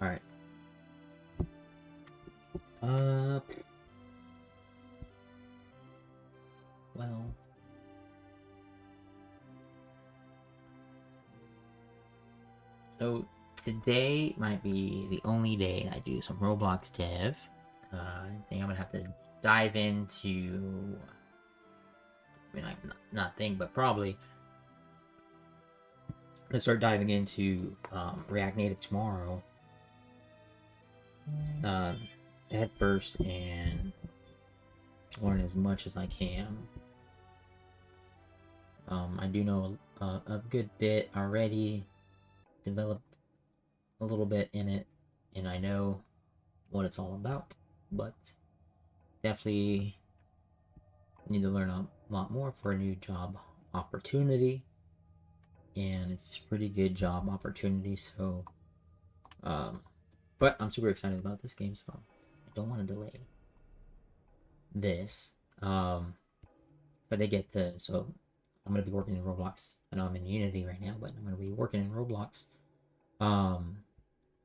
Alright. Uh, well. So today might be the only day I do some Roblox dev. I think I'm gonna have to dive into. I mean, I'm not think, but probably gonna start diving into React Native tomorrow. Head first and learn as much as I can. I do know a good bit already. Developed a little bit in it, and I know what it's all about, but definitely need to learn a lot more for a new job opportunity, and it's a pretty good job opportunity. So but I'm super excited about this game, so I don't want to delay this. But they get to, so I'm gonna be working in Roblox. I know I'm in Unity right now, but I'm gonna be working in Roblox.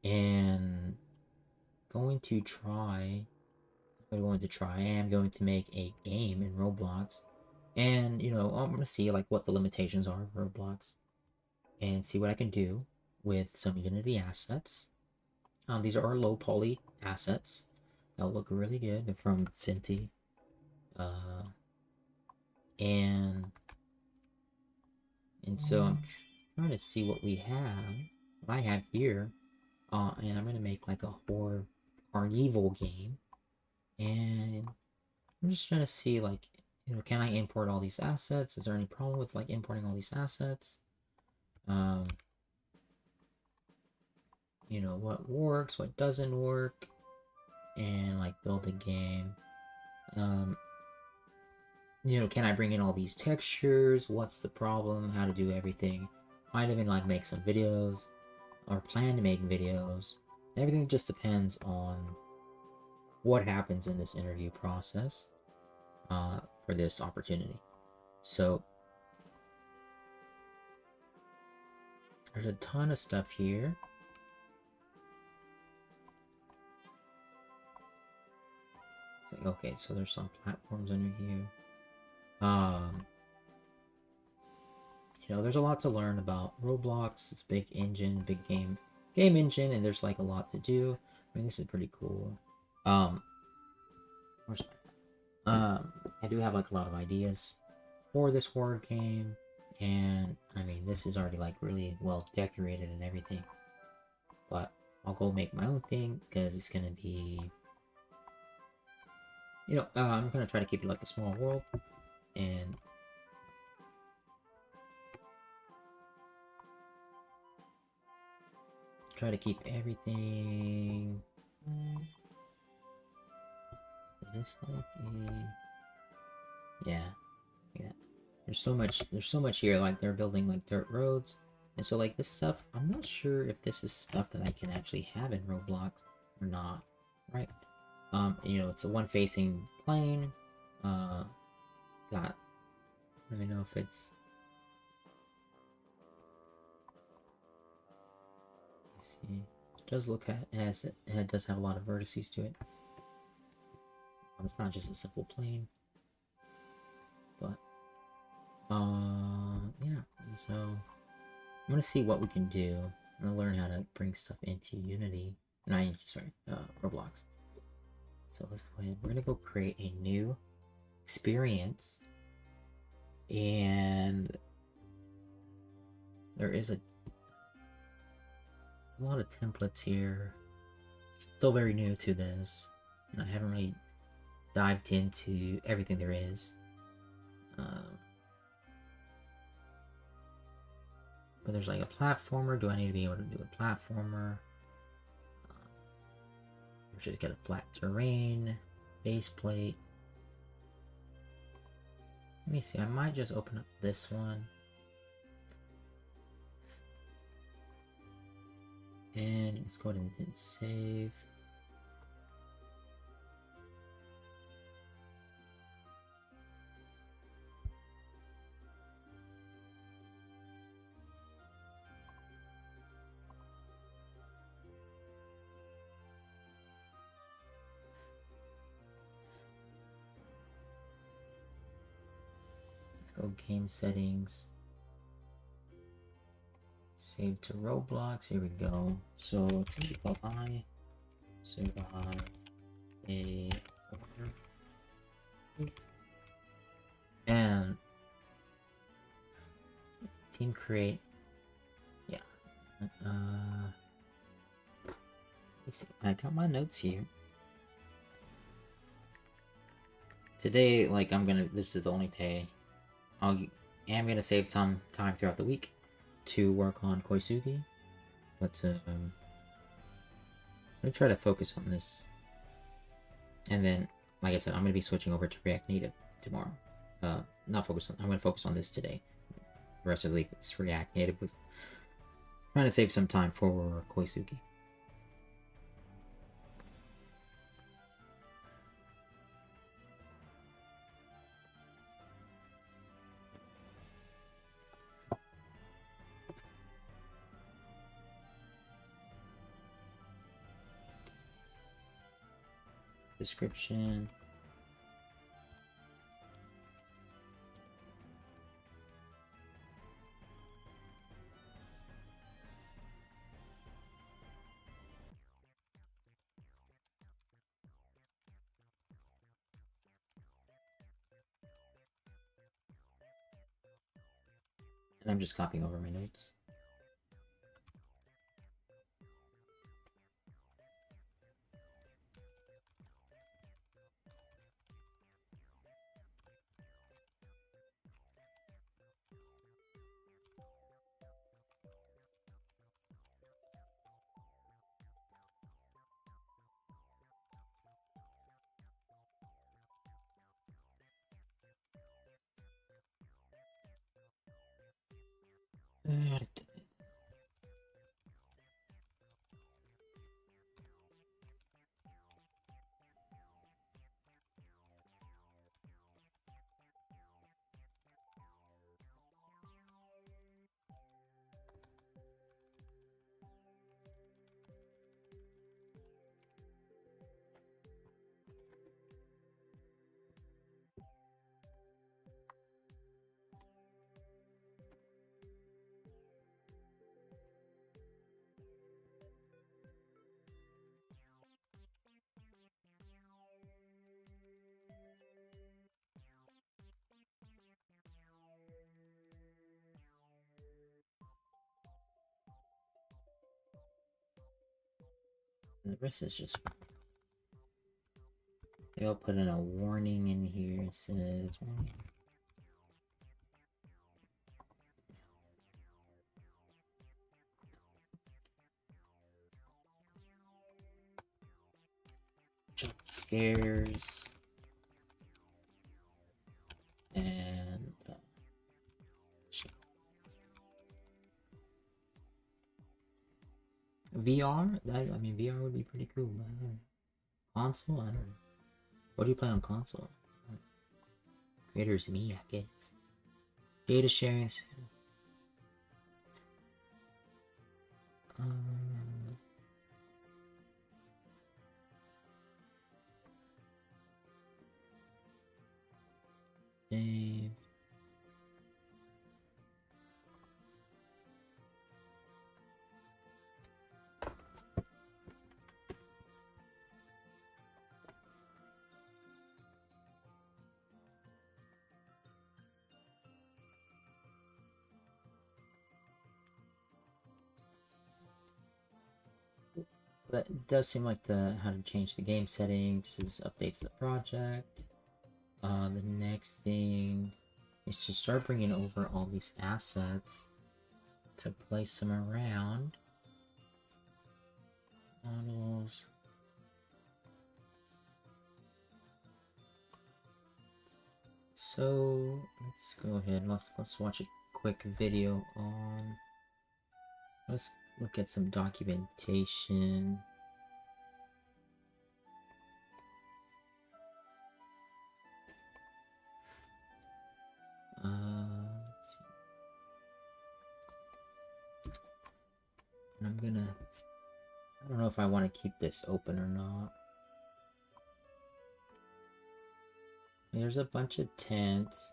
And going to try. I am going to make a game in Roblox, and I'm gonna see like what the limitations are of Roblox, and see what I can do with some Unity assets. These are our low poly assets. They'll look really good. They're from Cinti. And so I'm trying to see what we have. What I have here. And I'm gonna make like a horror Carnival game. And I'm just trying to see like, can I import all these assets? Is there any problem with like importing all these assets? What works, what doesn't work, and like build a game. Can I bring in all these textures? What's the problem? How to do everything? Might even like make some videos or plan to make videos. Everything just depends on what happens in this interview process for this opportunity. So there's a ton of stuff here. Okay, so there's some platforms under here. There's a lot to learn about Roblox. It's a big engine, big game engine, and there's like a lot to do. I mean, this is pretty cool. I do have like a lot of ideas for this horror game, and I mean, this is already like really well decorated and everything. But I'll go make my own thing because it's gonna be, I'm gonna try to keep it like a small world, and try to keep everything. Is this like a... Yeah. There's so much here. Like they're building like dirt roads, and so like this stuff, I'm not sure if this is stuff that I can actually have in Roblox or not. Right? It's a one-facing plane. I don't even know if it's... Let's see. It does look at it does have a lot of vertices to it. It's not just a simple plane. But yeah. So I'm gonna see what we can do. I'm gonna learn how to bring stuff into Unity. Roblox. So let's go ahead. We're gonna go create a new experience, and there is a lot of templates here. Still very new to this, and I haven't really dived into everything there is. But there's like a platformer. Do I need to be able to do a platformer? Just get a flat terrain, base plate. Let me see. I might just open up this one. And let's go ahead and save. Go game settings. Save to Roblox. Here we go. So it's gonna be called I survive a order. And team create. Yeah. Let's see. I got my notes here. Today, like this is the only day I am gonna save some time throughout the week to work on Koitsugi, but I'm gonna try to focus on this. And then, like I said, I'm gonna be switching over to React Native tomorrow. Not focus on. I'm gonna focus on this today. The rest of the week is React Native, with trying to save some time for Koitsugi. Description. And I'm just copying over my notes. The rest is just. I'll put in a warning in here. It says warning. Jump scares. And VR? I mean, VR would be pretty cool. But I don't know. Console? I don't know. What do you play on console? Creators me, I guess. Data sharing. Save. But it does seem like the how to change the game settings is updates the project. The next thing is to start bringing over all these assets to place them around. Models. So let's go ahead. Let's watch a quick video on. Let's look at some documentation. Let's see. And I'm gonna. I don't know if I want to keep this open or not. There's a bunch of tents.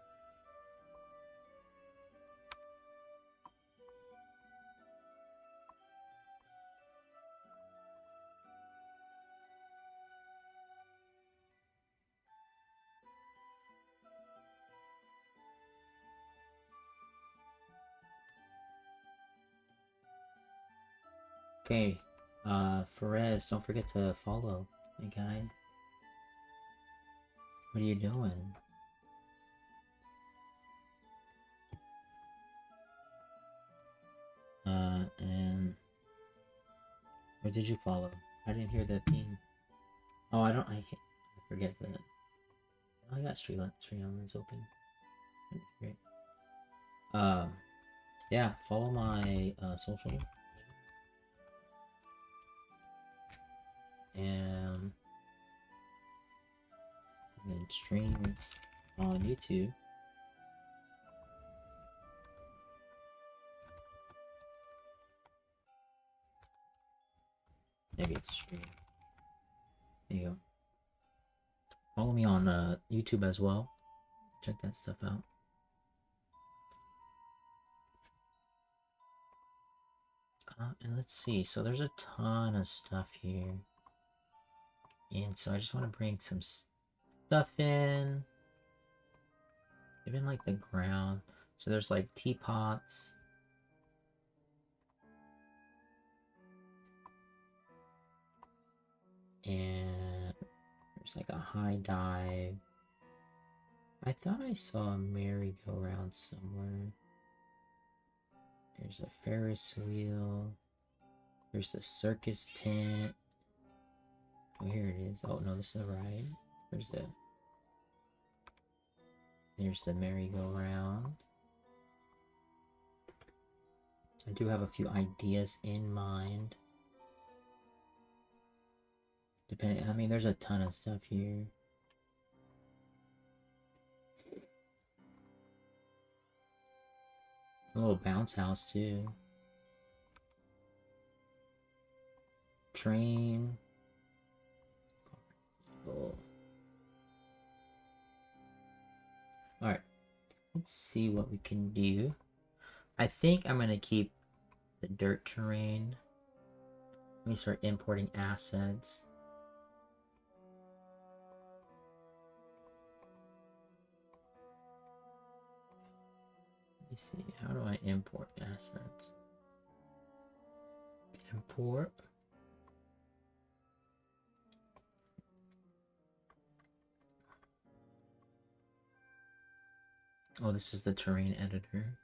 Okay, Perez, don't forget to follow my guy. What are you doing? And where did you follow? I didn't hear the ping. Oh, I forget that. Oh, I got Street Islands open. Great. Yeah, follow my social. And then streams on YouTube. Maybe it's stream. There you go. Follow me on YouTube as well. Check that stuff out. And let's see. So there's a ton of stuff here. And so I just want to bring some stuff in. Even like the ground. So there's like teapots. And there's like a high dive. I thought I saw a merry-go-round somewhere. There's a Ferris wheel. There's a circus tent. Oh, here it is. Oh, no, this is a ride. There's the merry-go-round. I do have a few ideas in mind. I mean, there's a ton of stuff here. A little bounce house, too. Train. Cool. Alright. Let's see what we can do. I think I'm going to keep the dirt terrain. Let me start importing assets. Let me see. How do I import assets? Import. Oh, this is the terrain editor.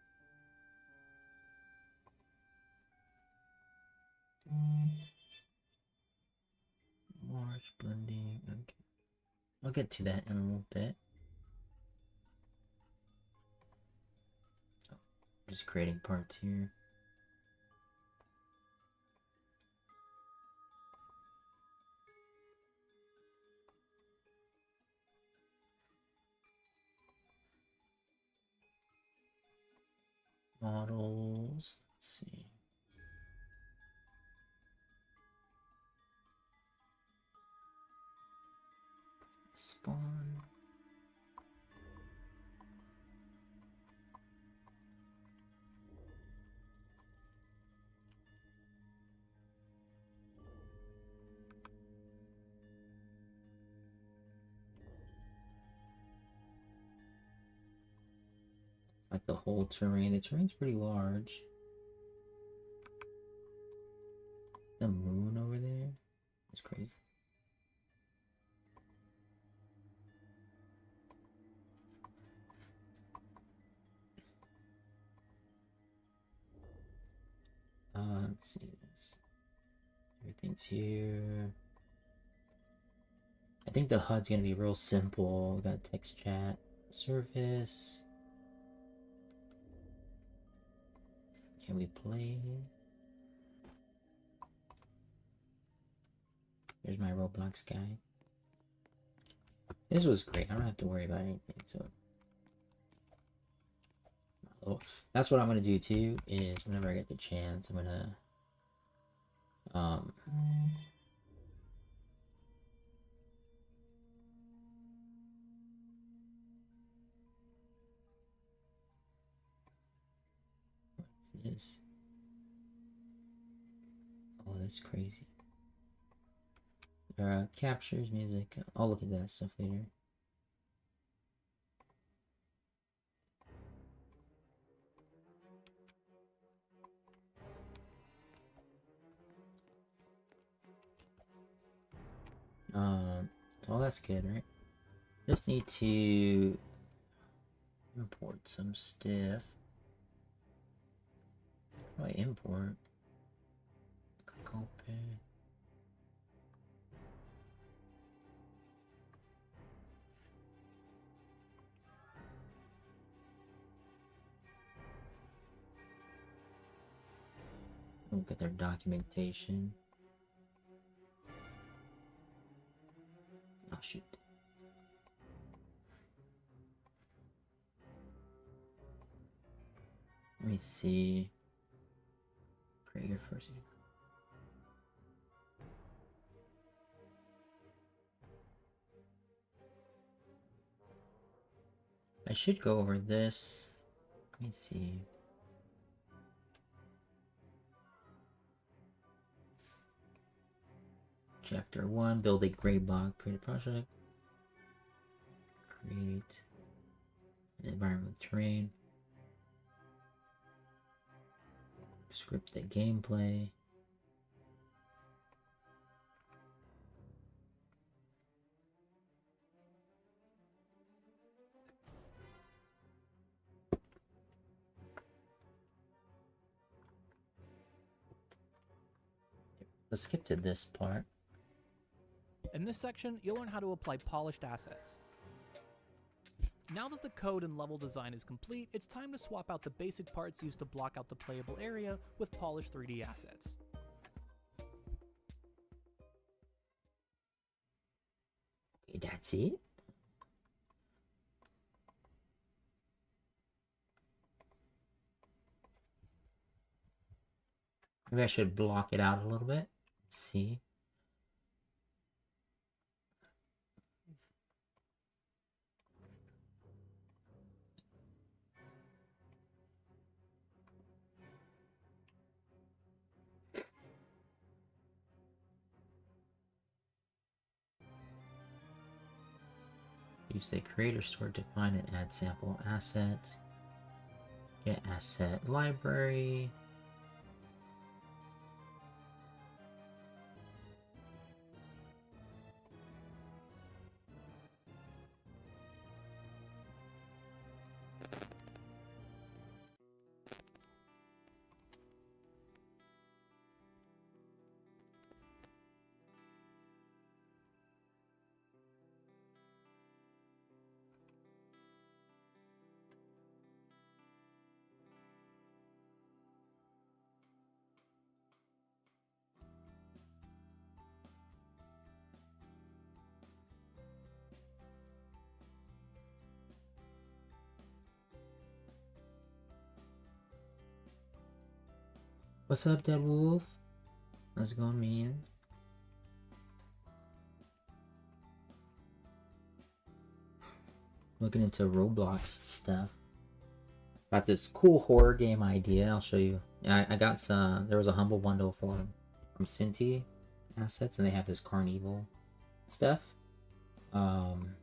March blending. Okay. I'll get to that in a little bit. Oh, just creating parts here. Models. Let's see. Spawn. Like the whole terrain. The terrain's pretty large. The moon over there. That's crazy. Let's see this. Everything's here. I think the HUD's gonna be real simple. We got text chat, service. Can we play? There's my Roblox guy. This was great. I don't have to worry about anything. So that's what I'm gonna do too. Is whenever I get the chance, I'm gonna what's this? Oh, that's crazy. Captures music. I'll look at that stuff later. well, that's good, right? Just need to import some stuff. How do I import? Copy. Look at their documentation. Oh shoot. Let me see. Create your first. I should go over this. Let me see. Chapter 1, build a gray block, create a project. Create an environment with terrain. Script the gameplay. Let's skip to this part. In this section, you'll learn how to apply polished assets. Now that the code and level design is complete, it's time to swap out the basic parts used to block out the playable area with polished 3D assets. Okay, that's it. Maybe I should block it out a little bit. Let's see. Use the creator store to find and add sample assets. Get asset library. What's up, Dead Wolf? How's it going, man? Looking into Roblox stuff. Got this cool horror game idea. I'll show you. I got some. There was a humble bundle from Cinti assets, and they have this Carnival stuff. And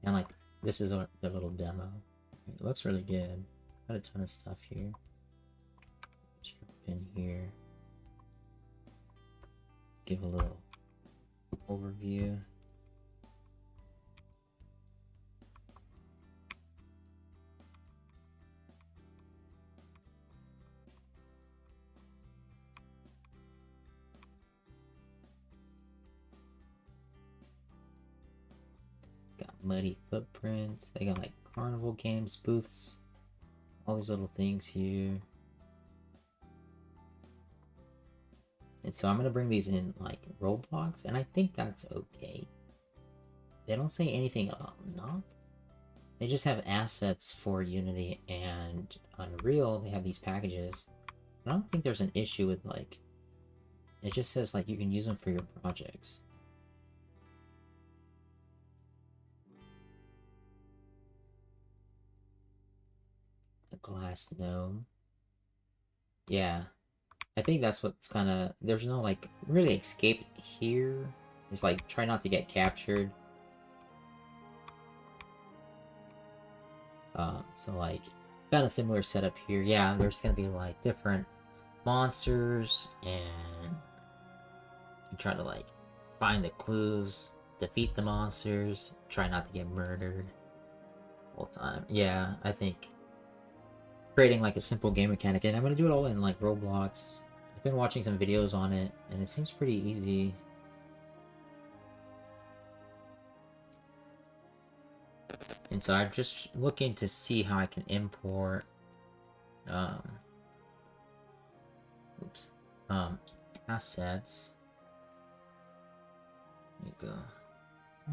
like this is their little demo. It looks really good. Got a ton of stuff here. Jump in here. Give a little overview. Got muddy footprints. They got like carnival games, booths, all these little things here. And so I'm gonna bring these in like Roblox, and I think that's okay. They don't say anything about not. They just have assets for Unity and Unreal. They have these packages. I don't think there's an issue with like. It just says like you can use them for your projects. A glass gnome. Yeah. I think that's what's kind of... There's no, like, really escape here. It's like, try not to get captured. So, like, kind of similar setup here. Yeah, there's going to be, like, different monsters. And you try to, like, find the clues. defeat the monsters, try not to get murdered all the time. Yeah, I think creating like a simple game mechanic, and I'm gonna do it all in like Roblox. I've been watching some videos on it, and it seems pretty easy. And so I'm just looking to see how I can import oops, assets. There you go.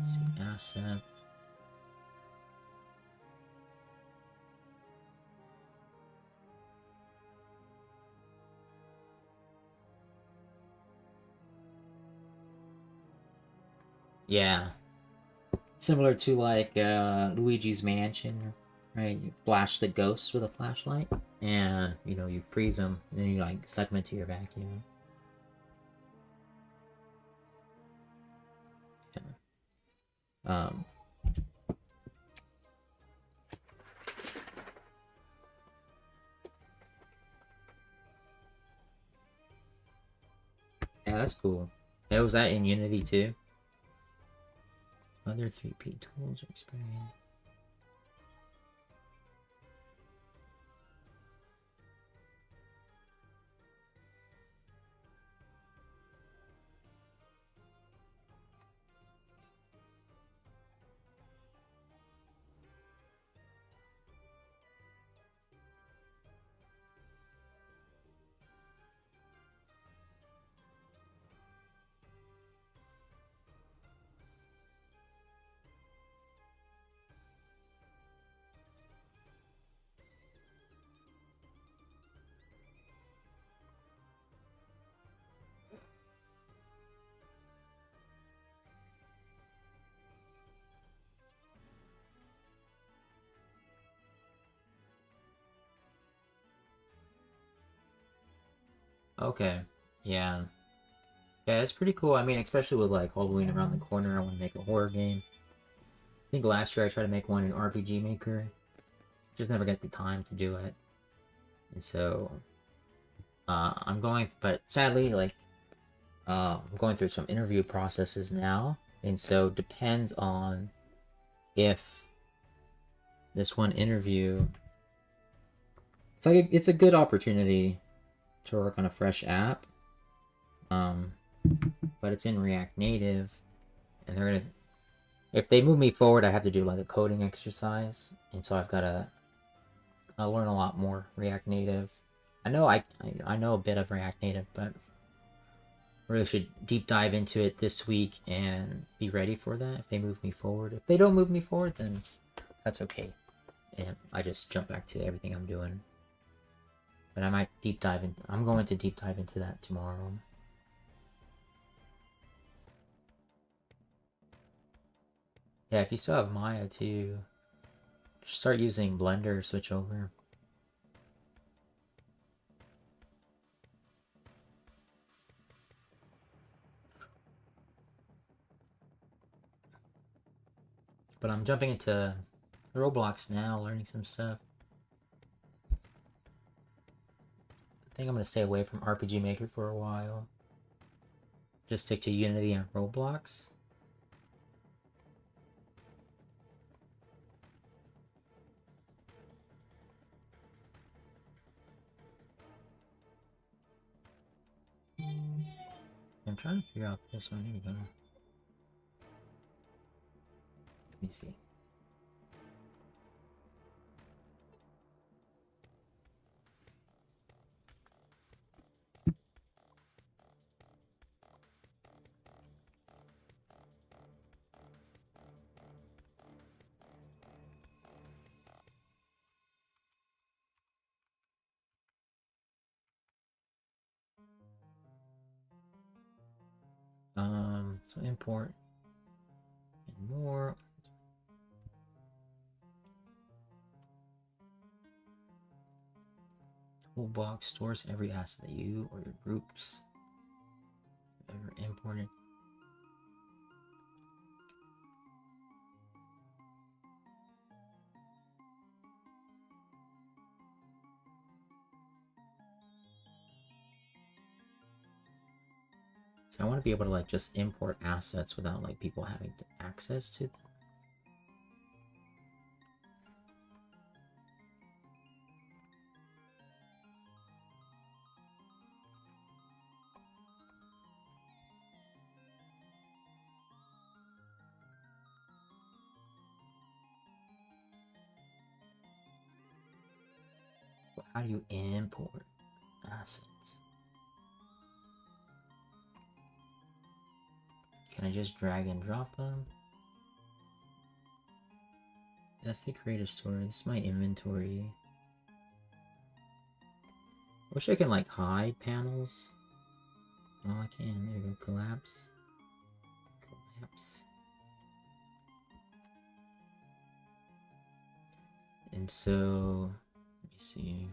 See assets. Yeah. Similar to like Luigi's Mansion, right? You flash the ghosts with a flashlight, and you know, you freeze them, and then you like suck them into your vacuum. Yeah. Yeah, that's cool. Yeah, was that in Unity too? Other 3P tools or experience. Okay. Yeah. Yeah, it's pretty cool. I mean, especially with like Halloween around the corner, I want to make a horror game. I think last year I tried to make one in RPG Maker. Just never got the time to do it. And so I'm going, but sadly, like I'm going through some interview processes now, and so depends on if this one interview, it's a good opportunity to work on a fresh app, but it's in React Native, and they're gonna, if they move me forward, I have to do like a coding exercise, and so I'll learn a lot more React Native. I know I know a bit of React Native, but really should deep dive into it this week and be ready for that if they move me forward. If they don't move me forward, then that's okay, and I just jump back to everything I'm doing. But I might deep dive in. I'm going to deep dive into that tomorrow. Yeah, if you still have Maya too, just start using Blender. Switch over. But I'm jumping into Roblox now, learning some stuff. I think I'm gonna stay away from RPG Maker for a while. Just stick to Unity and Roblox. I'm trying to figure out this one. Here we go. Let me see. So import and more. Toolbox stores every asset that you or your groups ever imported. So I want to be able to like just import assets without like people having access to them. But how do you import assets? Can I just drag and drop them? That's the creative storage. This is my inventory. I wish I can like hide panels. Oh, I can. There you go. Collapse. Collapse. And so, let me see.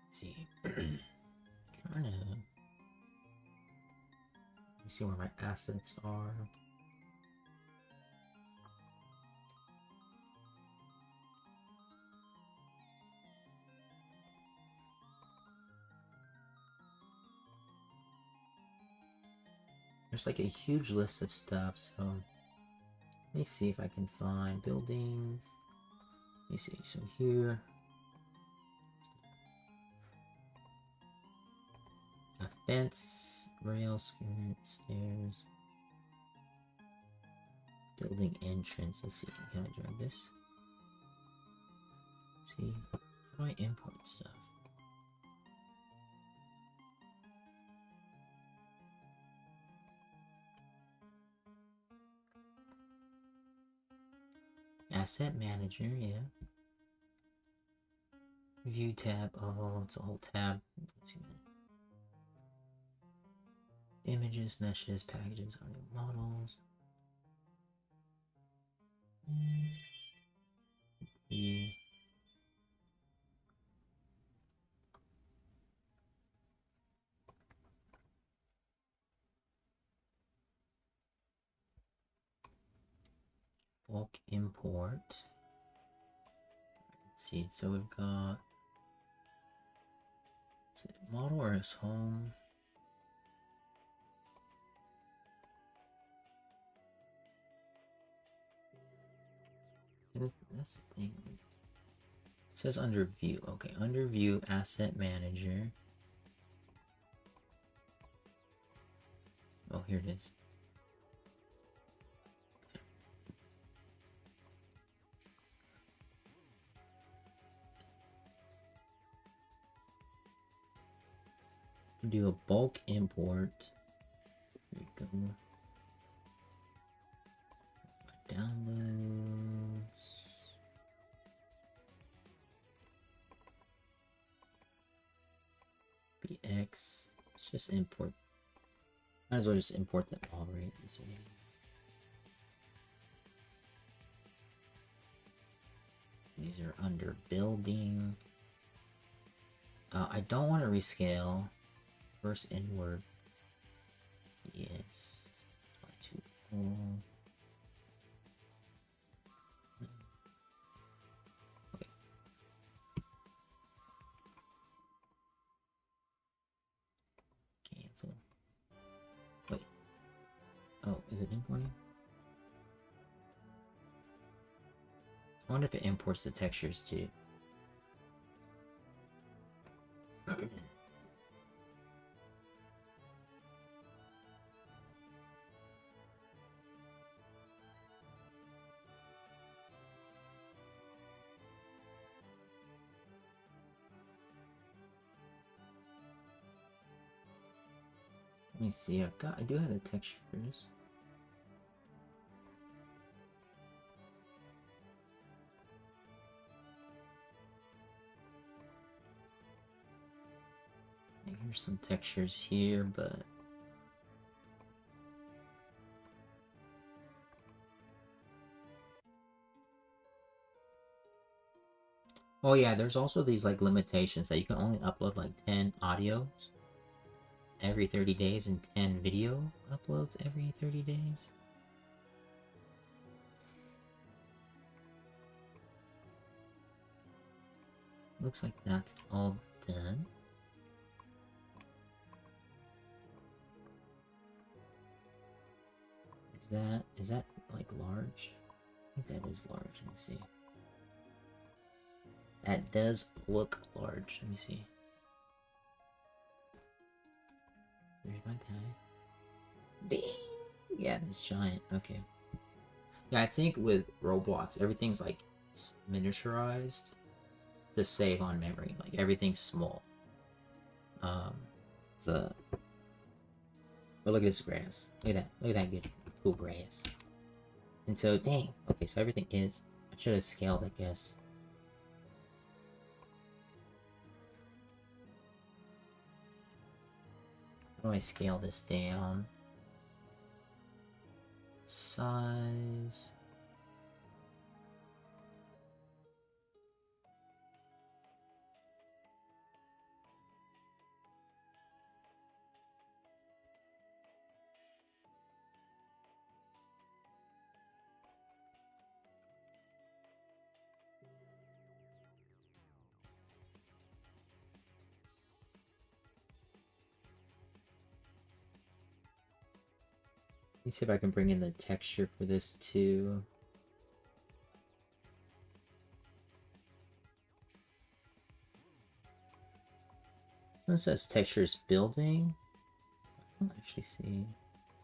See. Trying to see where my assets are. There's like a huge list of stuff, so let me see if I can find buildings. Let me see. So here, a fence, rail, skirt, stairs, building entrance. Let's see. Can I drag this? Let's see, how do I import stuff? Asset manager, yeah. View tab. Oh, it's a whole tab. Let's see. Images, meshes, packages, audio models. Yeah. Bulk import. Let's see. So we've got. Is it model or is home? That's the thing. It says under view. Okay, under view, asset manager. Oh, here it is. Do a bulk import. There we go. Downloads. BX. Let's just import. Might as well just import them all, right? Let's see. These are under building. I don't want to rescale. First inward. Yes. To all. Okay. Cancel. Wait. Oh, is it importing? I wonder if it imports the textures too. Let me see. I do have the textures. There's some textures here, but oh yeah, there's also these like limitations that you can only upload like 10 audios every 30 days and 10 video uploads every 30 days. Looks like that's all done. Is that like large? I think that is large. Let me see. That does look large. Let me see. There's my guy. Ding! Yeah, that's giant. Okay. Yeah, I think with Roblox, everything's like miniaturized to save on memory. Like everything's small. So but look at this grass. Look at that. Look at that good, cool grass. And so, dang. Okay, so everything is. I should have scaled, I guess. How do I scale this down? Size. Let me see if I can bring in the texture for this too. It says textures building. I don't actually see.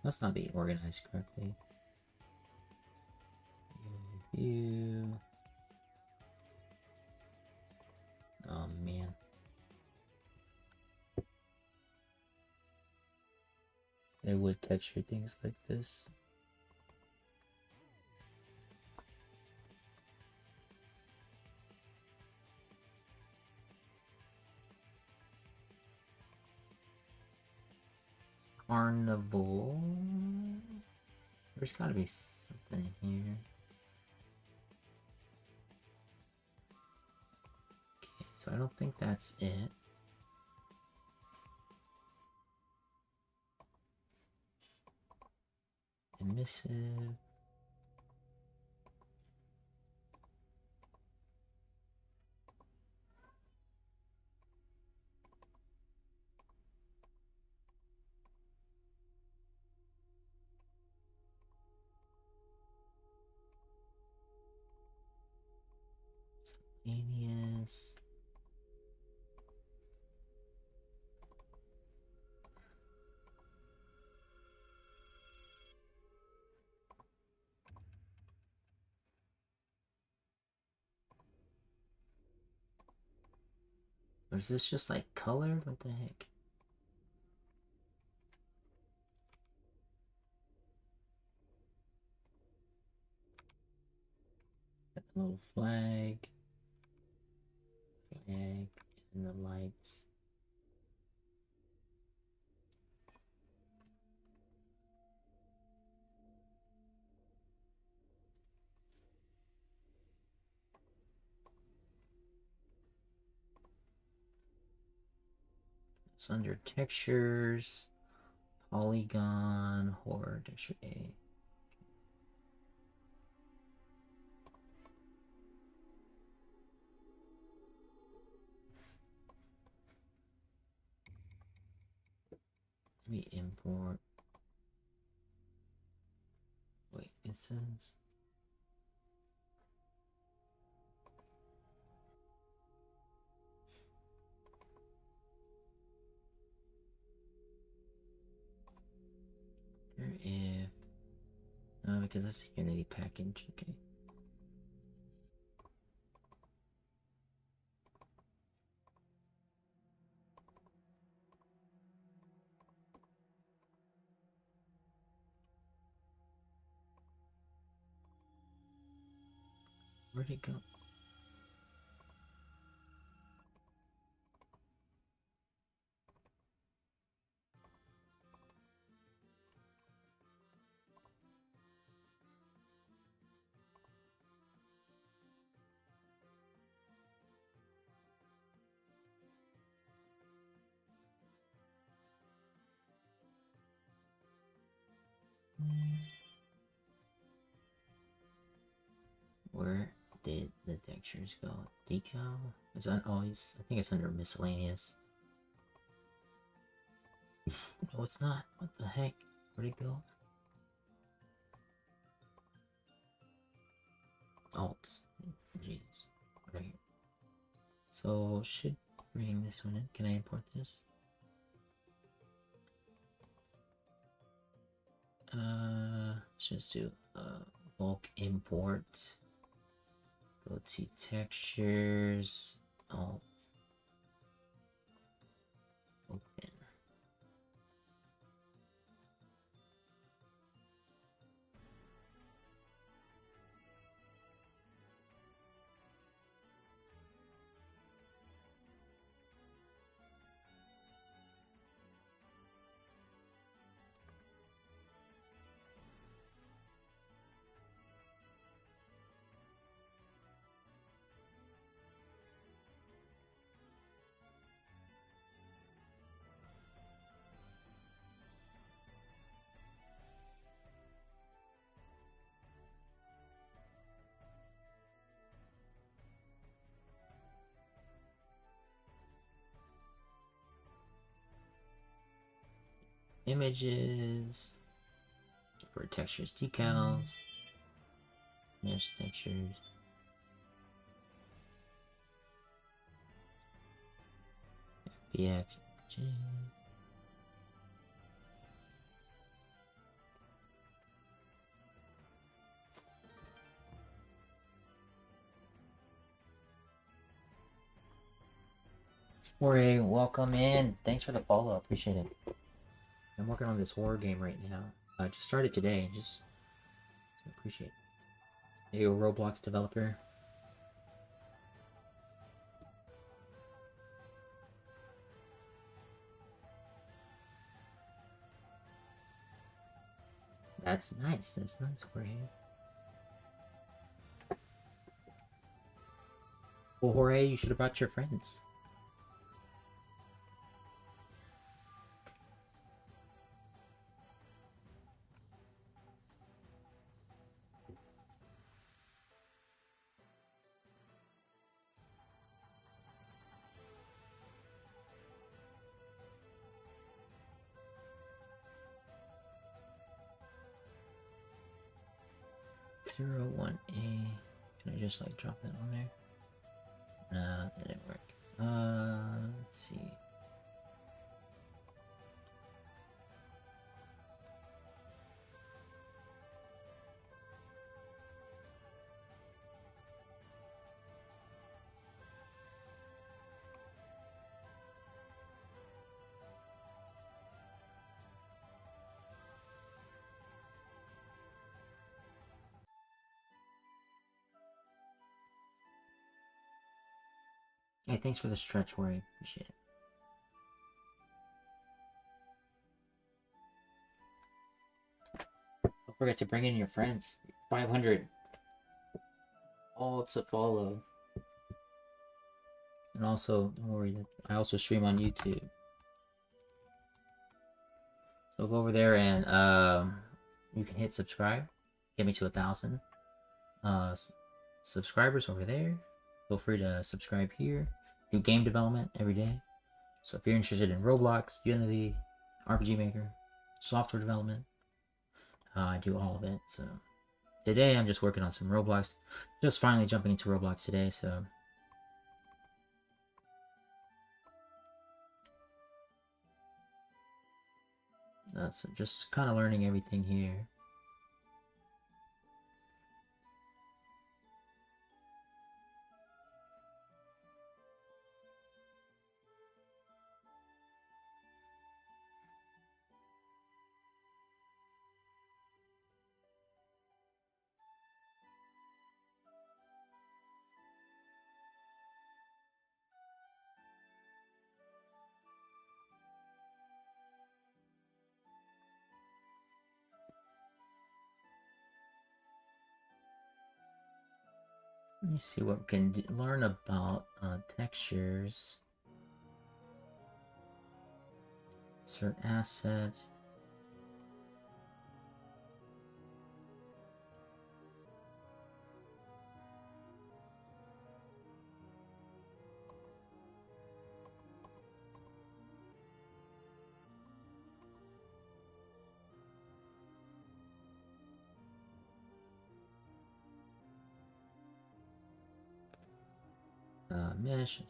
Must not be organized correctly. View. Oh man. They would texture things like this. Carnival. There's gotta be something here. Okay, so I don't think that's it. Emissive. Spontaneous. Or is this just like colored? What the heck? Got the little flag. Flag and the lights. It's under textures, polygon, horror, texture A. Let me import. Wait, it says. If no, because that's a Unity package. Okay. Where'd it go? Where did the textures go? Decal? It's on. Oh, I think it's under miscellaneous. No, it's not. What the heck? Where'd it go? Alts. Jesus. Right here. So, should bring this one in. Can I import this? Let's just do bulk import. Go to textures. Alt. Open. Images for textures, decals, mesh textures. FBX. Jorge, welcome in. Thanks for the follow. Appreciate it. I'm working on this horror game right now. I just started today. Just appreciate it. Hey, Roblox developer. That's nice. That's nice, Jorge. Well, Jorge, you should have brought your friends. Zero 1A. Can I just like drop that on there? No, that didn't work. Let's see. Hey, thanks for the stretch, Worry. Appreciate it. Don't forget to bring in your friends. 500. All to follow. And also, don't worry, I also stream on YouTube. So go over there and you can hit subscribe. Get me to 1,000 subscribers over there. Feel free to subscribe here. Do game development every day. So if you're interested in Roblox, Unity, RPG Maker, software development, I do all of it. So today I'm just working on some Roblox. Just finally jumping into Roblox today, so so just kind of learning everything here. Let me see what we can learn about textures. Insert assets. Mesh.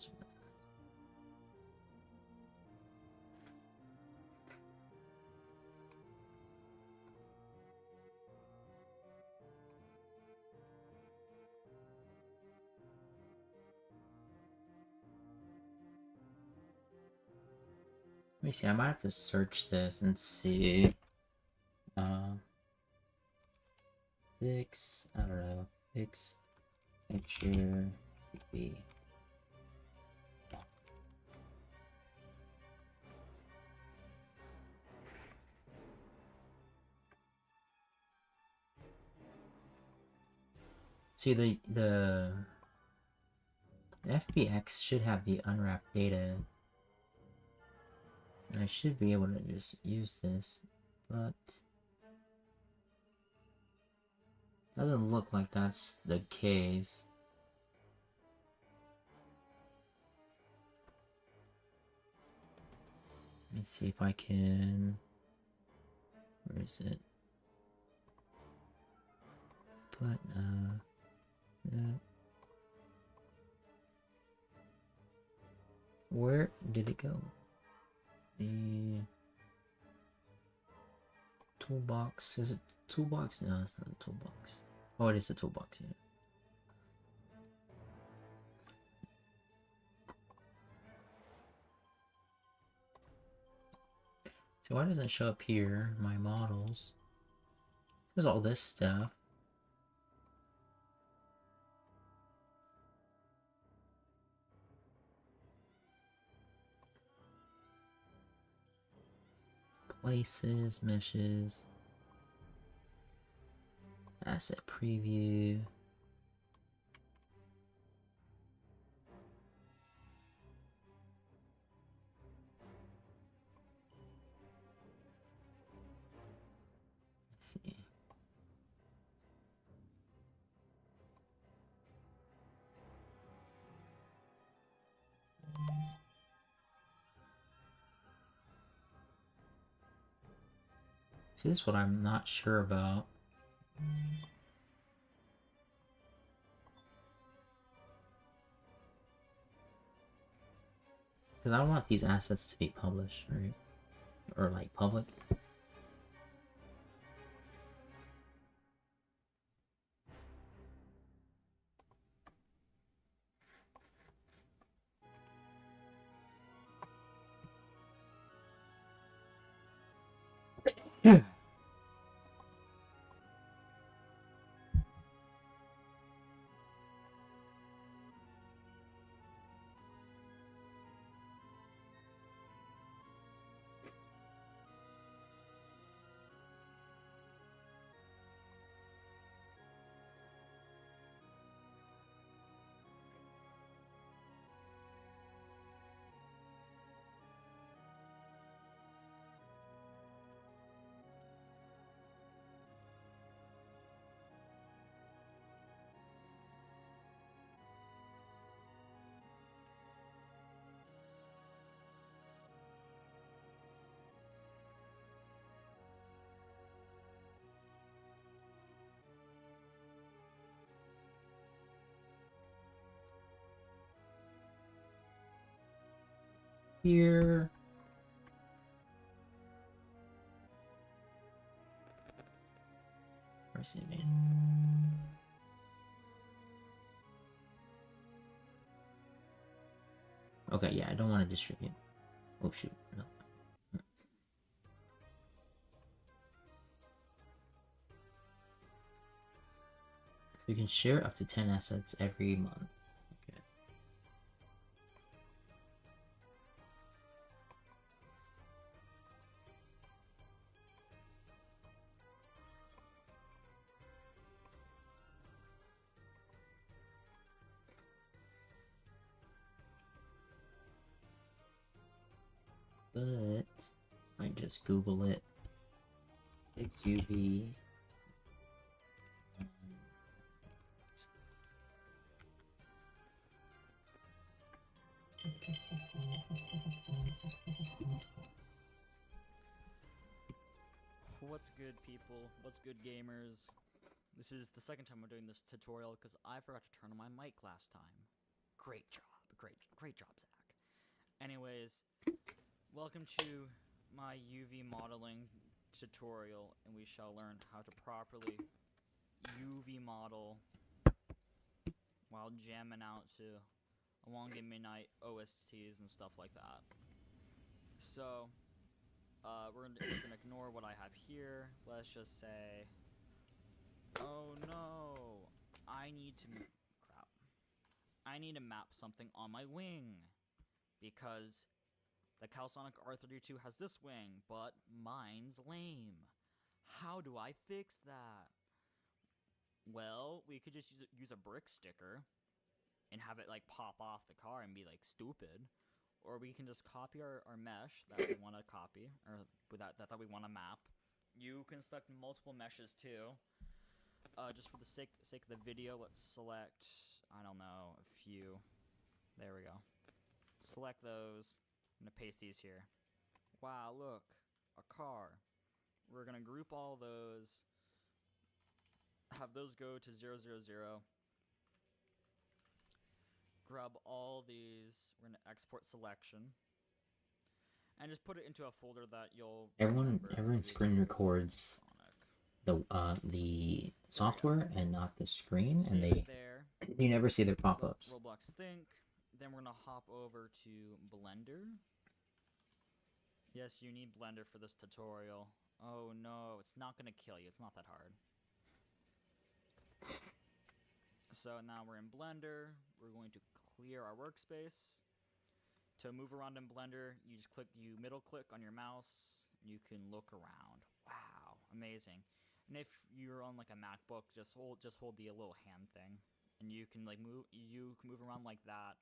Let me see, I might have to search this and see. Fix, I don't know, fix, picture, be. See, the FBX should have the unwrapped data. And I should be able to just use this, but doesn't look like that's the case. Let me see if I can. Where is it? But where did it go? The toolbox. Is it toolbox? No, it's not a toolbox. Oh, it is a toolbox, yeah. So why doesn't it show up here, my models? There's all this stuff. Places, meshes, asset preview. Let's see. See, this is what I'm not sure about. Because I don't want these assets to be published, right? Or like public. Yeah. Here. Where's it, man? Okay, yeah, I don't want to distribute. Oh shoot, no. We can share up to 10 assets every month. Okay. But I just Google it. Koitsugi. What's good, people? What's good, gamers? This is the second time I'm doing this tutorial because I forgot to turn on my mic last time. Great job. Great job, Zach. Anyways, welcome to my UV modeling tutorial, and we shall learn how to properly UV model while jamming out to Along in Midnight OSTs and stuff like that. So, we're gonna ignore what I have here. Let's just say, oh no, I need to map something on my wing, because the Calisonic R32 has this wing, but mine's lame. How do I fix that? Well, we could just use a brick sticker and have it like pop off the car and be like stupid. Or we can just copy our mesh that we want to copy, or that we want to map. You can select multiple meshes too. Just for the sake of the video, let's select, I don't know, a few. There we go. Select those. I'm going to paste these here. Wow, look, a car. We're going to group all those. Have those go to 0, 0, 0. Grab all these. We're going to export selection. And just put it into a folder that you'll Everyone screen records the software and not the screen, and you never see their pop-ups. Roblox Think. Then we're gonna hop over to Blender. Yes, you need Blender for this tutorial. Oh no, it's not gonna kill you. It's not that hard. So now we're in Blender. We're going to clear our workspace. To move around in Blender, you just middle click on your mouse. You can look around. Wow, amazing. And if you're on like a MacBook, just hold the little hand thing, and you can move around like that,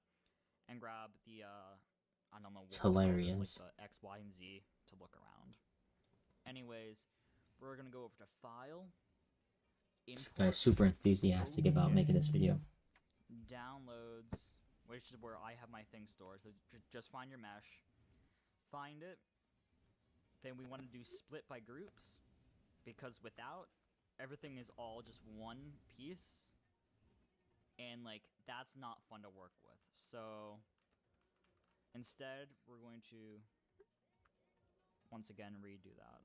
and grab the I don't know. It's hilarious. Like the X, Y, and Z to look around. Anyways, we're gonna go over to File. This guy's super enthusiastic about making this video. Downloads, which is where I have my thing stored. So just find your mesh, find it. Then we want to do split by groups, because without, everything is all just one piece, and like that's not fun to work with. So instead, we're going to once again redo that.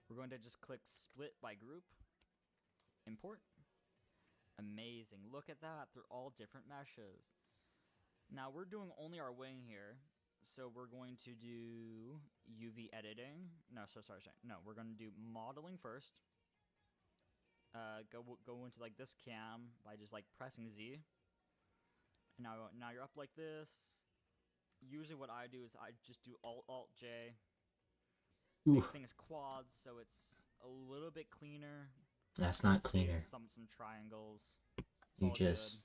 We're going to just click split by group, import. Amazing, look at that, they're all different meshes. Now we're doing only our wing here, so we're going to do UV editing. No, sorry. No, we're going to do modeling first. Go into like this cam by just like pressing Z. And now you're up like this. Usually what I do is I just do Alt J. Make things quads, so it's a little bit cleaner. That's not cleaner. Some triangles. You just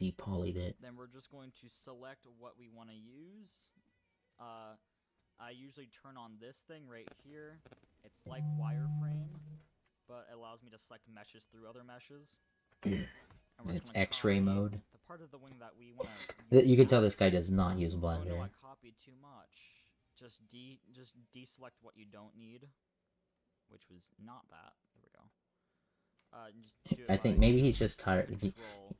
depolyed it. Then we're just going to select what we want to use. I usually turn on this thing right here. It's like wireframe, but it allows me to select meshes through other meshes. It's X-ray mode. The part of the wing that we want to. You can tell this guy does not use Oh Blender. no, I copied too much. Just deselect what you don't need, which was not that. There we go. Just do it I think maybe he's just tired.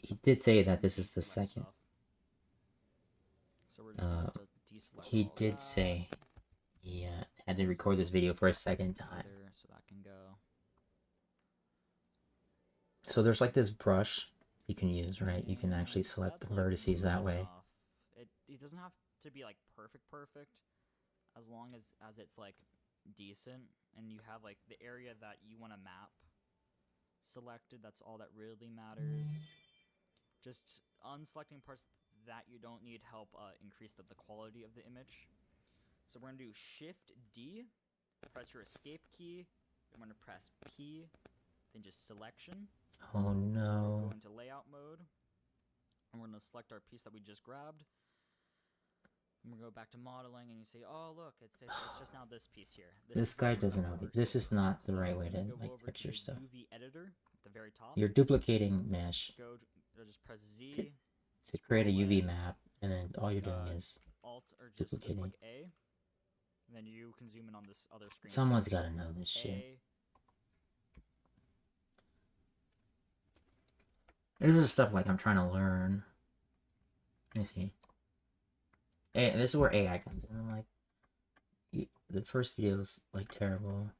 He did say that this is the second. So we're just going to deselect He all did that. say he had to record this video for a second time. So that can go. So there's like this brush you can use, right? You can actually select the That's, like, vertices that way. enough. It doesn't have to be like perfect, as long as it's like decent, and you have like the area that you want to map selected. That's all that really matters. Just unselecting parts that you don't need help increase the quality of the image. So we're gonna do Shift D, press your escape key. We're gonna press P, then just selection. Oh no. Go into layout mode, and we're gonna select our piece that we just grabbed. And we're gonna go back to modeling, and you say, "Oh, look, it's just now this piece here." This guy doesn't know. This is not the right way to Go like over texture to stuff. UV editor at the very top. You're duplicating mesh Just press Z. to create a UV map, and then all you're doing is Alt or just duplicating. click A. And then you can zoom in on this other screen. Someone's got to know this shit. A. This is stuff like I'm trying to learn. Let me see. this is where AI comes in. I'm like, the first video is like terrible.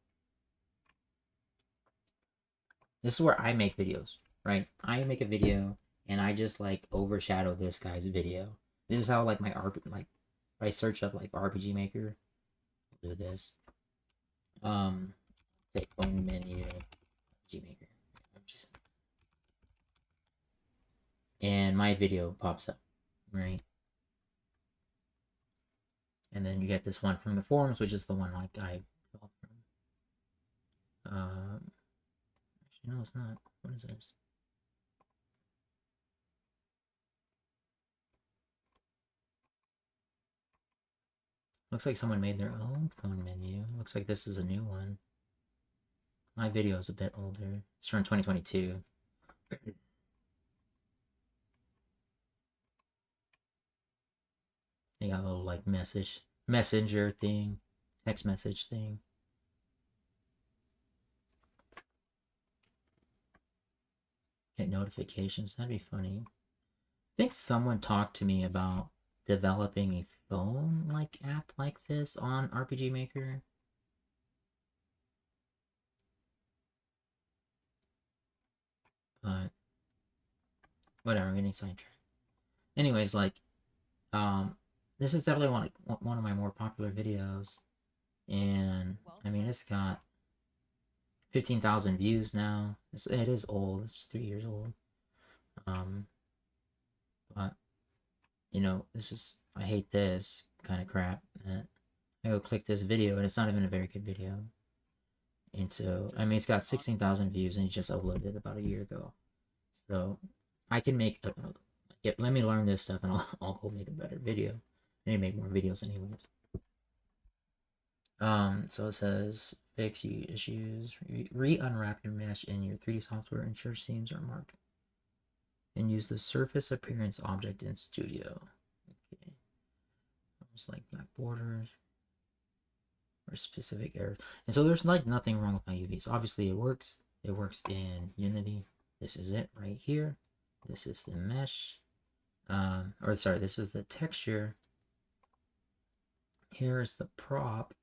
This is where I make videos, right? I make a video and I just like overshadow this guy's video. This is how like my like if I search up like RPG Maker, I'll do this. Say phone menu RPG Maker. And my video pops up, right? And then you get this one from the forums, which is the one like I developed from. Actually, no, it's not. What is this? Looks like someone made their own phone menu. Looks like this is a new one. My video is a bit older. It's from 2022. They got a little like messenger thing, text message thing. Get notifications. That'd be funny. I think someone talked to me about developing a phone like app like this on RPG Maker. But whatever, I'm getting sidetracked. Anyways, like this is definitely one of my more popular videos, and I mean it's got 15,000 views now. It is old. It's 3 years old. But you know, I hate this kind of crap. That I go click this video and it's not even a very good video. And so I mean it's got 16,000 views and it just uploaded it about a year ago. So I can make let me learn this stuff and I'll go make a better video. I need to make more videos anyways. So it says fix issues, re-unwrap your mesh in your 3D software, ensure seams are marked, and use the surface appearance object in Studio. Okay. Almost like black borders or specific errors. And so there's like nothing wrong with my UVs. Obviously it works. It works in Unity. This is it right here. This is the mesh. Or sorry, this is the texture. Here's the prop.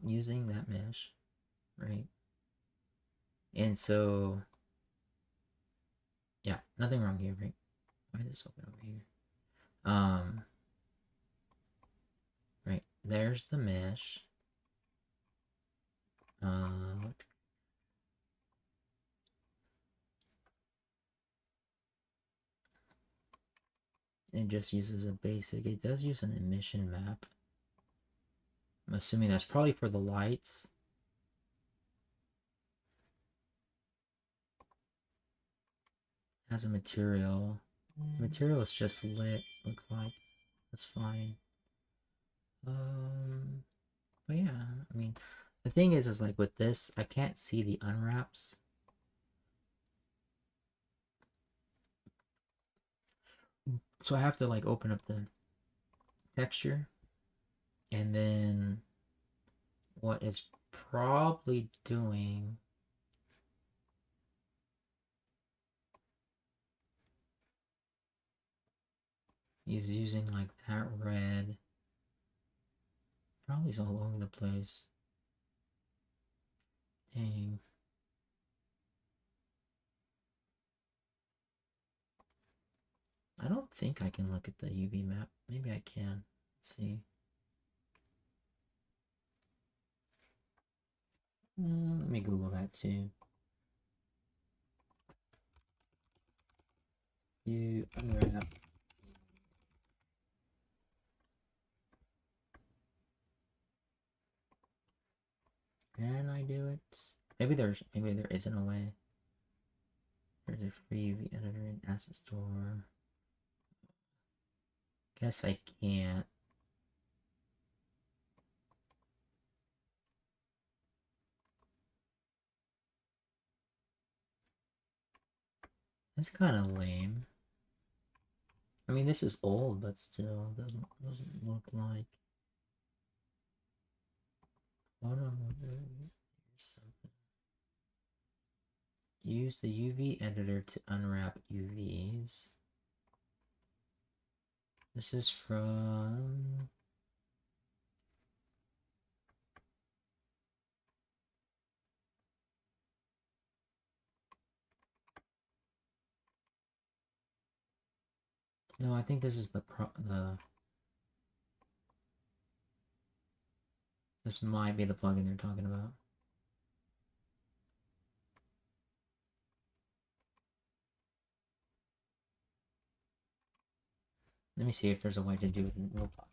Using that mesh, right? And so, yeah, nothing wrong here, right? Why is this open over here? Right, there's the mesh. It just uses a basic, it does use an emission map. I'm assuming that's probably for the lights. Has a material. Material is just lit, looks like. That's fine. But yeah, I mean, the thing is like with this, I can't see the unwraps. So I have to like open up the texture, and then what it's probably doing is using like that red. Probably is all over the place. Dang. I don't think I can look at the UV map. Maybe I can. Let's see. Let me Google that too. You unwrap. Can I do it? Maybe there isn't a way. There's a free UV editor in Asset Store. Guess I can't. That's kind of lame. I mean, this is old, but still doesn't look like. Hold on, here's something. Use the UV editor to unwrap UVs. This is from... No, I think this is this might be the plugin they're talking about. Let me see if there's a way to do it in Roblox.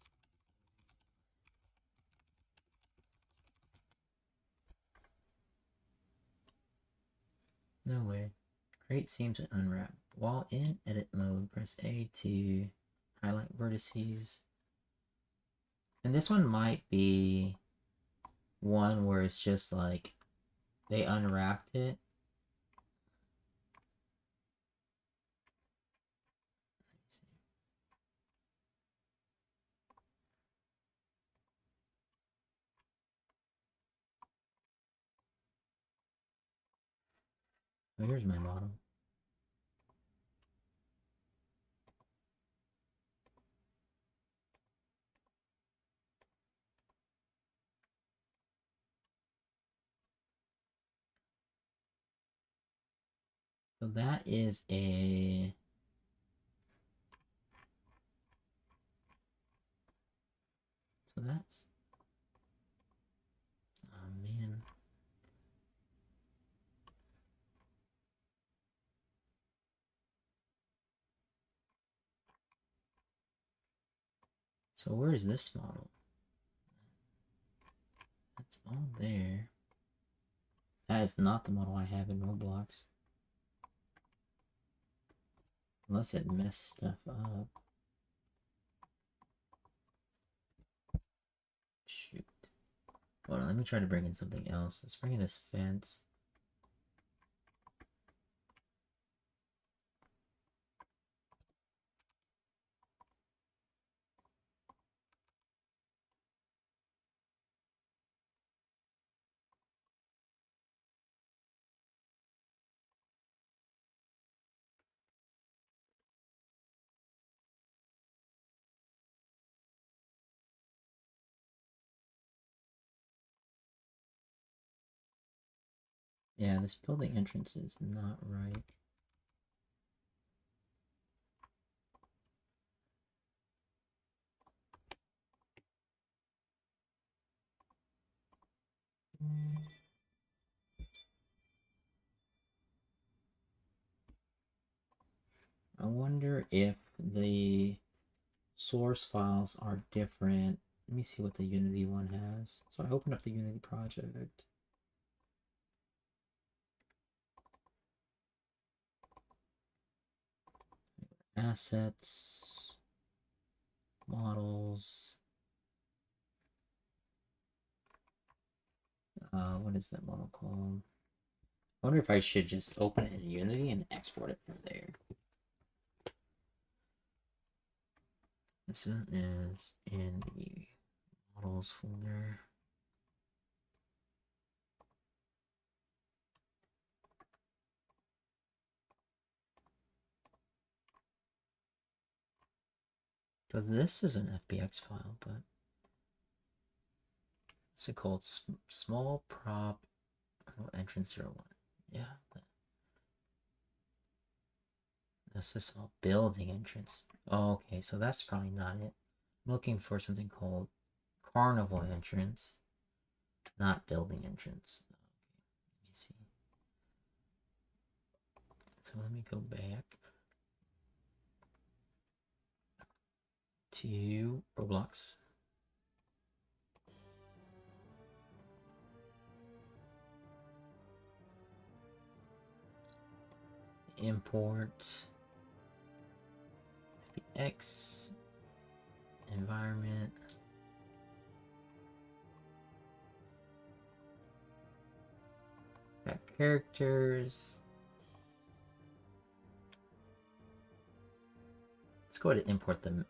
No way. Create seams and unwrap. While in edit mode, press A to highlight vertices. And this one might be one where it's just like they unwrapped it. Oh, here's my model. So that is a... So that's... Oh man. So where is this model? That's all there. That is not the model I have in Roblox. Unless it messed stuff up. Shoot. Hold on, let me try to bring in something else. Let's bring in this fence. Yeah, this building entrance is not right. I wonder if the source files are different. Let me see what the Unity one has. So I opened up the Unity project. Assets, models. What is that model called? I wonder if I should just open it in Unity and export it from there. This is in the models folder. Because this is an FBX file, but what's it called? Small prop entrance 01. Yeah. That's a small building entrance. Oh, okay, so that's probably not it. I'm looking for something called carnival entrance, not building entrance. Okay, let me see. So let me go back to Roblox. Import FBX environment. Got characters. Let's go ahead and import them.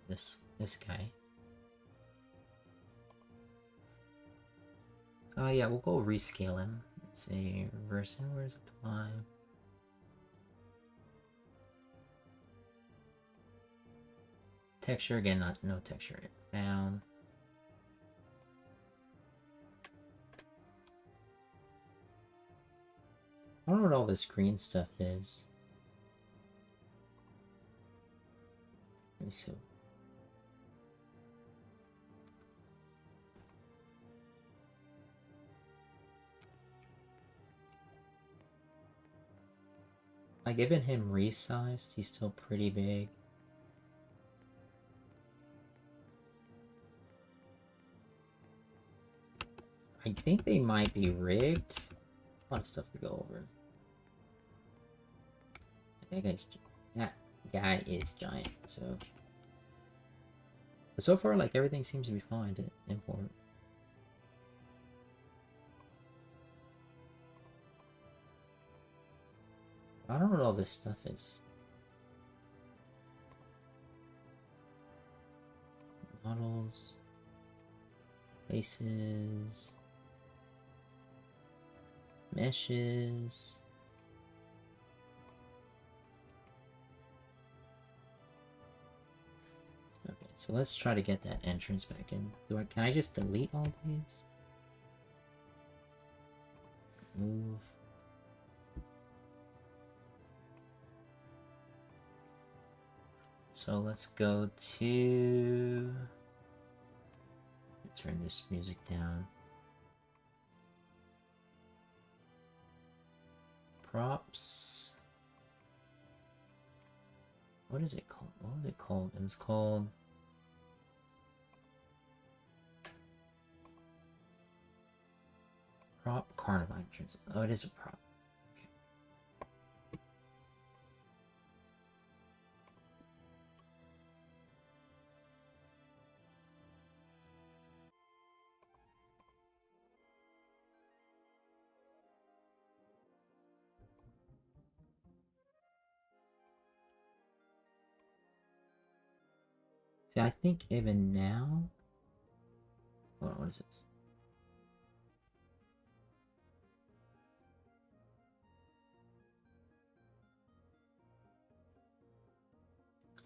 This guy. Oh yeah, we'll go rescale him. Let's say reverse inwards apply. Texture again, no texture found. I don't know what all this green stuff is. Let me see. Like, even him resized, he's still pretty big. I think they might be rigged. A lot of stuff to go over. That guy is giant, so... But so far, like, everything seems to be fine to import. I don't know what all this stuff is. Models. Faces. Meshes. Okay, so let's try to get that entrance back in. Can I just delete all these? Move. So let's go to... Turn this music down. Props. What is it called? What was it called? It was called... Prop Carnival entrance. Oh, it is a prop. See, I think even now... What is this?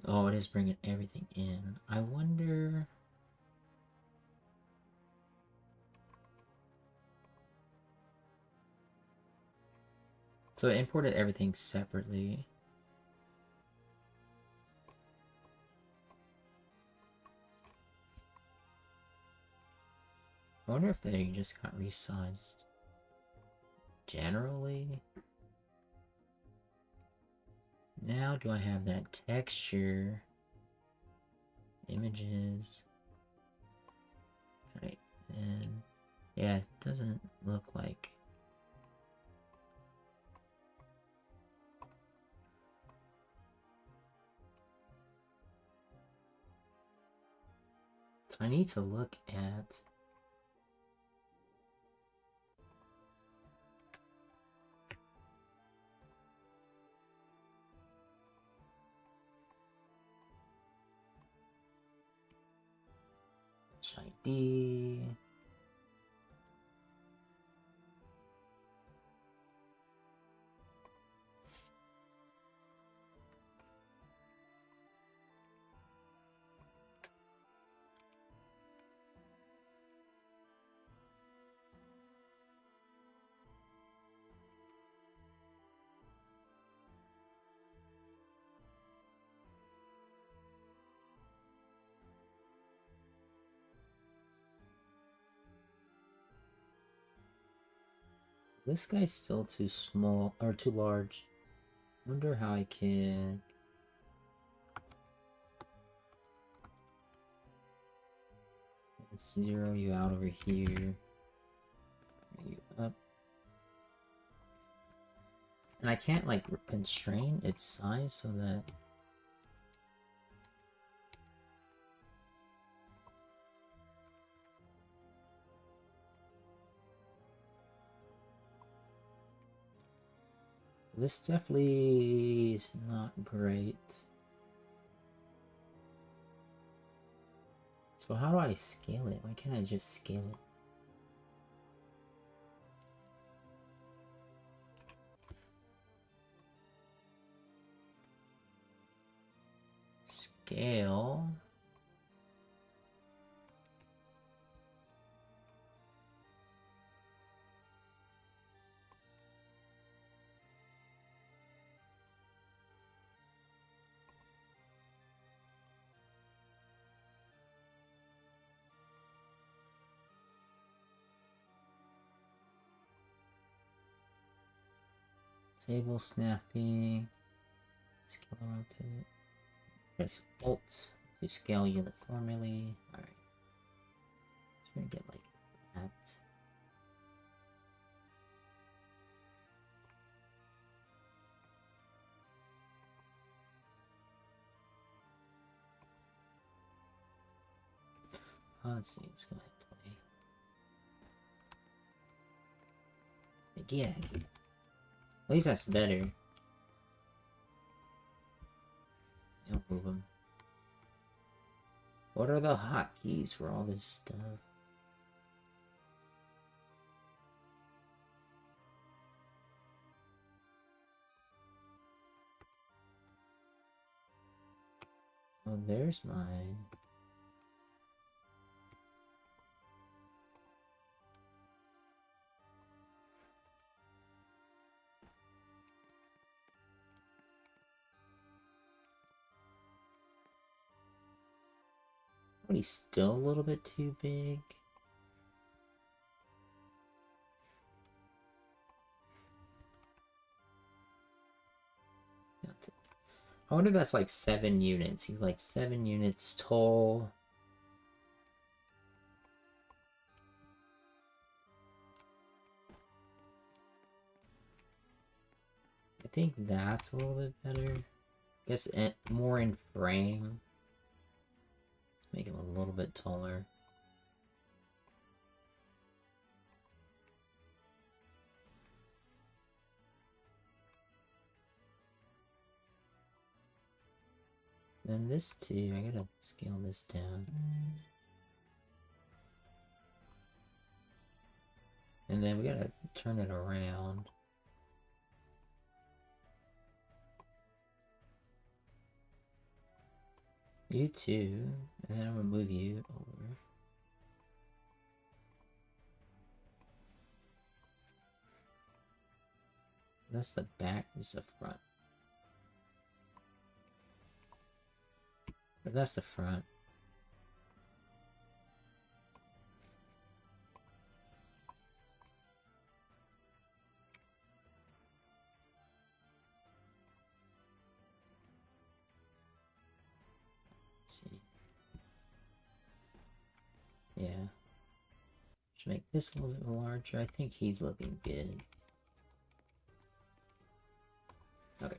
Oh, it is bringing everything in. I wonder... So it imported everything separately. I wonder if they just got resized generally. Now do I have that texture? Images. Right, and yeah, it doesn't look like. So I need to look at ID. This guy's still too small, or too large. Wonder how I can... Let's zero you out over here. Bring you up. And I can't, like, constrain its size so that... This definitely is not great. So how do I scale it? Why can't I just scale it? Scale. Disable snapping. Scale around pivot. Press Alt to scale uniformly. Alright. So we're gonna get like that. Let's see, let's go ahead and play. Yeah. At least that's better. Don't move them. What are the hotkeys for all this stuff? Oh, there's mine. But he's still a little bit too big. I wonder if that's like 7 units. He's like 7 units tall. I think that's a little bit better. I guess more in frame. Make him a little bit taller. Then this too, I gotta scale this down. And then we gotta turn it around. You too, and then I'm gonna move you over. That's the back, this is the front. But that's the front. Let's see. Yeah. Should make this a little bit larger. I think he's looking good. Okay.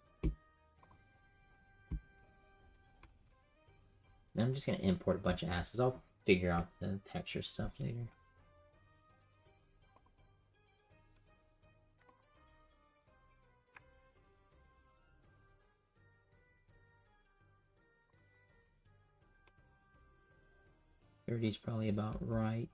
Now I'm just gonna import a bunch of assets. I'll figure out the texture stuff later. Thirty's probably about right.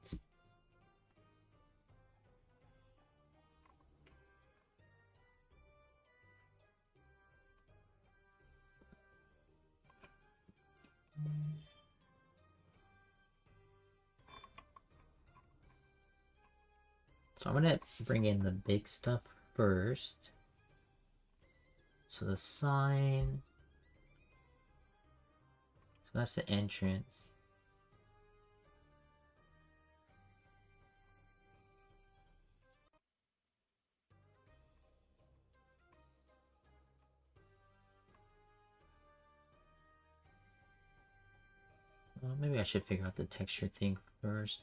So I'm gonna bring in the big stuff first. So the sign. So that's the entrance. Well, maybe I should figure out the texture thing first.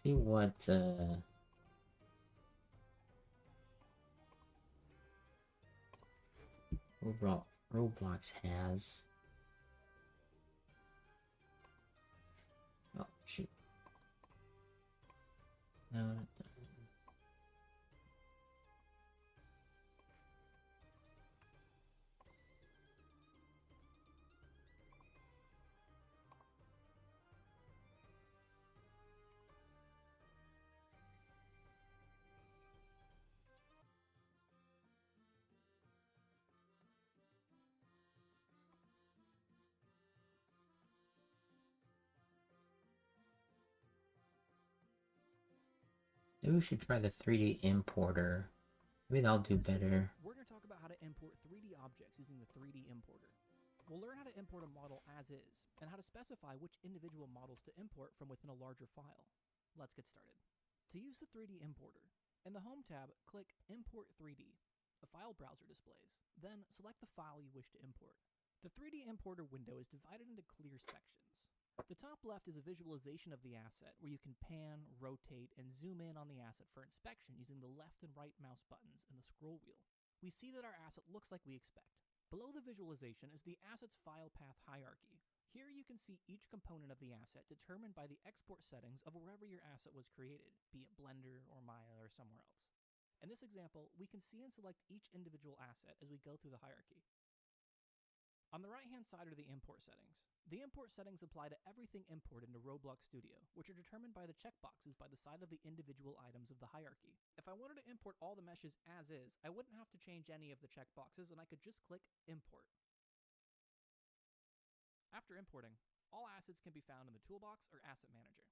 See what Roblox has. Oh shoot. No, not that. Maybe we should try the 3D importer. Maybe I'll do In this video, better. we're going to talk about how to import 3D objects using the 3D importer. We'll learn how to import a model as is, and how to specify which individual models to import from within a larger file. Let's get started. To use the 3D importer, in the Home tab, click Import 3D. A file browser displays. Then select the file you wish to import. The 3D importer window is divided into clear sections. The top left is a visualization of the asset where you can pan, rotate, and zoom in on the asset for inspection using the left and right mouse buttons and the scroll wheel. We see that our asset looks like we expect. Below the visualization is the asset's file path hierarchy. Here you can see each component of the asset determined by the export settings of wherever your asset was created, be it Blender or Maya or somewhere else. In this example, we can see and select each individual asset as we go through the hierarchy. On the right-hand side are the import settings. The import settings apply to everything imported into Roblox Studio, which are determined by the checkboxes by the side of the individual items of the hierarchy. If I wanted to import all the meshes as is, I wouldn't have to change any of the checkboxes and I could just click Import. After importing, all assets can be found in the Toolbox or Asset Manager.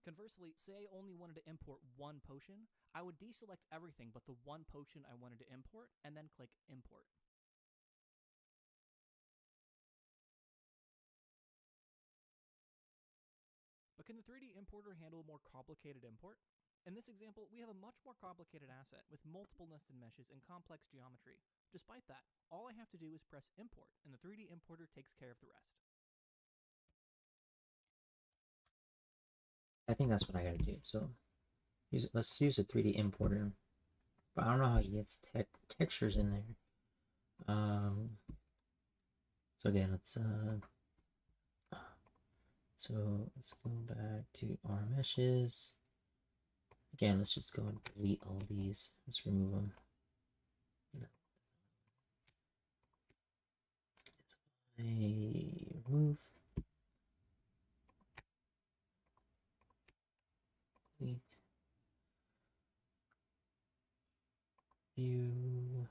Conversely, say I only wanted to import one potion, I would deselect everything but the one potion I wanted to import, and then click Import. But can the 3D importer handle a more complicated import? In this example, we have a much more complicated asset with multiple nested meshes and complex geometry. Despite that, all I have to do is press Import, and the 3D importer takes care of the rest. I think that's what I gotta do. So let's use a 3D importer. But I don't know how he gets textures in there. So again, let's go back to our meshes. Again, let's just go and delete all these. Let's remove them. No. Remove. Delete. View.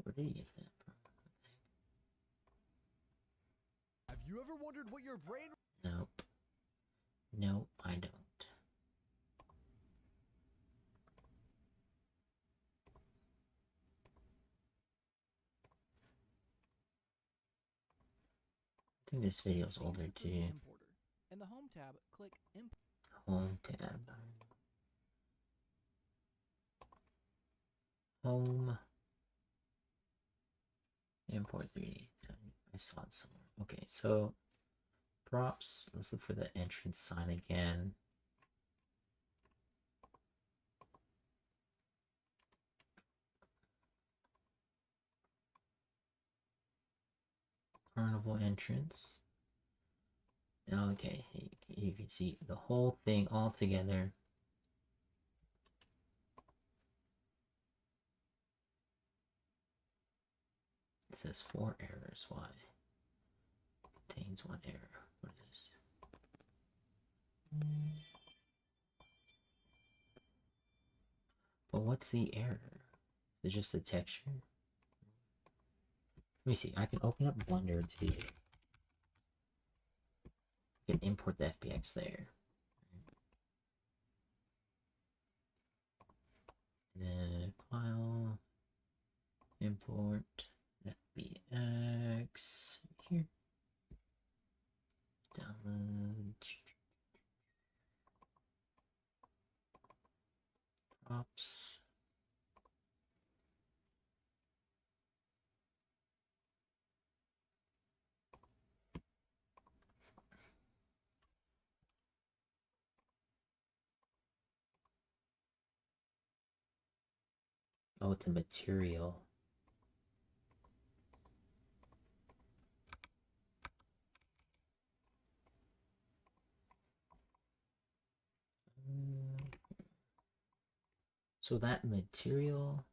Where did you get that from? Have you ever wondered what your brain... Nope. Nope, I don't. I think this video is older too. Importer. In the Home tab, click Import. Home tab. Home. Import 3D. I saw it somewhere. Okay, so props. Let's look for the entrance sign again. Carnival entrance. Okay, you can see the whole thing all together. It says 4 errors. Why? Contains 1 error. What is this? But what's the error? Is it just the texture? Let me see. I can open up Blender to can import the FBX there. And then file, import FBX here. Download. Props. Oh, it's a material. So that material.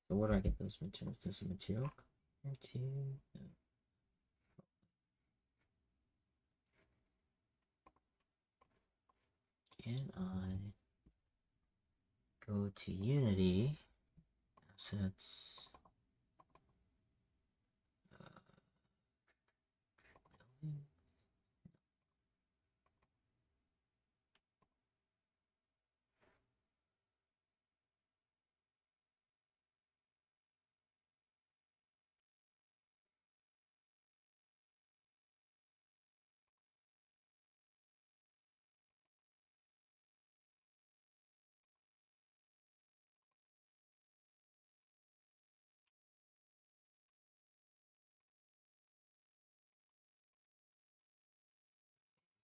So where do I get those materials? Does a material compare to? No. Can I go to Unity, assets, building?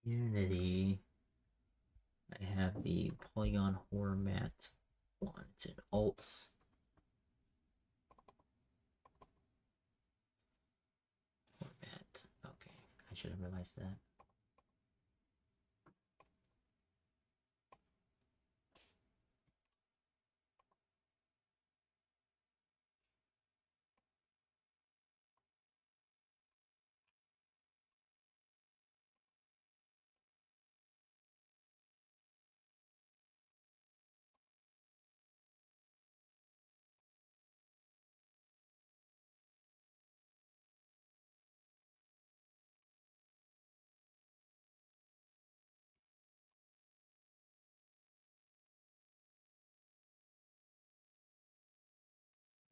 Unity. I have the polygon format one. It's in alts. Format. Okay, I should have realized that.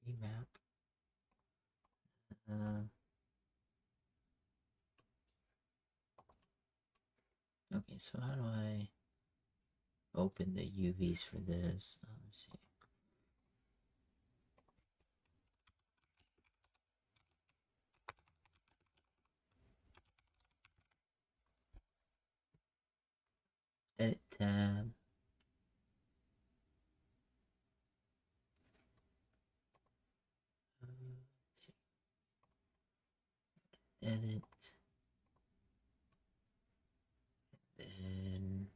Remap. Okay, so how do I open the UVs for this? Let's see. Edit tab. Let's see. Edit. Then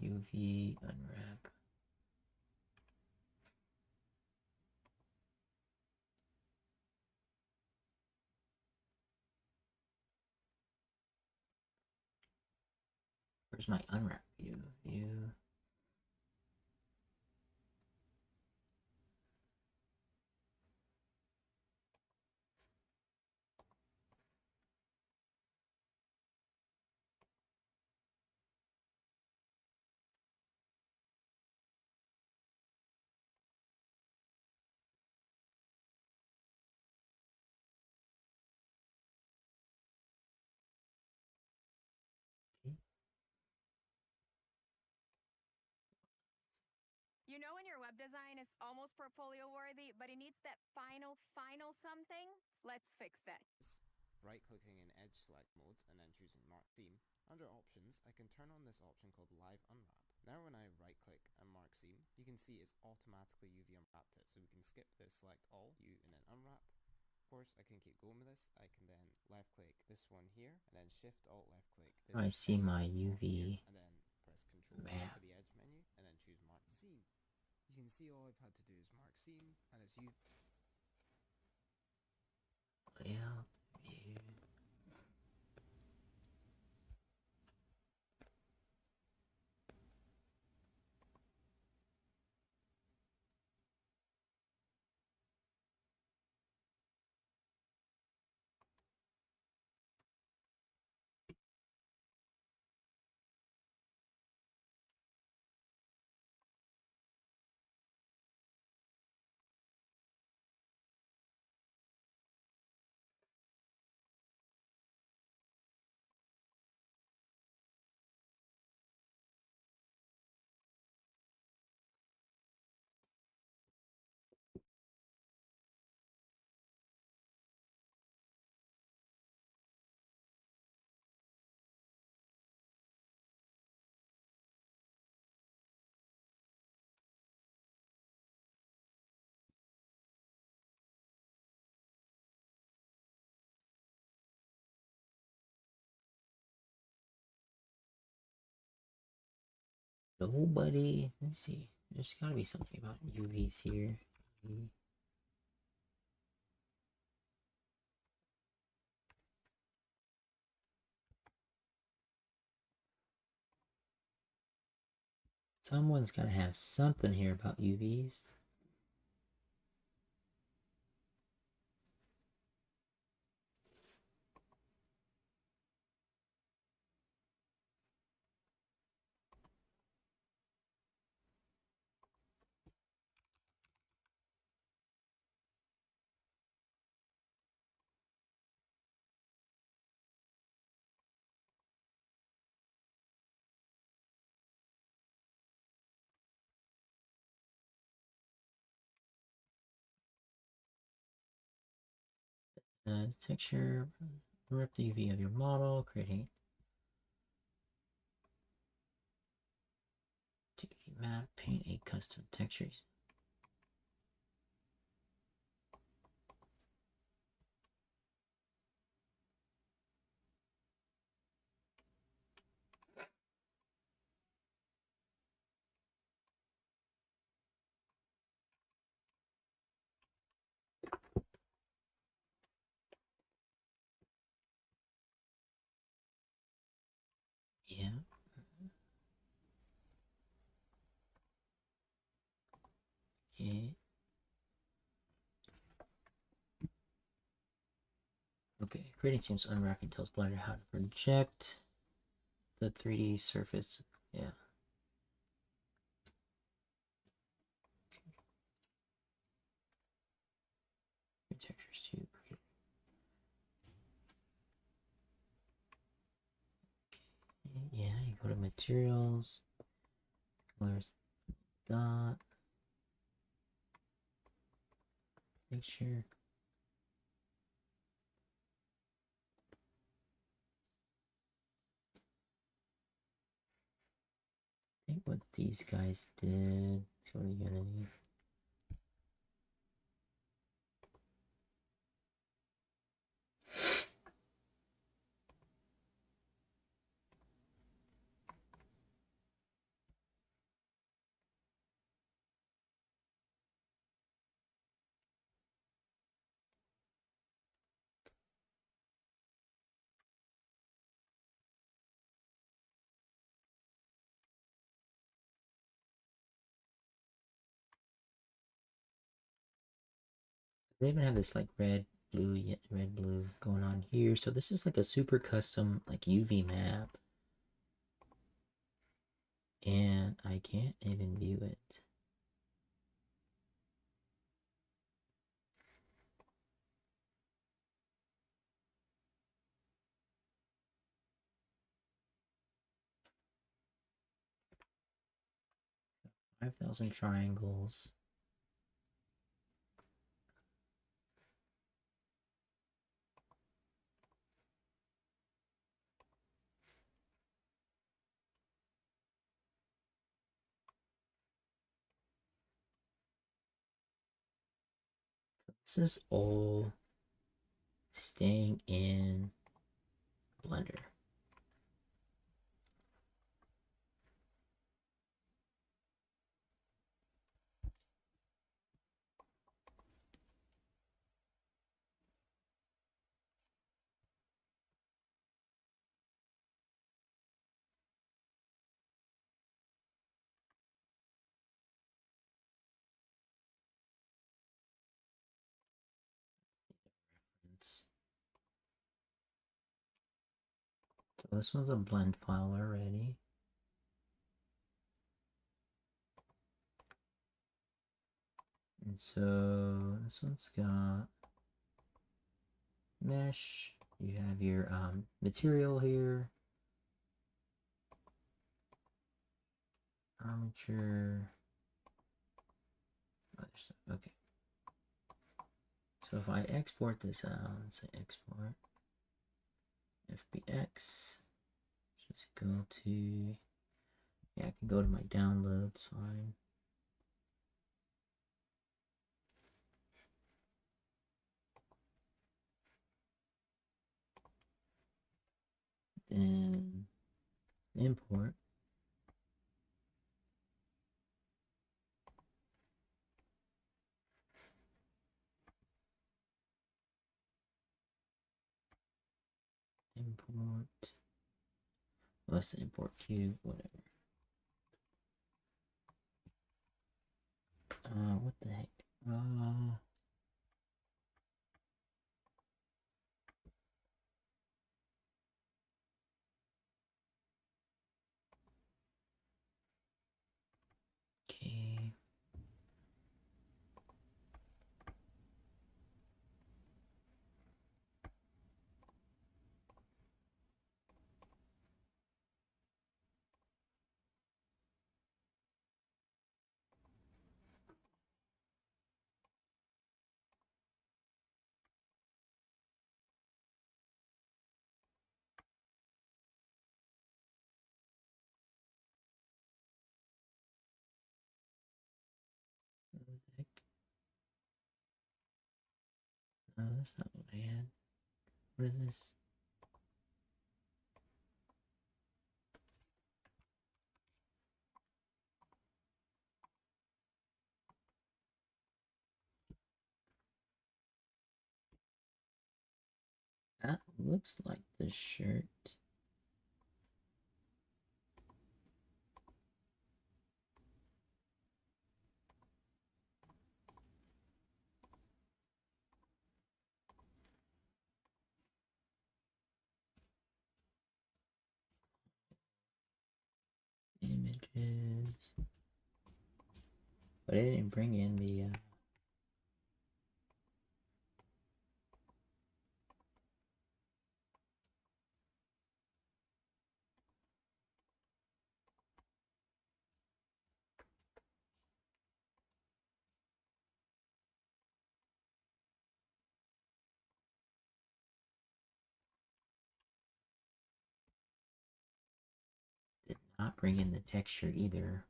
UV unwrap. Where's my unwrap view? View. You know when your web design is almost portfolio worthy, but it needs that final something? Let's fix that. Right-clicking in Edge Select mode and then choosing Mark Theme. Under Options, I can turn on this option called Live Unwrap. Now when I right-click and mark theme, you can see it's automatically UV unwrapped it. So we can skip this Select All, U, and then Unwrap. Of course, I can keep going with this. I can then left-click this one here, and then Shift Alt left-click this. I see my UV here, and then press Control map. for the Edge menu, and then choose Mark Theme. You can see all I've had to do is mark theme, and it's UV. Layout view. Nobody. Let me see. There's gotta be something about UVs here. Someone's gotta have something here about UVs. Texture, rip the UV of your model, creating 2D map, paint a custom textures. Yeah. Okay. Okay. Creating seems unwrapping tells Blender how to project the 3D surface. Yeah. Textures too. Okay. Yeah, you go to materials, colors, dot, texture. I think what these guys did. Let's go to Unity. They even have this like red, blue, red, blue going on here. So this is like a super custom like UV map. And I can't even view it. $5,000 triangles. This is all staying in Blender. So this one's a blend file already. And so this one's got mesh. You have your material here. Armature. Other stuff. Okay. So if I export this out, let's say export FBX, just go to, yeah, I can go to my downloads, fine. Then import. Import. Let's import cube, whatever. What the heck? Okay. What the heck? No, that's not what I had. What is this? That looks like the shirt. Images. But I didn't bring in the did not bring in the texture either.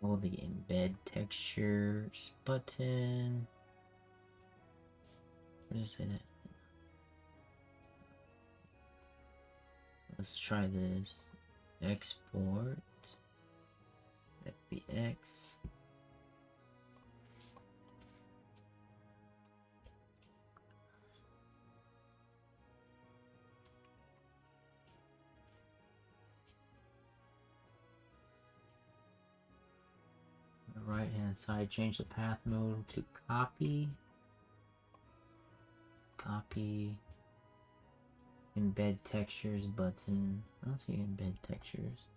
All the embed textures button. Where does it say that? Let's try this. Export. FBX. Right hand side, change the path mode to copy. Copy. Embed textures button. I don't see embed textures.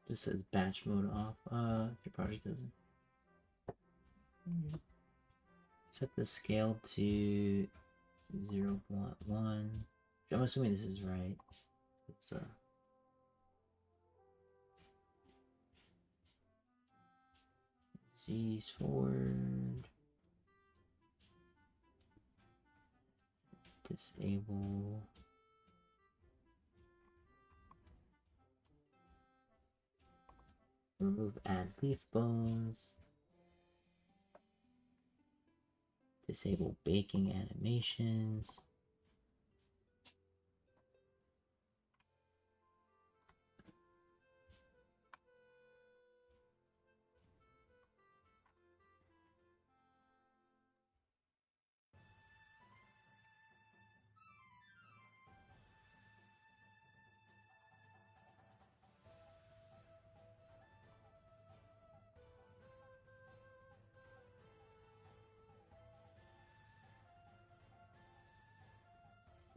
Just says batch mode off. If your project doesn't. Set the scale to 0.1. I'm assuming this is right. It's Z's forward. Disable. Remove add leaf bones. Disable baking animations.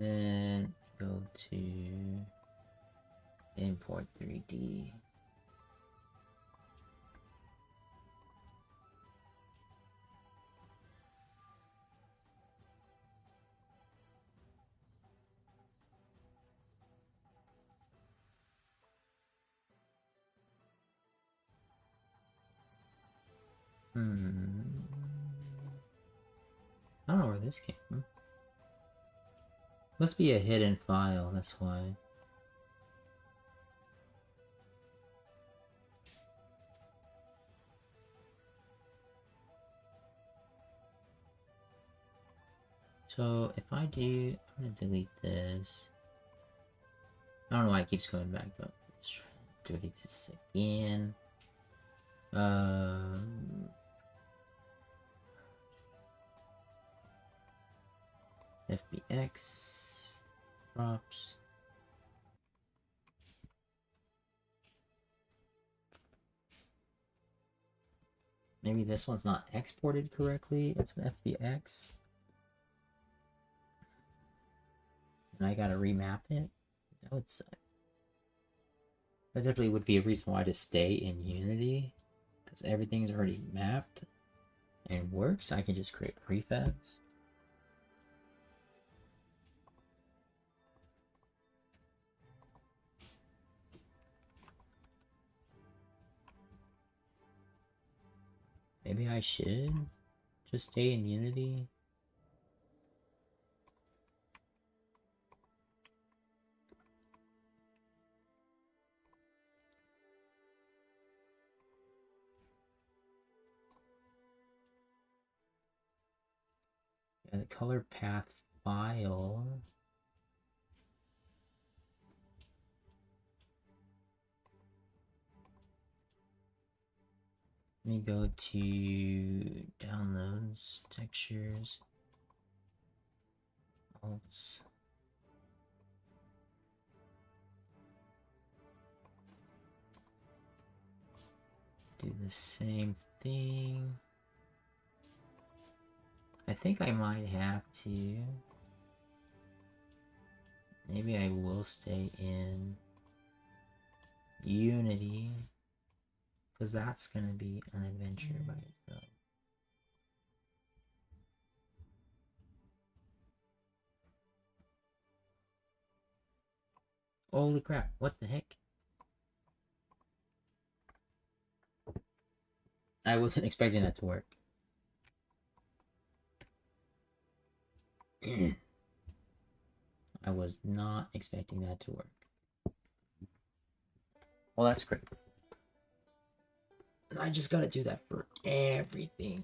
Then go to import 3D. I don't know where this came from. Must be a hidden file, that's why. So if I do, I'm gonna delete this. I don't know why it keeps coming back, but let's try to delete this again. FBX props. Maybe this one's not exported correctly. It's an FBX. And I gotta remap it. That would suck. That definitely would be a reason why to stay in Unity. Because everything's already mapped and works. I can just create prefabs. Maybe I should just stay in Unity. Yeah, the color path file. Let me go to downloads, textures, alts. Do the same thing. I think I might have to. Maybe I will stay in Unity, because that's going to be an adventure by itself. Holy crap, what the heck? I wasn't expecting that to work. I was not expecting that to work. Well, that's great. I just gotta do that for everything.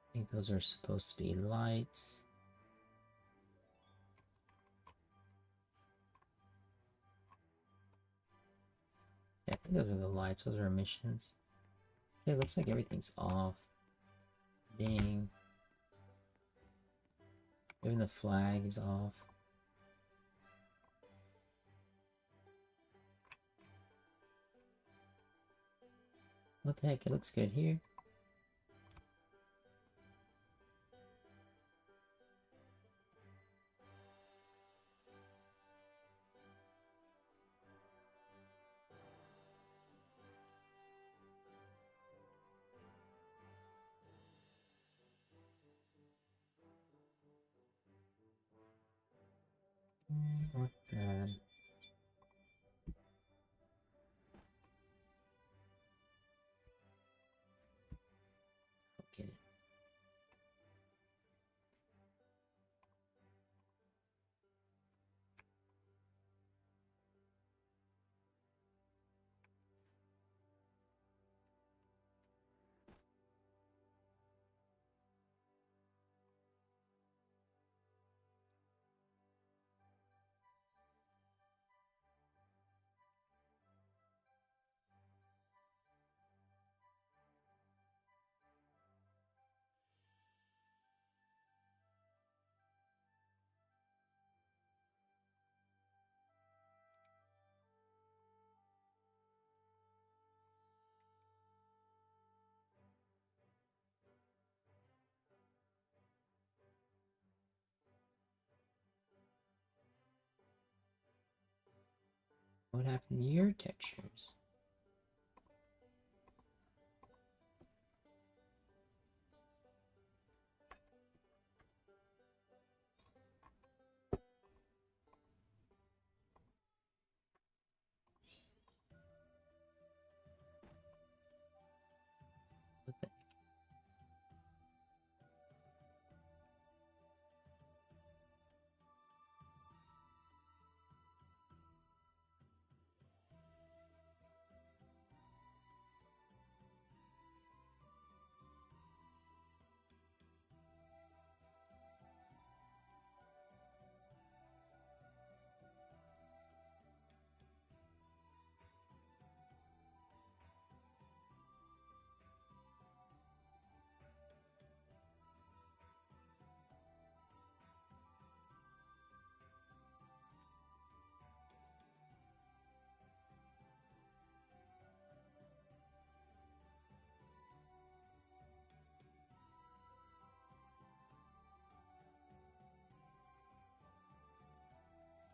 I think those are supposed to be lights. Yeah, I think those are the lights. Those are emissions. Yeah, it looks like everything's off. Dang. Even the flag is off. What the heck? It looks good here. What the... Get it. What happened to your textures?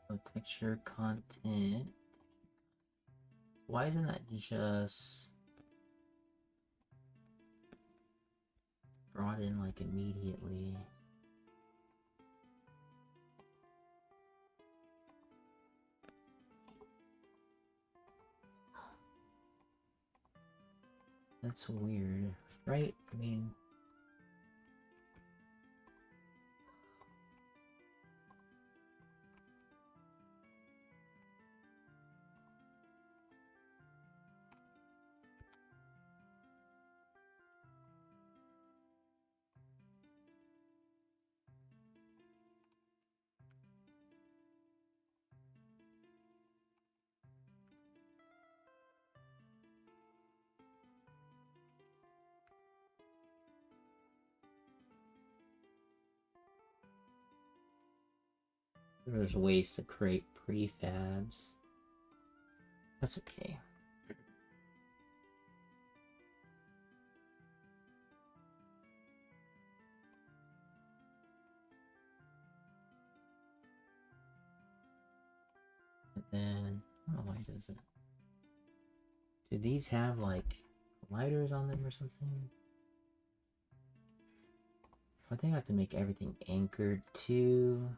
What the texture content? Why isn't that just brought in like immediately? That's weird, right? I mean, there's ways to create prefabs. That's okay. But then, I don't know why it doesn't. Do these have like colliders on them or something? I think I have to make everything anchored too.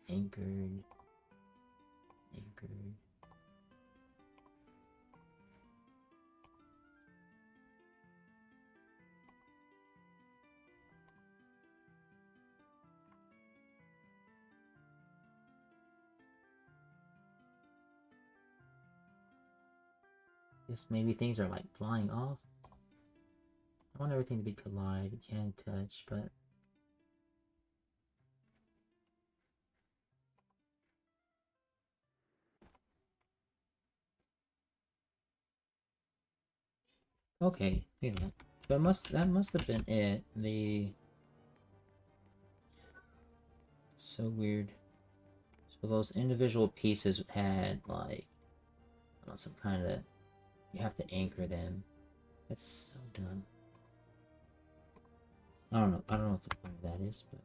Anchored. Anchored. Guess maybe things are like flying off. I want everything to be collide. You can't touch, but okay, look at that. That must have been it. It's so weird. So those individual pieces had like, I don't know, some kind of, you have to anchor them. That's so dumb. I don't know what the point of that is, but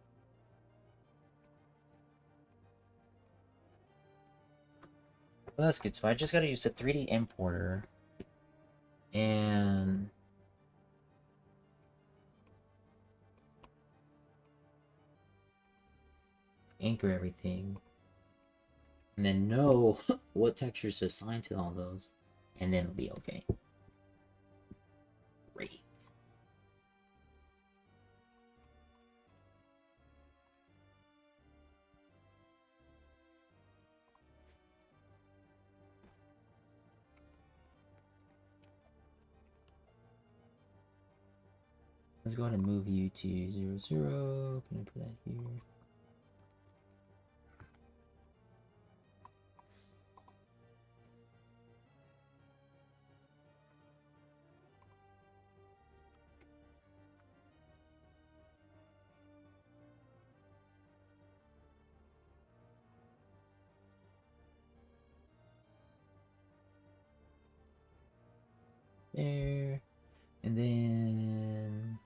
well, that's good. So I just gotta use the 3D importer and anchor everything, and then know what textures to assign to all those, and then it'll be okay. Great. Let's go ahead and move you to 0, 0. Can I put that here? There. And then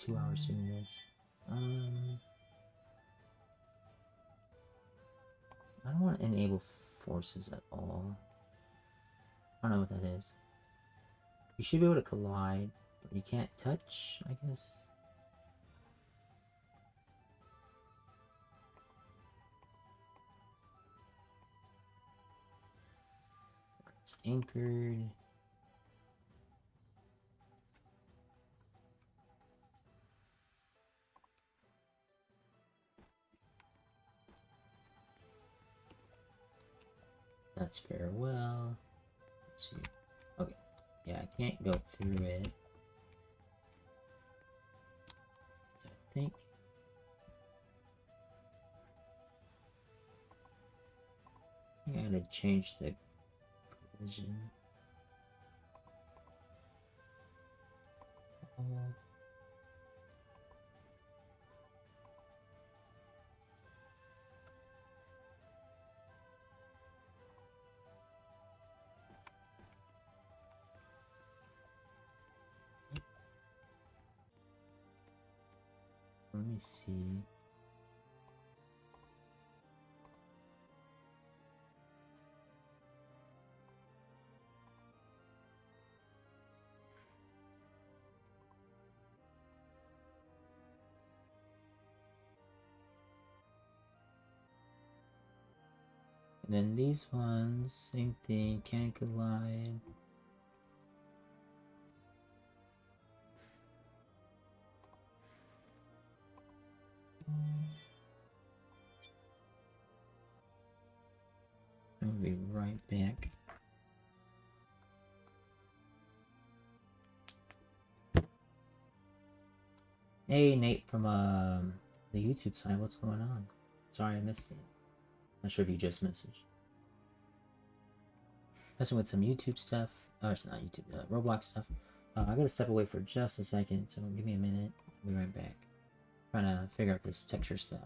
2 hours doing this. I don't want to enable forces at all. I don't know what that is. You should be able to collide, but you can't touch, I guess. It's anchored. That's farewell. Let's see. Okay. Yeah, I can't go through it. I think. I gotta change the collision. Oh. Let me see. And then these ones, same thing, can't collide. I'll be right back. Hey Nate from the YouTube side, what's going on? Sorry I missed it. Not sure if you just messaged. Messing with some YouTube stuff. Oh, it's not YouTube, Roblox stuff. I gotta step away for just a second, so give me a minute. I'll be right back. Trying to figure out this texture stuff.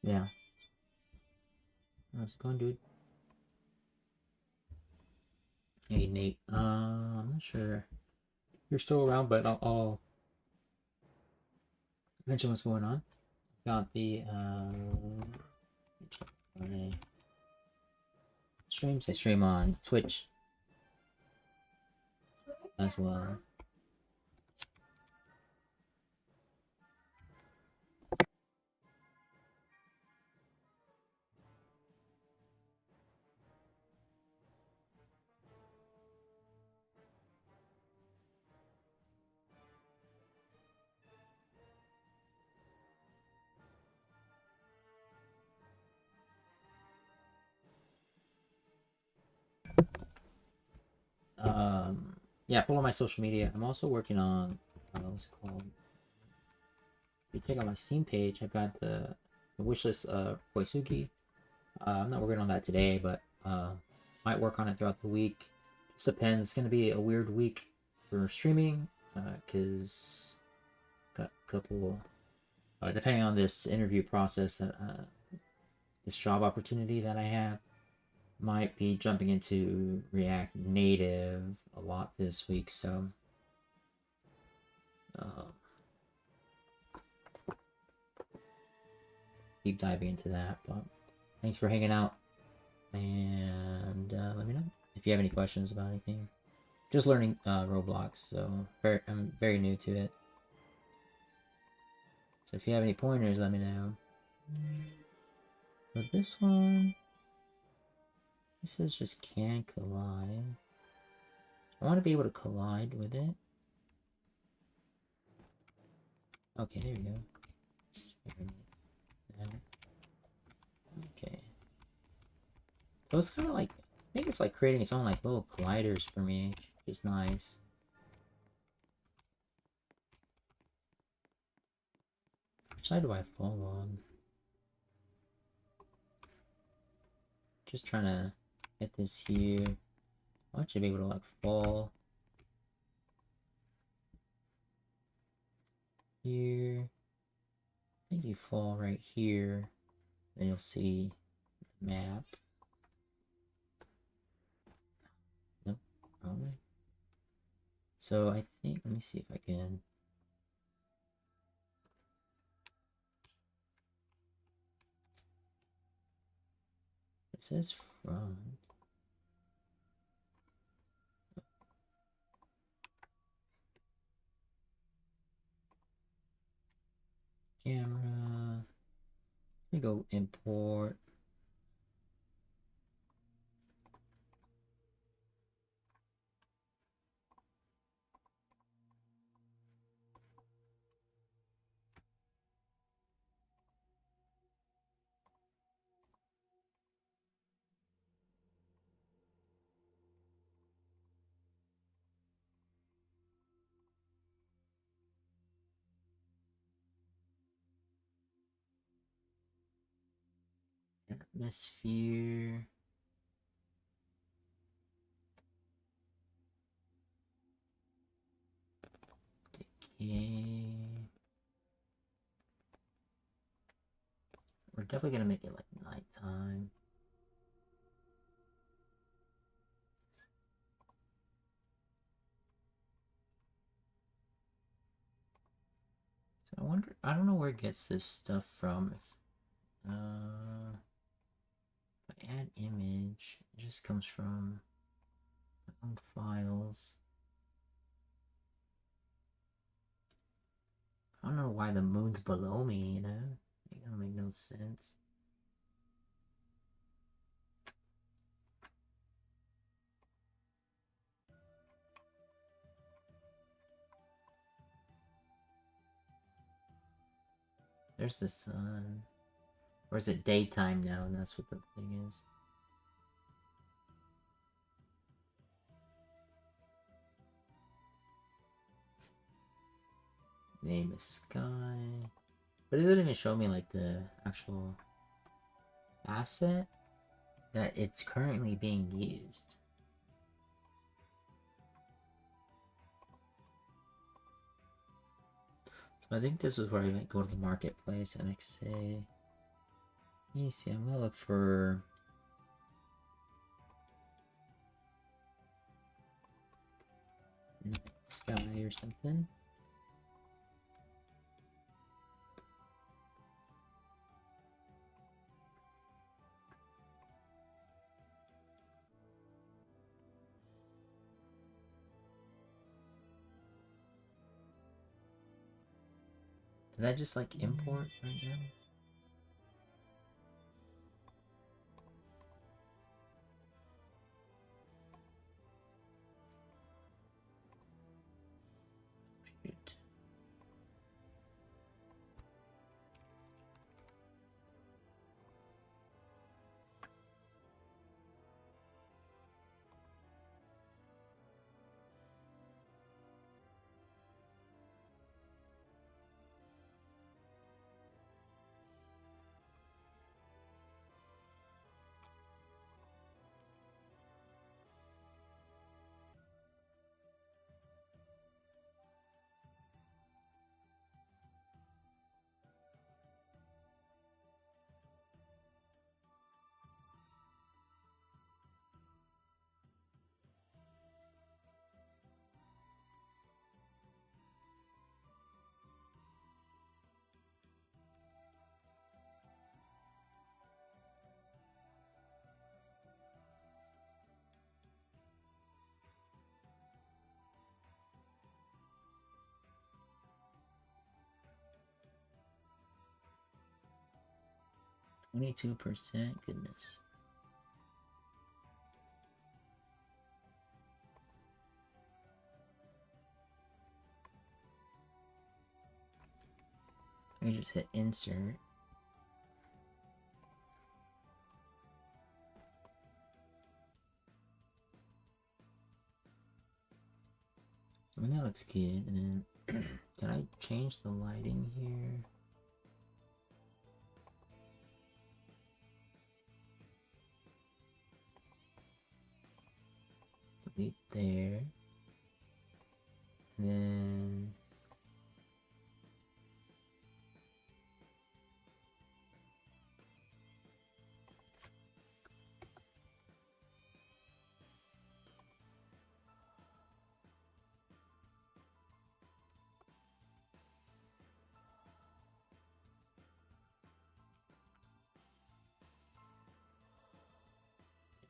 Yeah. How's it going, dude? Hey, Nate. I'm not sure you're still around, but I'll mention what's going on. Got the streams. I stream on Twitch as well. Yeah, follow my social media. I'm also working on what's it called? If you check out my Steam page, I've got the wishlist Koitsugi. I'm not working on that today, but might work on it throughout the week. It depends. It's gonna be a weird week for streaming because got a couple depending on this interview process that this job opportunity that I have, might be jumping into React Native a lot this week. So deep diving into that. But thanks for hanging out, and let me know if you have any questions about anything. Just learning Roblox, so I'm very new to it. So if you have any pointers, let me know. But this one, this says just can collide. I want to be able to collide with it. Okay, there we go. Okay. So it's kind of like, I think it's like creating its own like little colliders for me, which is nice. Which side do I fall on? Just trying to get this here. I want you to be able to like fall here. I think you fall right here, then you'll see the map. Nope, wrong way. So I think, let me see if I can. It says front. Camera. Let me go import. Atmosphere. Decay. We're definitely gonna make it like nighttime. So I wonder, I don't know where it gets this stuff from. If I add image, it just comes from my own files. I don't know why the moon's below me, you know? It don't make no sense. There's the sun. Or is it daytime now, and that's what the thing is? Name is Sky. But it doesn't even show me like the actual asset that it's currently being used. So I think this is where I like go to the marketplace and I say, let me see, I'm gonna look for Sky or something. Did I just like import right now? Shoot. 22%. Goodness. I just hit insert. I mean, that looks good. And then, can I change the lighting here? Delete there. And then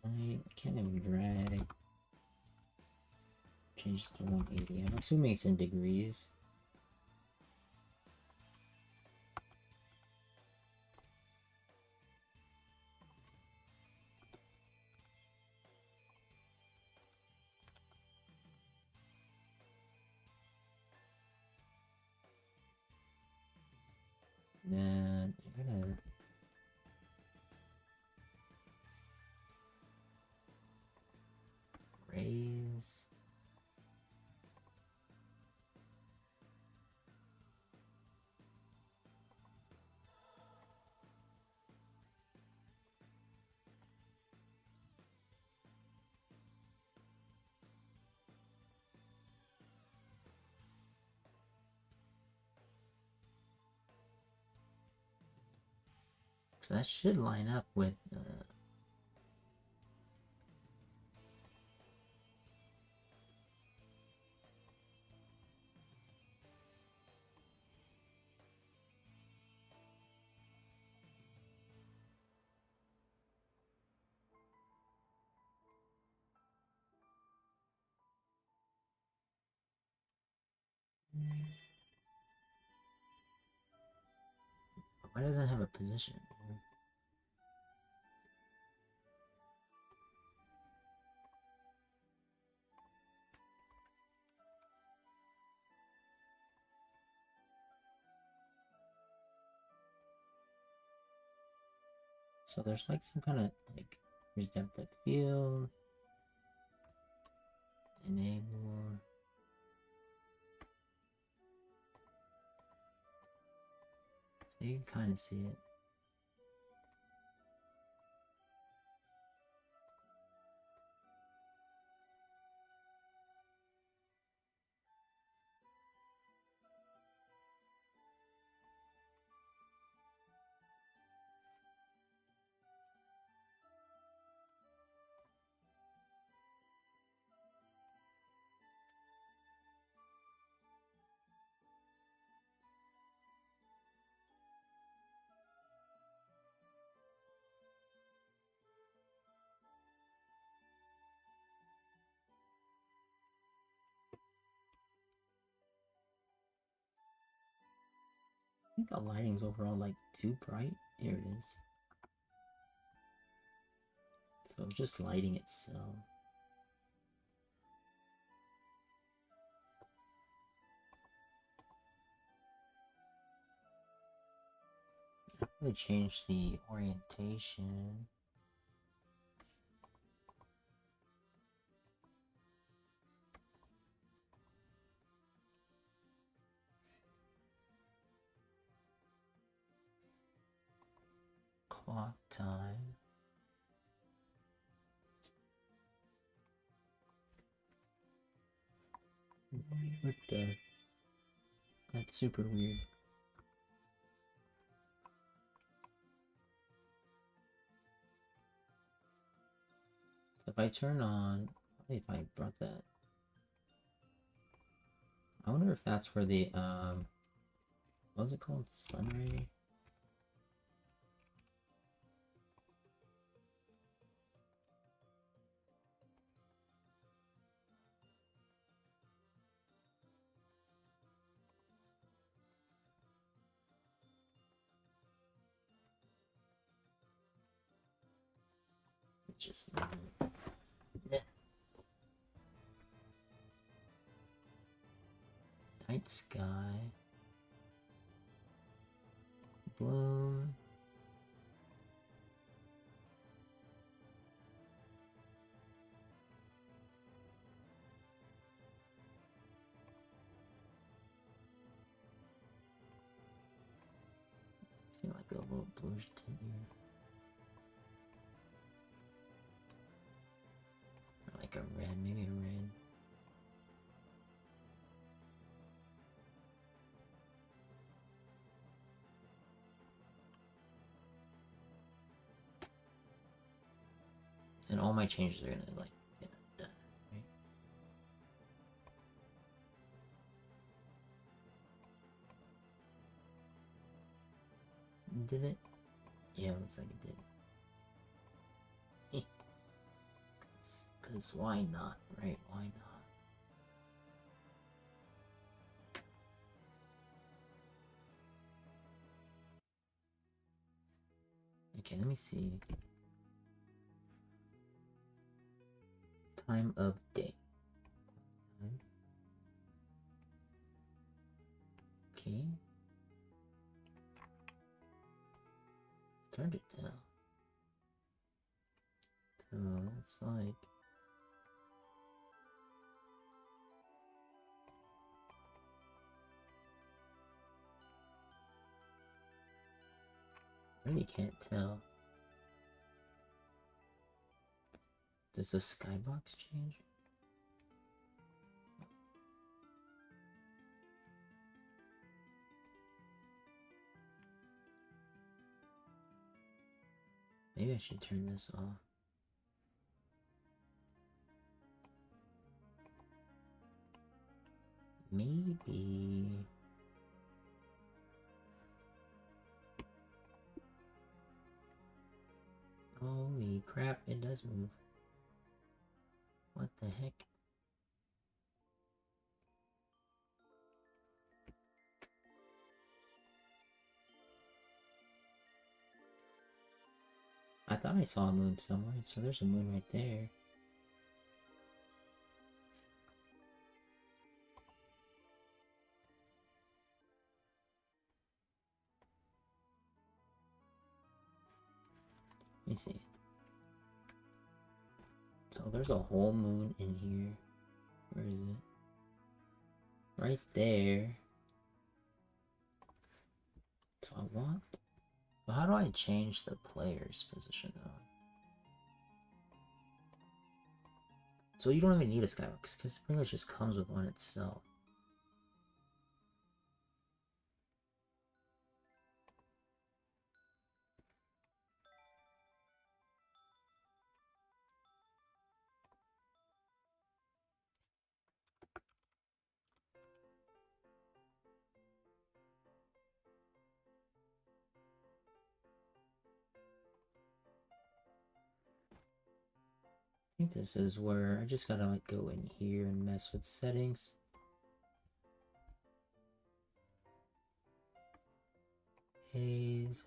I can't even drag. Change to 180. I'm assuming it's in degrees. Then I'm gonna raise. So that should line up with why doesn't it have a position? So there's like some kind of like, here's depth of field, enable. So you can kind of see it. I think the lighting's overall like too bright. Here it is. So just lighting itself. I would change the orientation. Clock time. What the? That's super weird. So if I turn on, if I brought that, I wonder if that's where the what was it called? Sun ray? just night sky, bloom. See like a little bluish tint here. Or like a red, maybe a red. And all my changes are gonna like get done, right? Did it? Yeah, looks like it did. Cause why not, right? Why not? Okay, let me see. Time of day. Time. Okay. It's hard to tell. So it's like I really can't tell. Does the skybox change? Maybe I should turn this off. Maybe. Holy crap, it does move. What the heck? I thought I saw a moon somewhere, so there's a moon right there. Let me see. So there's a whole moon in here. Where is it? Right there. So I want... Well, how do I change the player's position though? So you don't even need a skybox because it pretty much just comes with one itself. I think this is where I just gotta like go in here and mess with settings. Haze.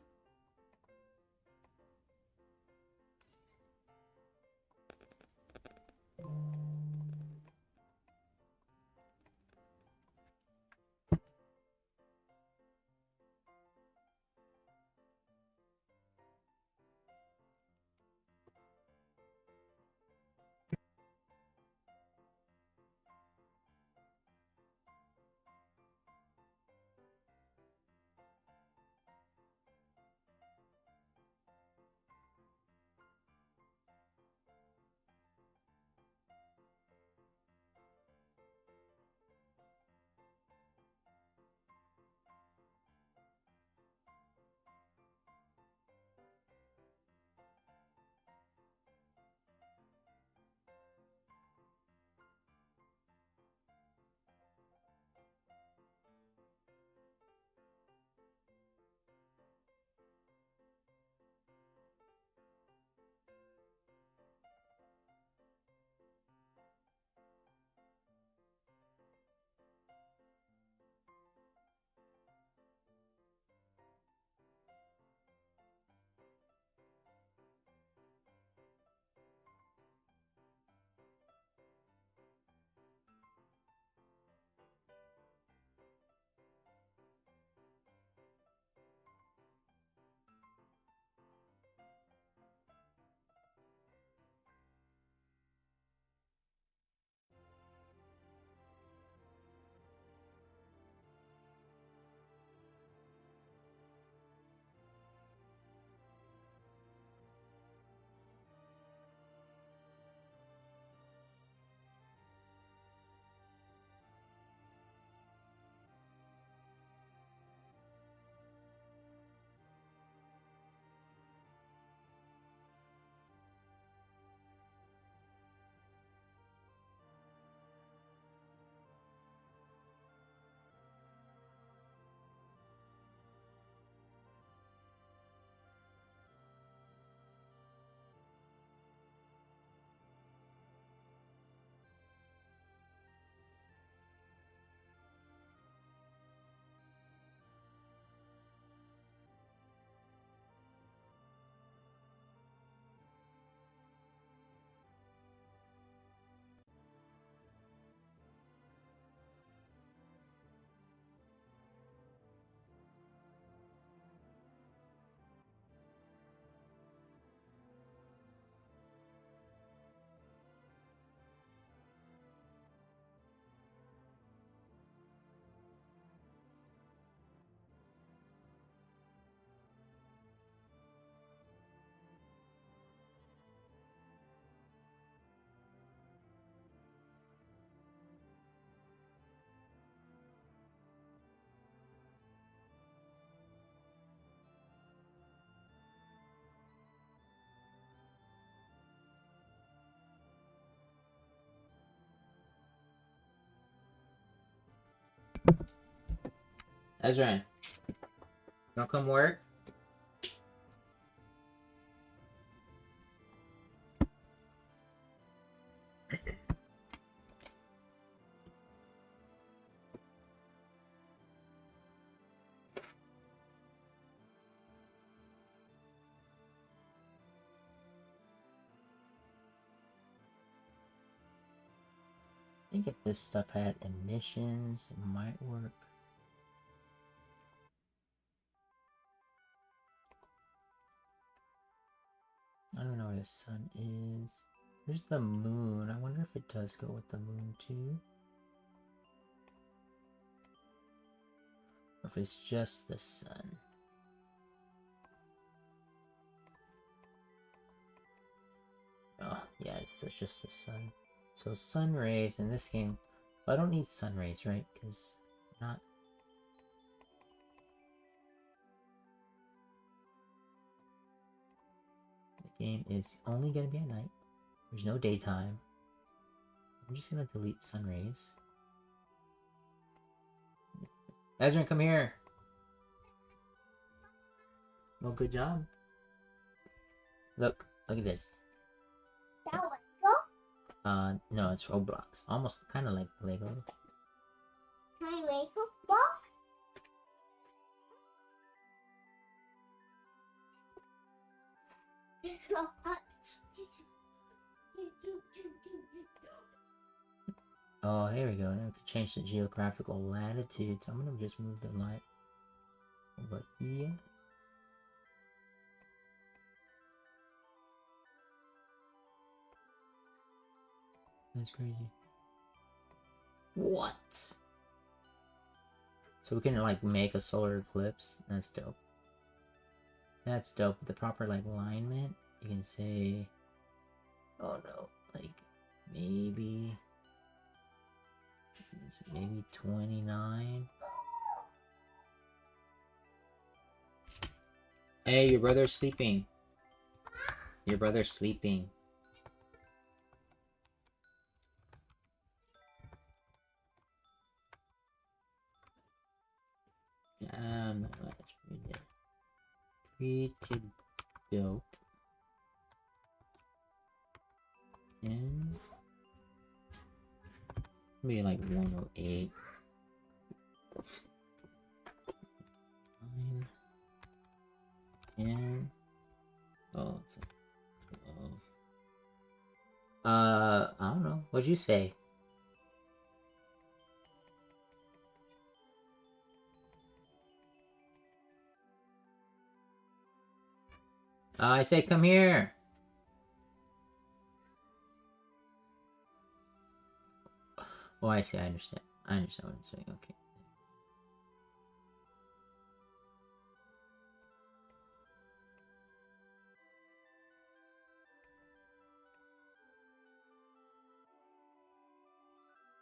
Ezra, you wanna come work? I think if this stuff had emissions, it might work. I don't know where the sun is. There's the moon. I wonder if it does go with the moon too. Or if it's just the sun. Oh, yeah, it's just the sun. So sun rays in this game. I don't need sun rays, right? Because not. The game is only gonna be at night. There's no daytime. I'm just gonna delete sun rays. Ezra, come here. Well, good job. Look at this. That Lego? No, it's Roblox. Almost kind of like Lego. Try Lego block? Oh, here we go. Now we can change the geographical latitude. So I'm gonna just move the light over here. That's crazy. What? So we can like make a solar eclipse. That's dope. That's dope. With the proper like alignment, you can say, oh no, like maybe 29. Hey, your brother's sleeping. Your brother's sleeping. That's pretty dope. And maybe like 108. 9, 10. Oh, it's like 12. I don't know. What'd you say? I say come here. Oh, I see. I understand. I understand what it's saying. Okay.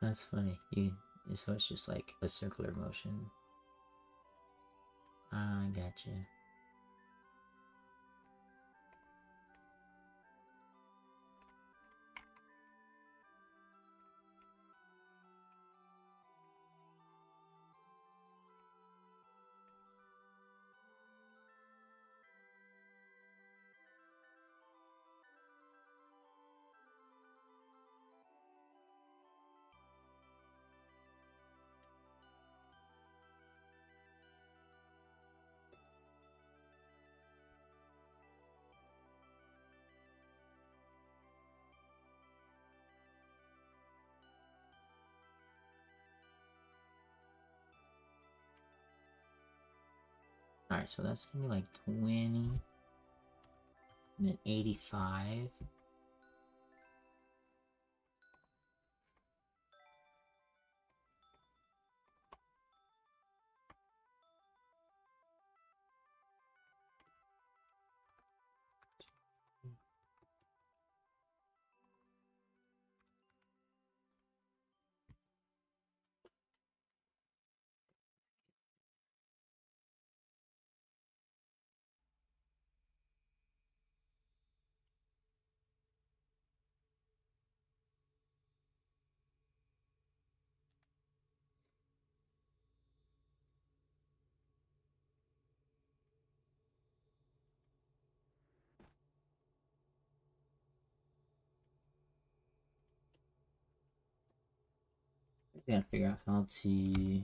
That's funny. So it's just like a circular motion. I gotcha. Alright, so that's gonna be like 20. And then 85. gotta figure out how to.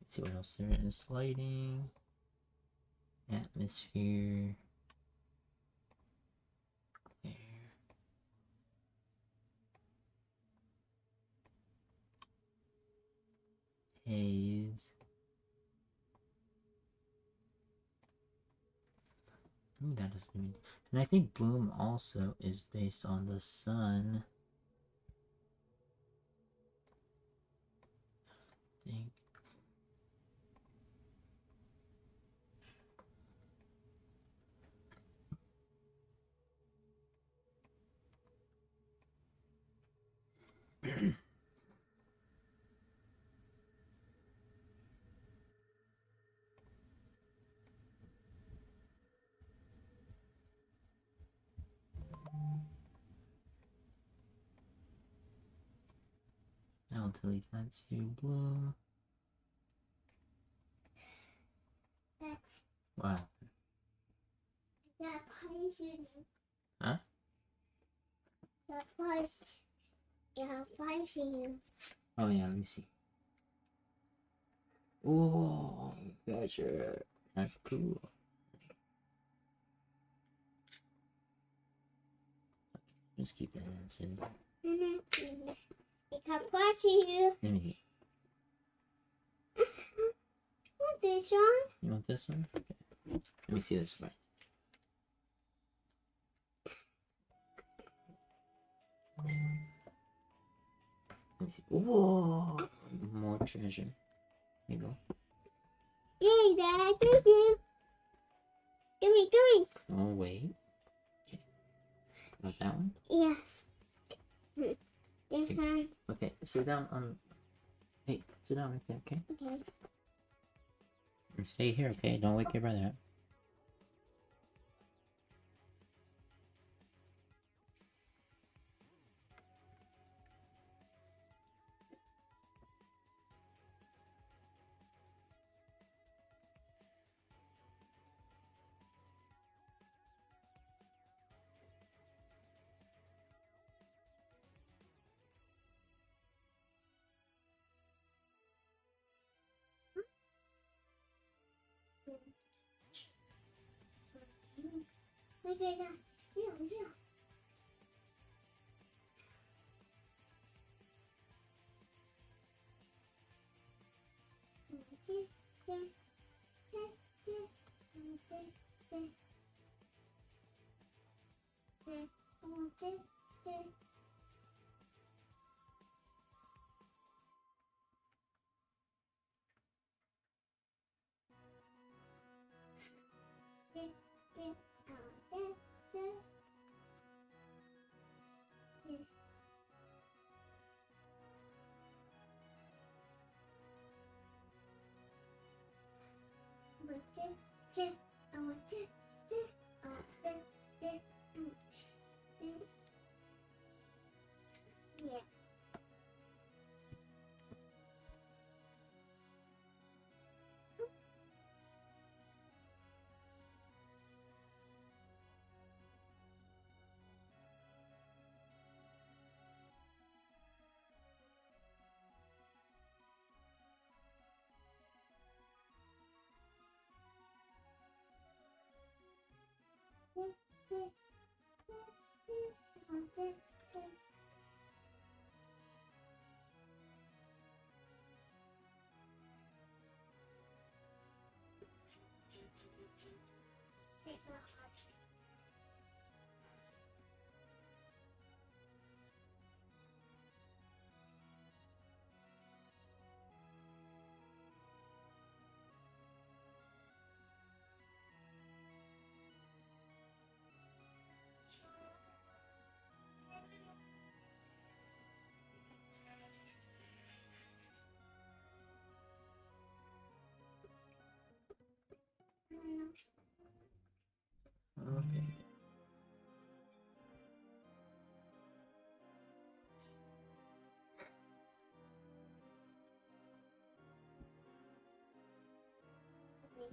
Let's see what else there is. Lighting, atmosphere, glare. Haze. Ooh, that doesn't mean. And I think bloom also is based on the sun. I think. I'll delete that to bloom. That's Wow. that poison. Huh? That poison. Yeah, poison. Oh yeah, let me see. Oh, gotcha. That's cool. Just keep that as is. It can poison. Let me see. Want this one? You want this one? Okay. Let me see this one. Let me see. Whoa! More treasure. Here you go. Yay, Dad, thank you. Gimme, gimme. Oh, wait. Okay. Got that one? Yeah. This one. Okay, sit down on. Hey, sit down right there, okay? Okay. And stay here, okay? Don't wake your brother up. Wait, wait, wait. Yeah. Yeah.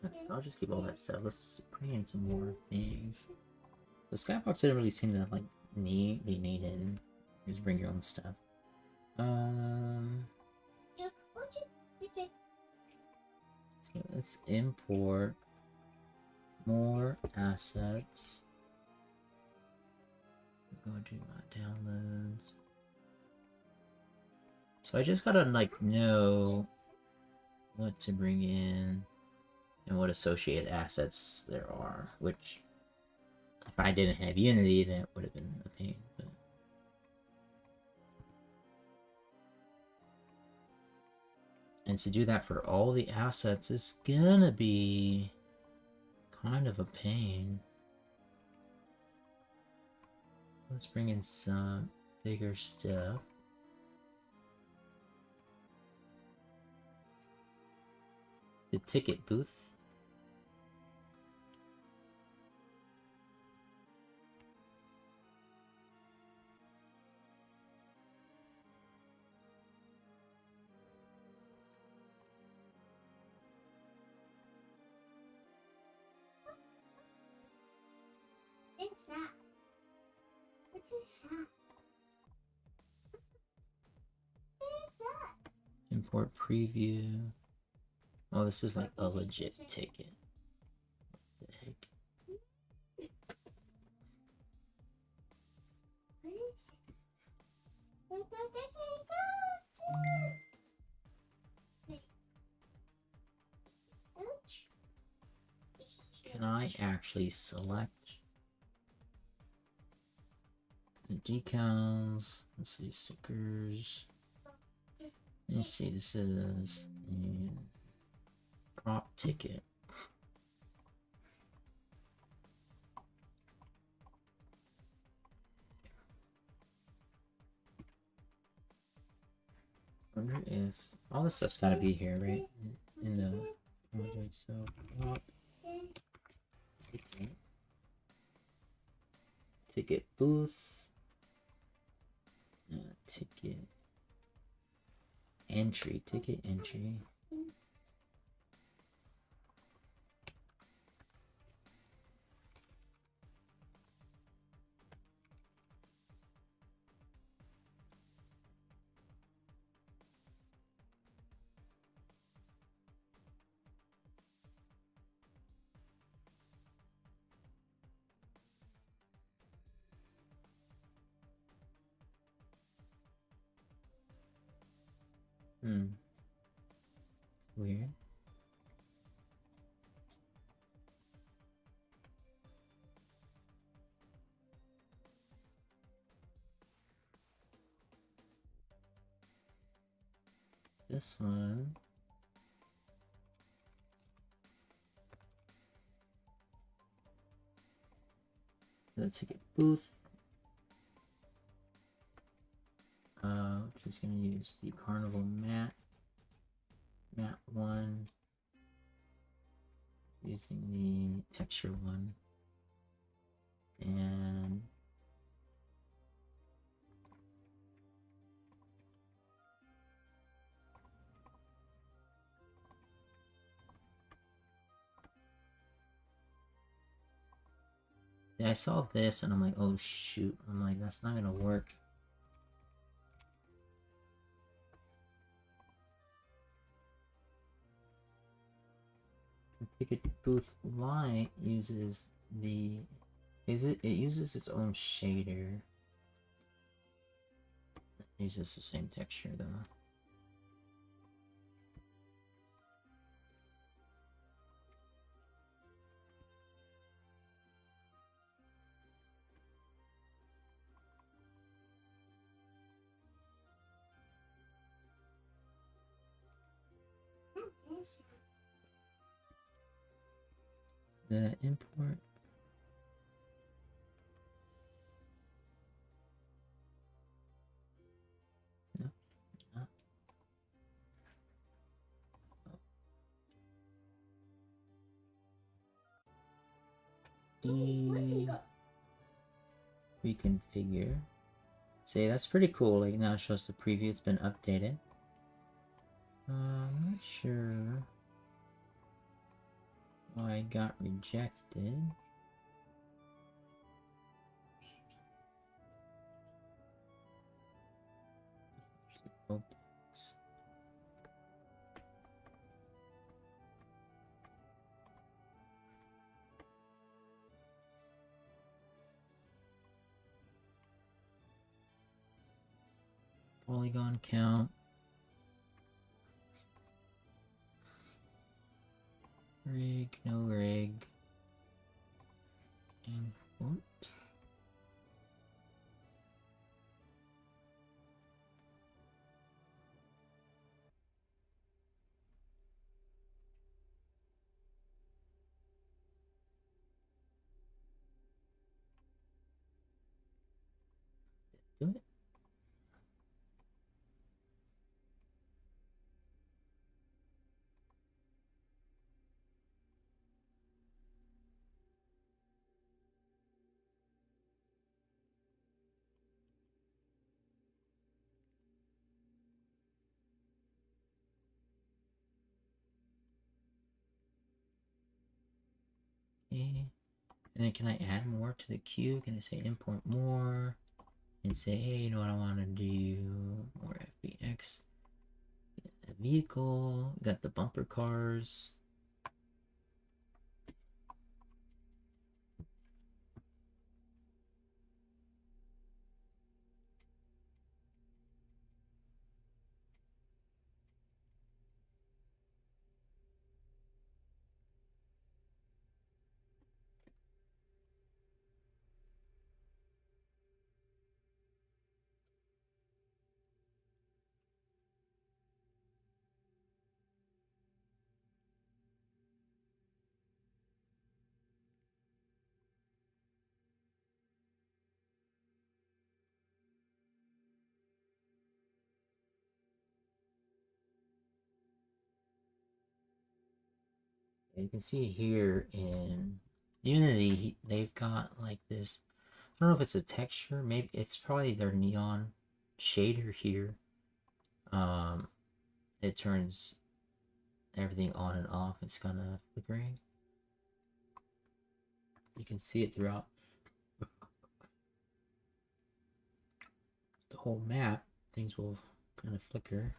Okay. I'll just keep all that stuff. Let's bring in some more things. The skybox didn't really seem to like be needed. Just bring your own stuff. So let's import more assets. Go to my downloads. So I just gotta like know what to bring in and what associated assets there are, which if I didn't have Unity that would have been a pain, but and to do that for all the assets is gonna be kind of a pain. Let's bring in some bigger stuff. The ticket booth. What's that? What is that? What is that? Import preview. Oh, this is like a legit ticket. What the heck? What is it? What does it go? Ouch. Can I actually select the decals? Let's see, stickers. Let's see, this is a prop ticket. Wonder if all this stuff's gotta be here, right? In the project, so prop ticket. Ticket booth. Ticket entry. Ticket entry. Weird. This one. The ticket booth. Just gonna use the carnival mat 1 using the texture one, and yeah, I saw this and I'm like, oh shoot, I'm like, that's not gonna work. Ticket booth light uses it uses its own shader. It uses the same texture though. The import. No, not. Reconfigure. See, that's pretty cool. Like now it shows the preview. It's been updated. I'm not sure why it got rejected. Roblox. Polygon count. Rig, no rig. Import. Do it. Okay. And then can I add more to the queue? Can I say import more? And say, hey, you know what I want to do? More FBX. A vehicle. Got the bumper cars. You can see here in Unity, they've got like this. I don't know if it's a texture. Maybe it's probably their neon shader here. It turns everything on and off. It's kind of flickering. You can see it throughout the whole map. Things will kind of flicker.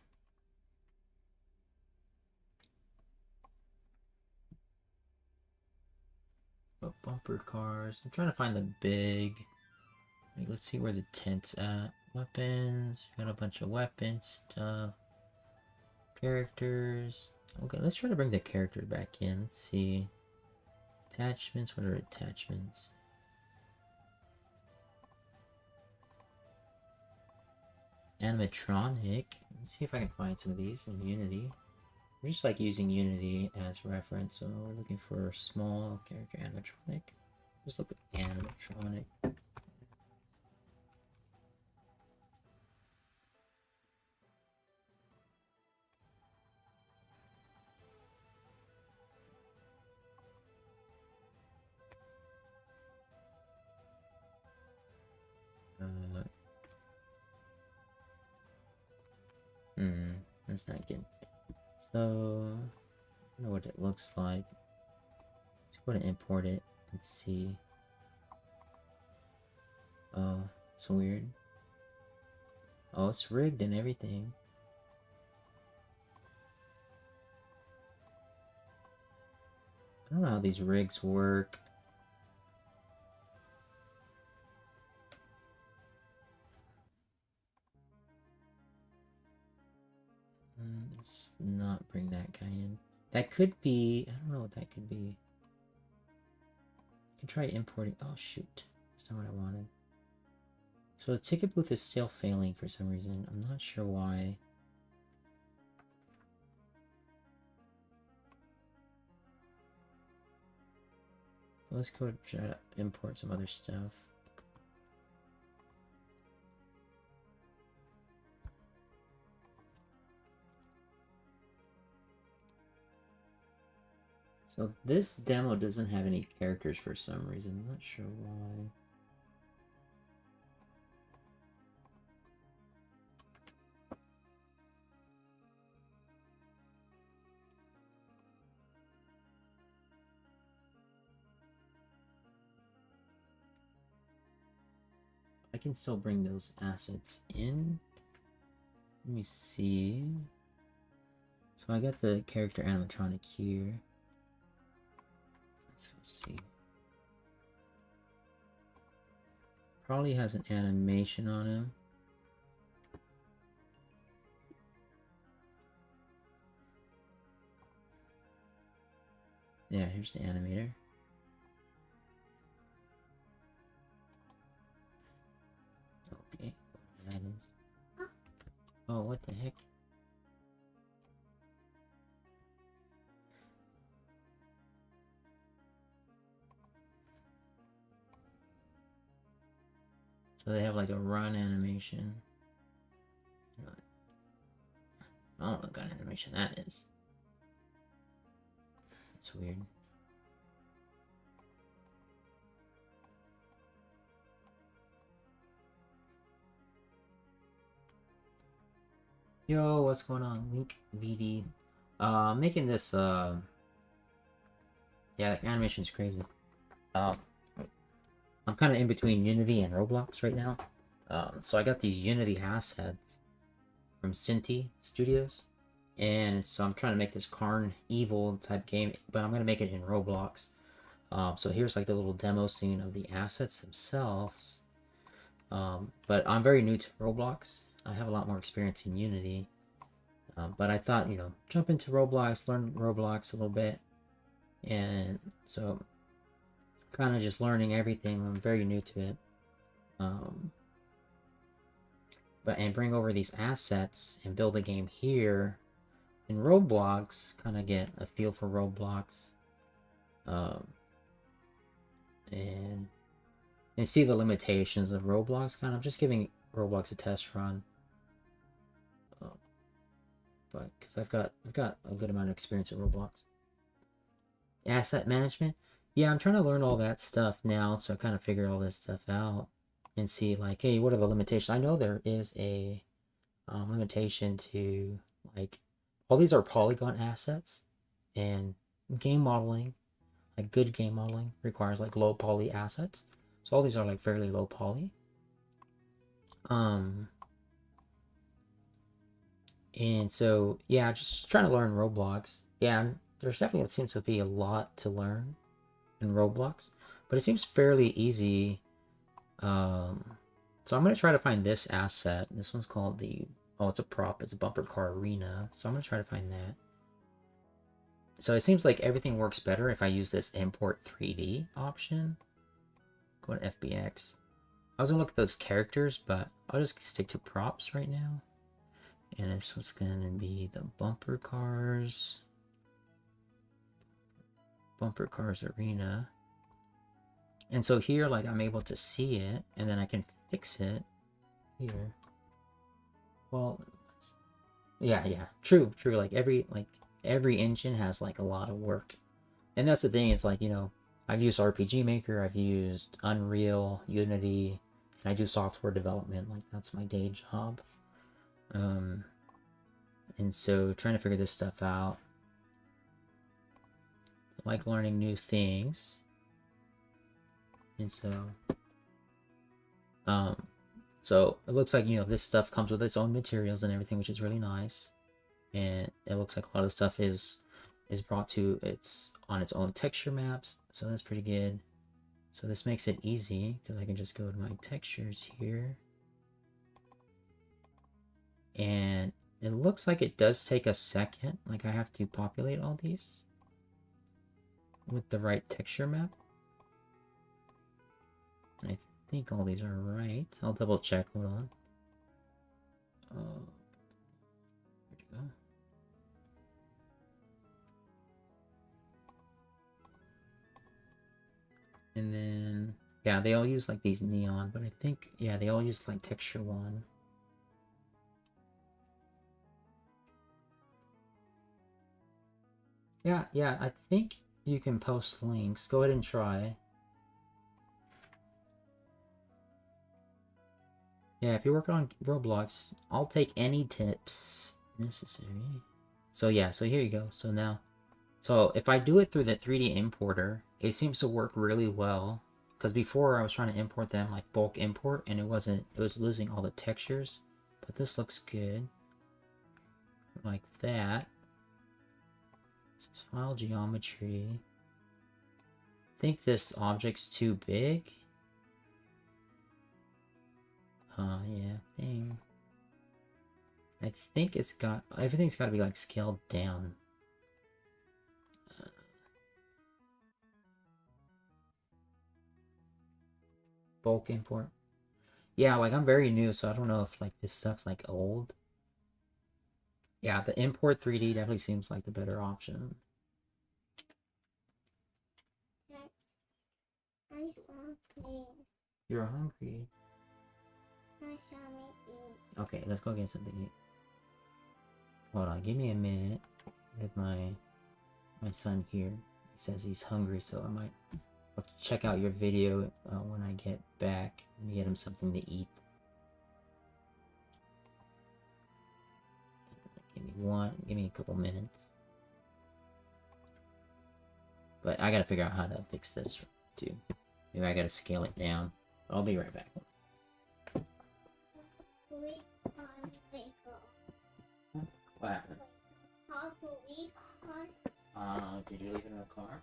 But bumper cars. I'm trying to find the big. Like, let's see where the tent's at. Weapons. Got a bunch of weapons stuff. Characters. Okay, let's try to bring the character back in. Let's see. Attachments. What are attachments? Animatronic. Let's see if I can find some of these in Unity. We're just like using Unity as reference, so we're looking for small character animatronic. Just look at animatronic. That's not good. So, I don't know what it looks like. Let's go to import it and see. Oh, it's weird. Oh, it's rigged and everything. I don't know how these rigs work. Let's not bring that guy in. That could be... I don't know what that could be. I can try importing... Oh, shoot. That's not what I wanted. So the ticket booth is still failing for some reason. I'm not sure why. Let's go try to import some other stuff. So this demo doesn't have any characters for some reason. I'm not sure why. I can still bring those assets in. Let me see. So I got the character animatronic here. Let's go see. Probably has an animation on him. Yeah, here's the animator. Okay, that is. Oh, what the heck? So they have like a run animation. I don't know what kind of animation that is. That's weird. Yo, what's going on? Link VD. Making this, yeah, the animation's crazy. I'm kind of in between Unity and Roblox right now. So I got these Unity assets from Cinti Studios. And so I'm trying to make this Carn Evil type game, but I'm going to make it in Roblox. So here's like the little demo scene of the assets themselves. But I'm very new to Roblox. I have a lot more experience in Unity. But I thought, you know, jump into Roblox, learn Roblox a little bit. And so kind of just learning everything. I'm very new to it. And bring over these assets and build a game here in Roblox, kind of get a feel for Roblox. And see the limitations of Roblox. Kind of just giving Roblox a test run. But because I've got a good amount of experience at Roblox. Asset management, yeah, I'm trying to learn all that stuff now, so I kind of figure all this stuff out and see like, hey, what are the limitations? I know there is a limitation to like all these are polygon assets, and game modeling, like good game modeling, requires like low poly assets. So all these are like fairly low poly. And so, yeah, just trying to learn Roblox. Yeah, there's definitely seems to be a lot to learn in Roblox, but it seems fairly easy. So I'm going to try to find this asset. This one's called the, oh, it's a prop. It's a bumper car arena. So I'm going to try to find that. So it seems like everything works better if I use this import 3D option. Go to FBX. I was going to look at those characters, but I'll just stick to props right now. And this was going to be the bumper cars. Bumper cars arena. And so here, like, I'm able to see it, and then I can fix it here. Well, yeah, true. Like every engine has like a lot of work, and that's the thing. It's like, you know, I've used RPG Maker, I've used Unreal, Unity, and I do software development. Like that's my day job. And so trying to figure this stuff out, like learning new things. And so it looks like, you know, this stuff comes with its own materials and everything, which is really nice. And it looks like a lot of stuff is brought to its on its own texture maps, so that's pretty good. So this makes it easy because I can just go to my textures here, and it looks like it does take a second. Like I have to populate all these with the right texture map. And I think all these are right. I'll double check. Hold on. Where'd you go? And then, yeah, they all use like these neon, but I think, yeah, they all use like texture 1. Yeah, I think you can post links. Go ahead and try. Yeah, if you're working on Roblox, I'll take any tips necessary. So yeah, so here you go. So now, so if I do it through the 3D importer, it seems to work really well. Because before I was trying to import them like bulk import, and it was losing all the textures. But this looks good. like that. This is file geometry. I think this object's too big. Yeah, dang. I think it's got, everything's got to be like scaled down. Bulk import. Yeah, like I'm very new, so I don't know if like this stuff's like old. Yeah, the import 3D definitely seems like the better option. I'm hungry. You're hungry. I saw me eat. Okay, let's go get something to eat. Hold on, give me a minute with my son here. He says he's hungry, so I'll check out your video when I get back and get him something to eat. Give me a couple minutes. But I gotta figure out how to fix this too. Maybe I gotta scale it down. But I'll be right back. We on Lego. What happened? How do we on? Did you leave it in the car?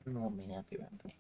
No, me not be right back.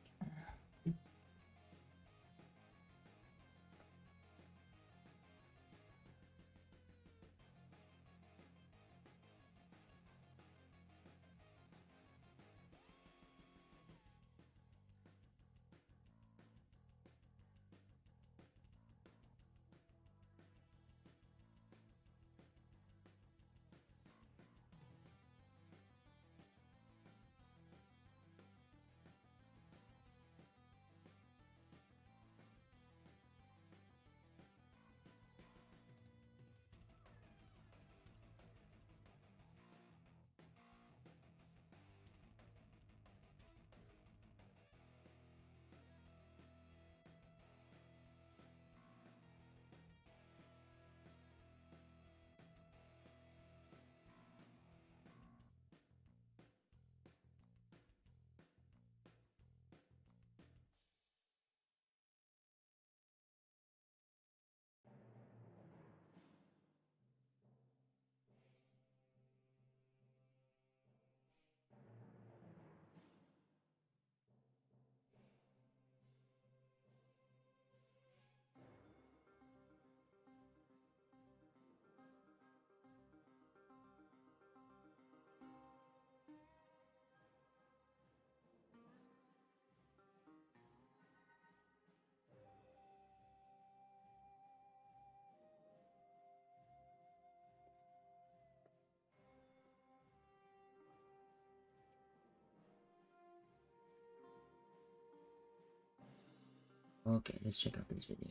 Okay, let's check out this video.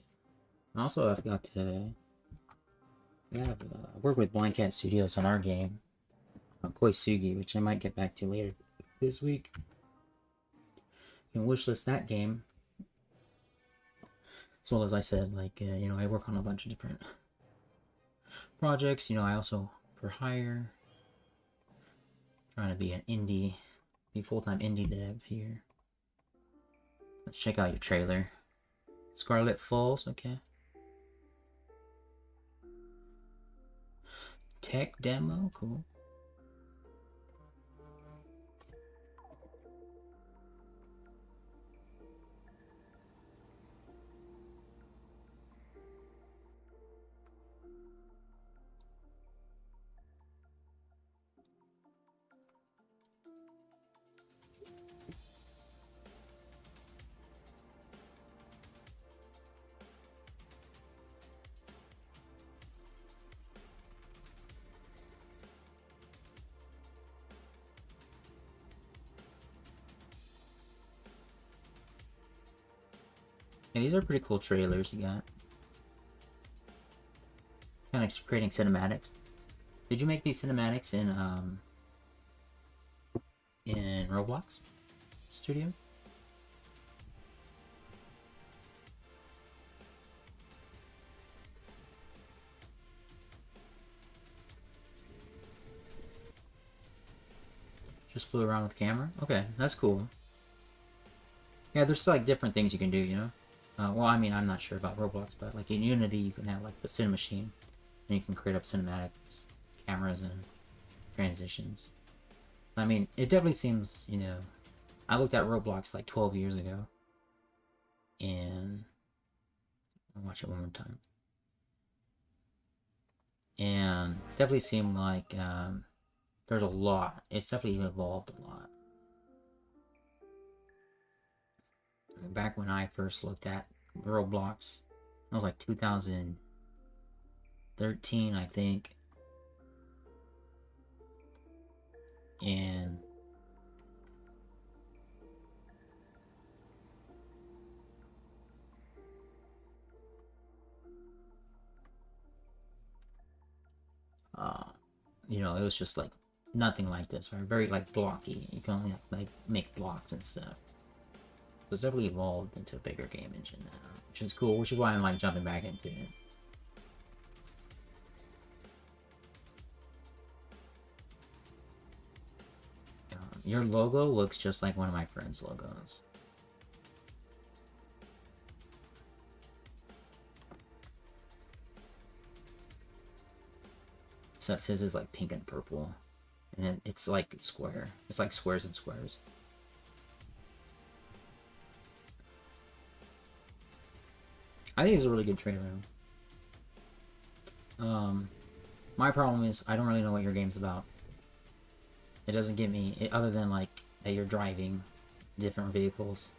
Also, I've got to work with Blind Cat Studios on our game, Koitsugi, which I might get back to later this week. You can wishlist that game. As well as I said, like, you know, I work on a bunch of different projects. You know, I also for hire. Trying to be an indie, be full-time indie dev here. Let's check out your trailer. Scarlet Falls, okay. Tech demo, cool. Yeah, these are pretty cool trailers you got. Kind of creating cinematics. Did you make these cinematics in Roblox Studio? Just flew around with the camera? Okay, that's cool. Yeah, there's like different things you can do, you know? Well, I mean, I'm not sure about Roblox, but like in Unity, you can have like the Cine Machine, and you can create up cinematics, cameras, and transitions. I mean, it definitely seems, you know, I looked at Roblox like 12 years ago, and I'll watch it one more time. And definitely seemed like there's a lot. It's definitely evolved a lot. Back when I first looked at Roblox, that was like 2013, I think. And you know, it was just like nothing like this, right? Very like blocky. You can only like make blocks and stuff. So it's definitely evolved into a bigger game engine now, which is cool, which is why I'm like jumping back into it. Your logo looks just like one of my friends' logos. Except his is like pink and purple. And it's like square. It's like squares and squares. I think it's a really good trailer. My problem is I don't really know what your game's about. It doesn't give me, other than like that you're driving different vehicles.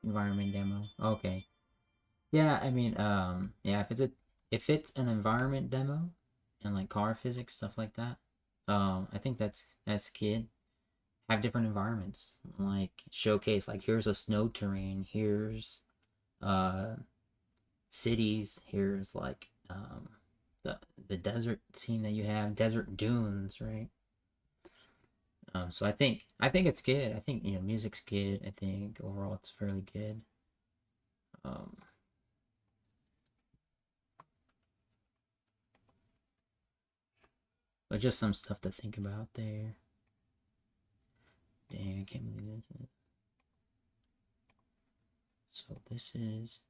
Environment demo. Okay. Yeah, I mean, yeah, if it's an environment demo and like car physics stuff like that, I think that's kid. Have different environments, like showcase, like here's a snow terrain, here's cities, here's like the desert scene that you have, desert dunes, right? So I think it's good. I think, you know, music's good. I think overall it's fairly good. But just some stuff to think about there. Dang, I can't believe this. So this is...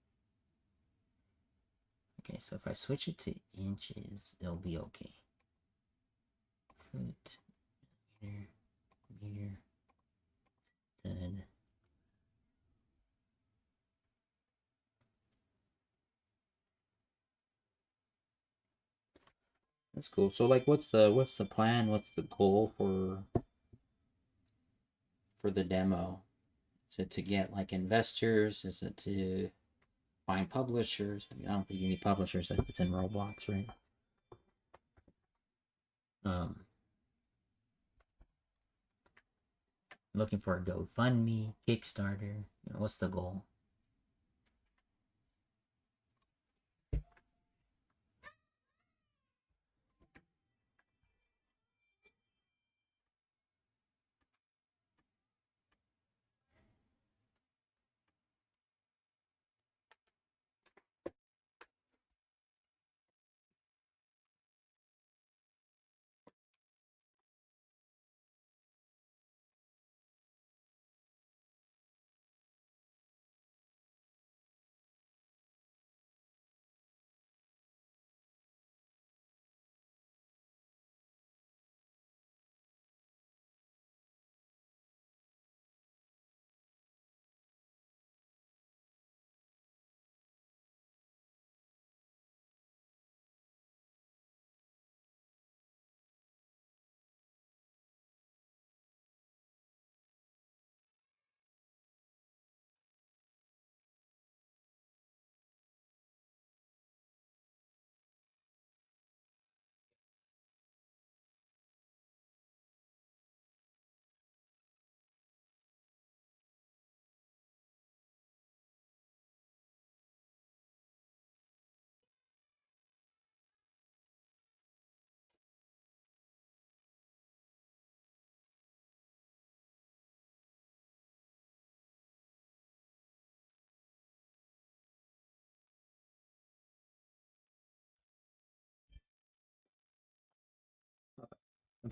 Okay, so if I switch it to inches, it'll be okay. Foot, meter, then... That's cool. So like what's the plan? What's the goal for the demo? Is it to get like investors? Is it to find publishers. I don't think you need publishers if it's in Roblox, right? Looking for a GoFundMe, Kickstarter. You know, what's the goal?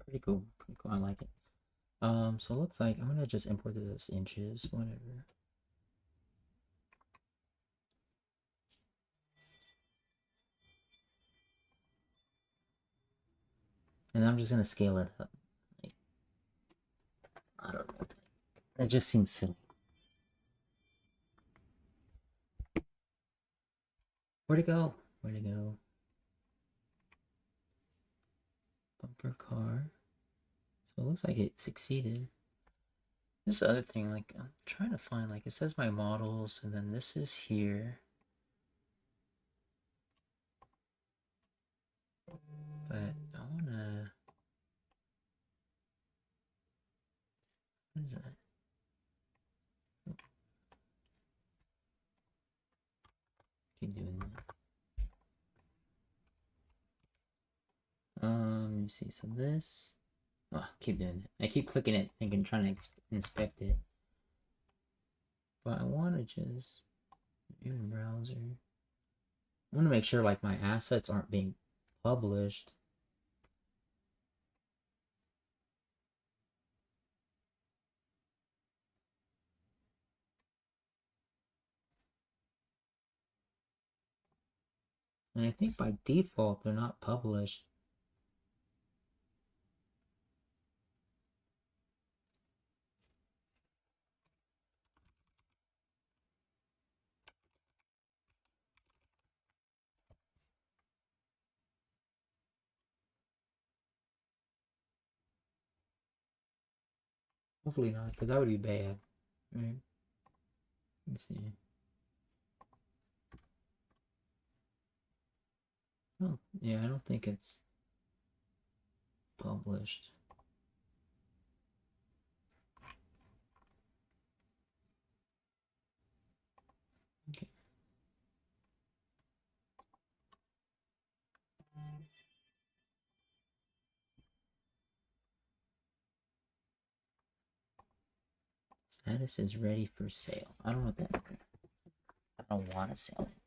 Pretty cool. Pretty cool. I like it. So it looks like I'm gonna just import this as inches, whatever. And I'm just gonna scale it up. Like, I don't know. That just seems silly. Where'd it go? Where'd it go? Bumper car. So it looks like it succeeded. This other thing, like, I'm trying to find, like, it says my models, and then this is here. But I wanna... What is that? Keep doing that. Let me see. So this... Oh, keep doing it. I keep clicking it, thinking, trying to inspect it. But I want to just... View in browser. I want to make sure, like, my assets aren't being published. And I think by default, they're not published. Hopefully not, because that would be bad. Right? Let's see. Oh, yeah, I don't think it's published. Okay. Status is ready for sale. I don't know what that means. I don't want to sell it.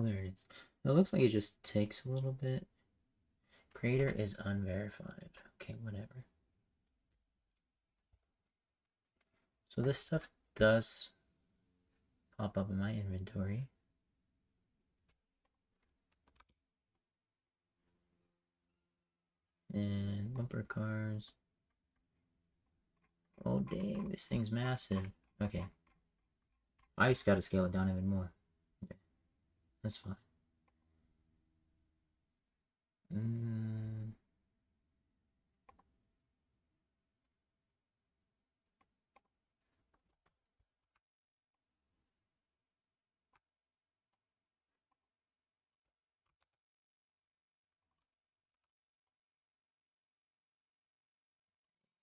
Oh, there it is. It looks like it just takes a little bit. Creator is unverified. Okay, whatever. So this stuff does pop up in my inventory. And bumper cars. Oh dang, this thing's massive. Okay. I just gotta scale it down even more. Okay. That's fine.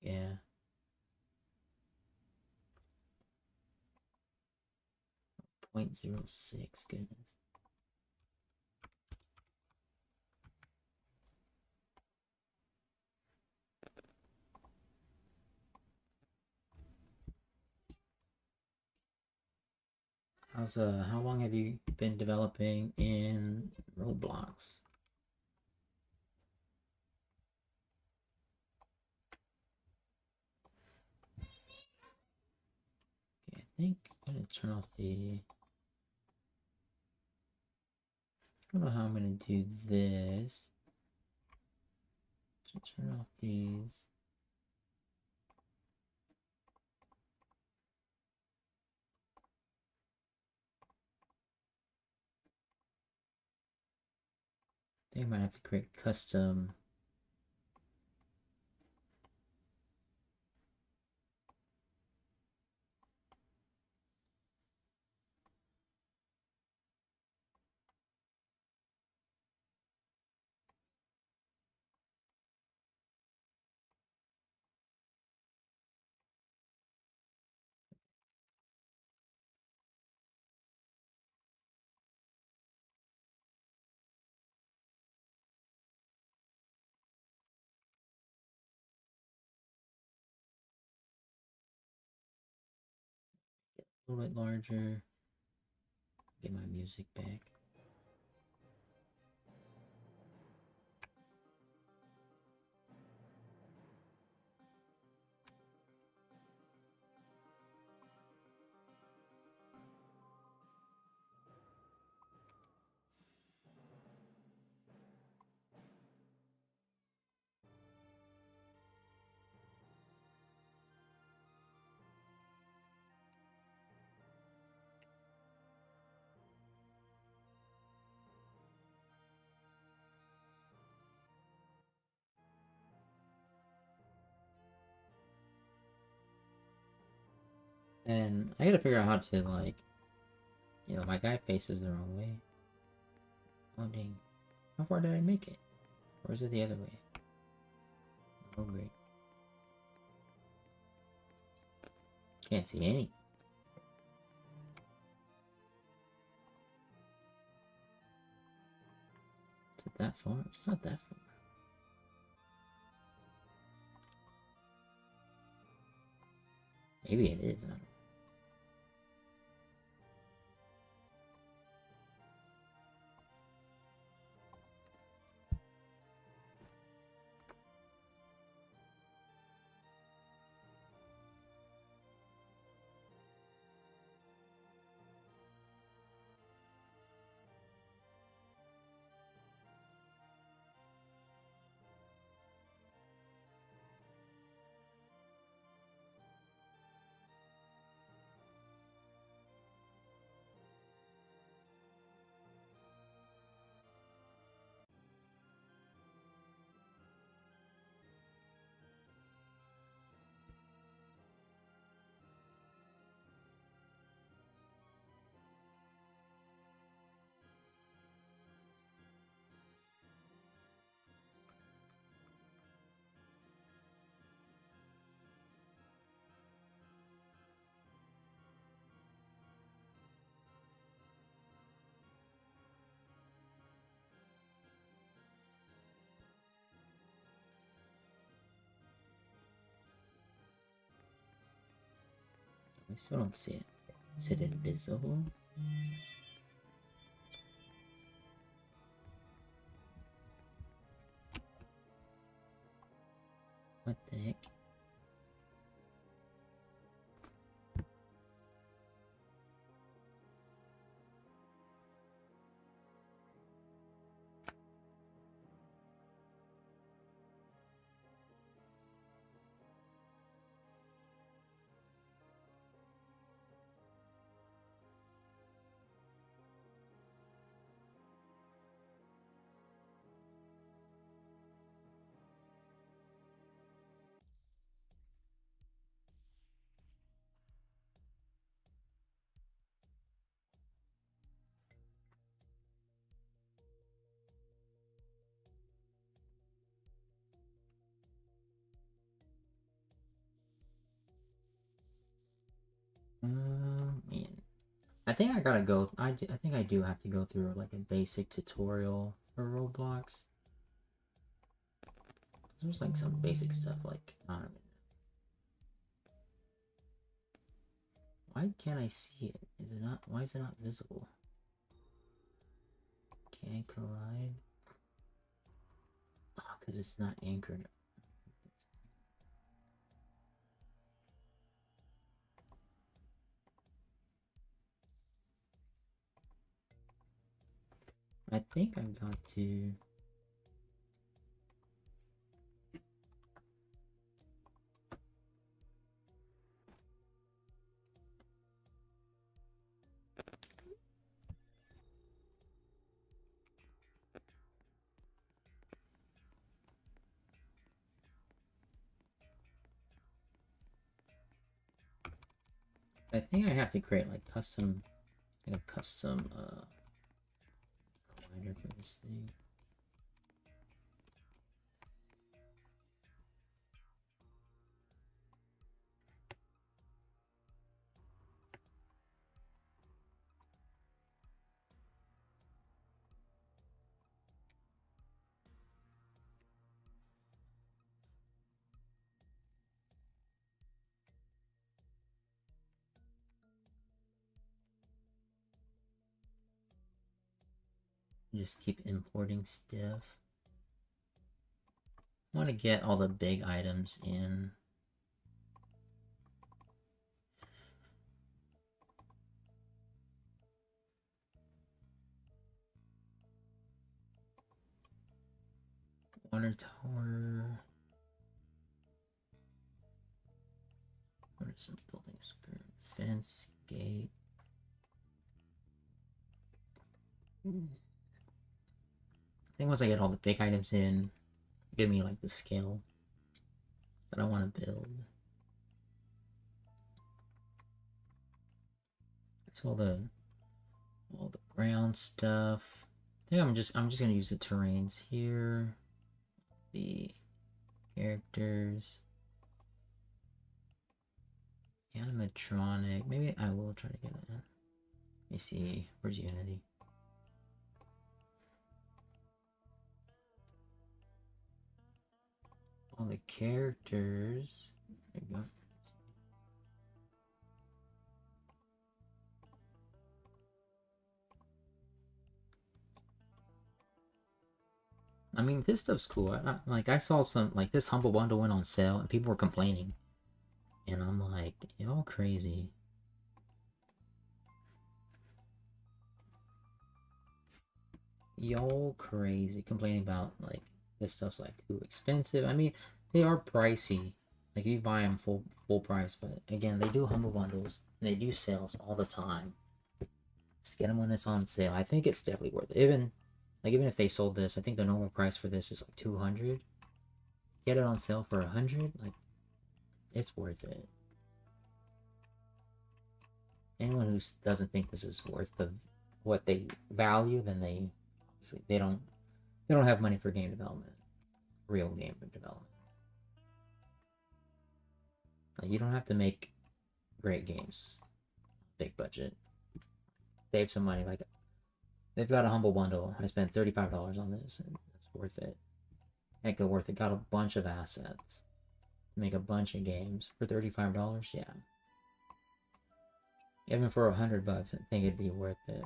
Yeah. .06, goodness. How long have you been developing in Roblox? Okay, I think I'm gonna turn off the... I don't know how I'm gonna do this. So turn off these. I think I might have to create custom. A little bit larger. Get my music back. And I gotta figure out how to, like, you know, my guy faces the wrong way. Oh dang. How far did I make it? Or is it the other way? Oh great. Can't see any. Is it that far? It's not that far. Maybe it is. I don't know. I still don't see it. Is it invisible? What the heck? Man. I think I gotta go. I think I do have to go through like a basic tutorial for Roblox. There's like some basic stuff like I don't know. Why can't I see it? Is it not? Why is it not visible? Can't collide. Oh, because it's not anchored. I think I've got to. I think I have to create like a custom collider for this thing. Just keep importing stuff. I want to get all the big items in. Water tower. What are some buildings? Fence, gate. I think once I get all the big items in, give me like the scale that I want to build. It's all the ground stuff. I think I'm just gonna use the terrains here. The characters. Animatronic. Maybe I will try to get it. Let me see. Where's Unity? All the characters. There you go. I mean, this stuff's cool. I saw some, like, this Humble Bundle went on sale and people were complaining. And I'm like, y'all crazy. Y'all crazy. Complaining about, like, this stuff's, like, too expensive. I mean, they are pricey. Like, you buy them full price. But, again, they do Humble Bundles. And they do sales all the time. Just get them when it's on sale. I think it's definitely worth it. Even if they sold this, I think the normal price for this is like 200. Get it on sale for 100, like, it's worth it. Anyone who doesn't think this is worth what they value, then they obviously they don't have money for game development, real game development. Like, you don't have to make great games, big budget. Save some money. Like, they've got a Humble Bundle. I spent $35 on this, and that's worth it. Heck, worth it. Got a bunch of assets. Make a bunch of games for $35. Yeah. Even for $100, I think it'd be worth it.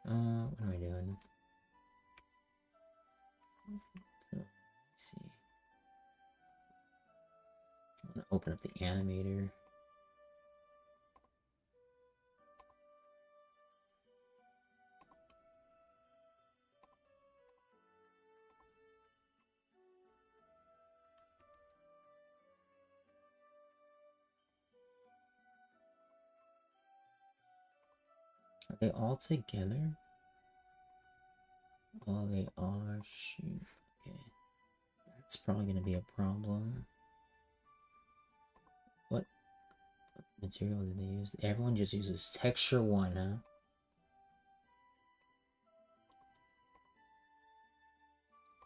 What am I doing? So, let's see. I'm gonna open up the animator. Are they all together? Oh, they are. Shoot. Okay. That's probably going to be a problem. What material do they use? Everyone just uses texture 1, huh?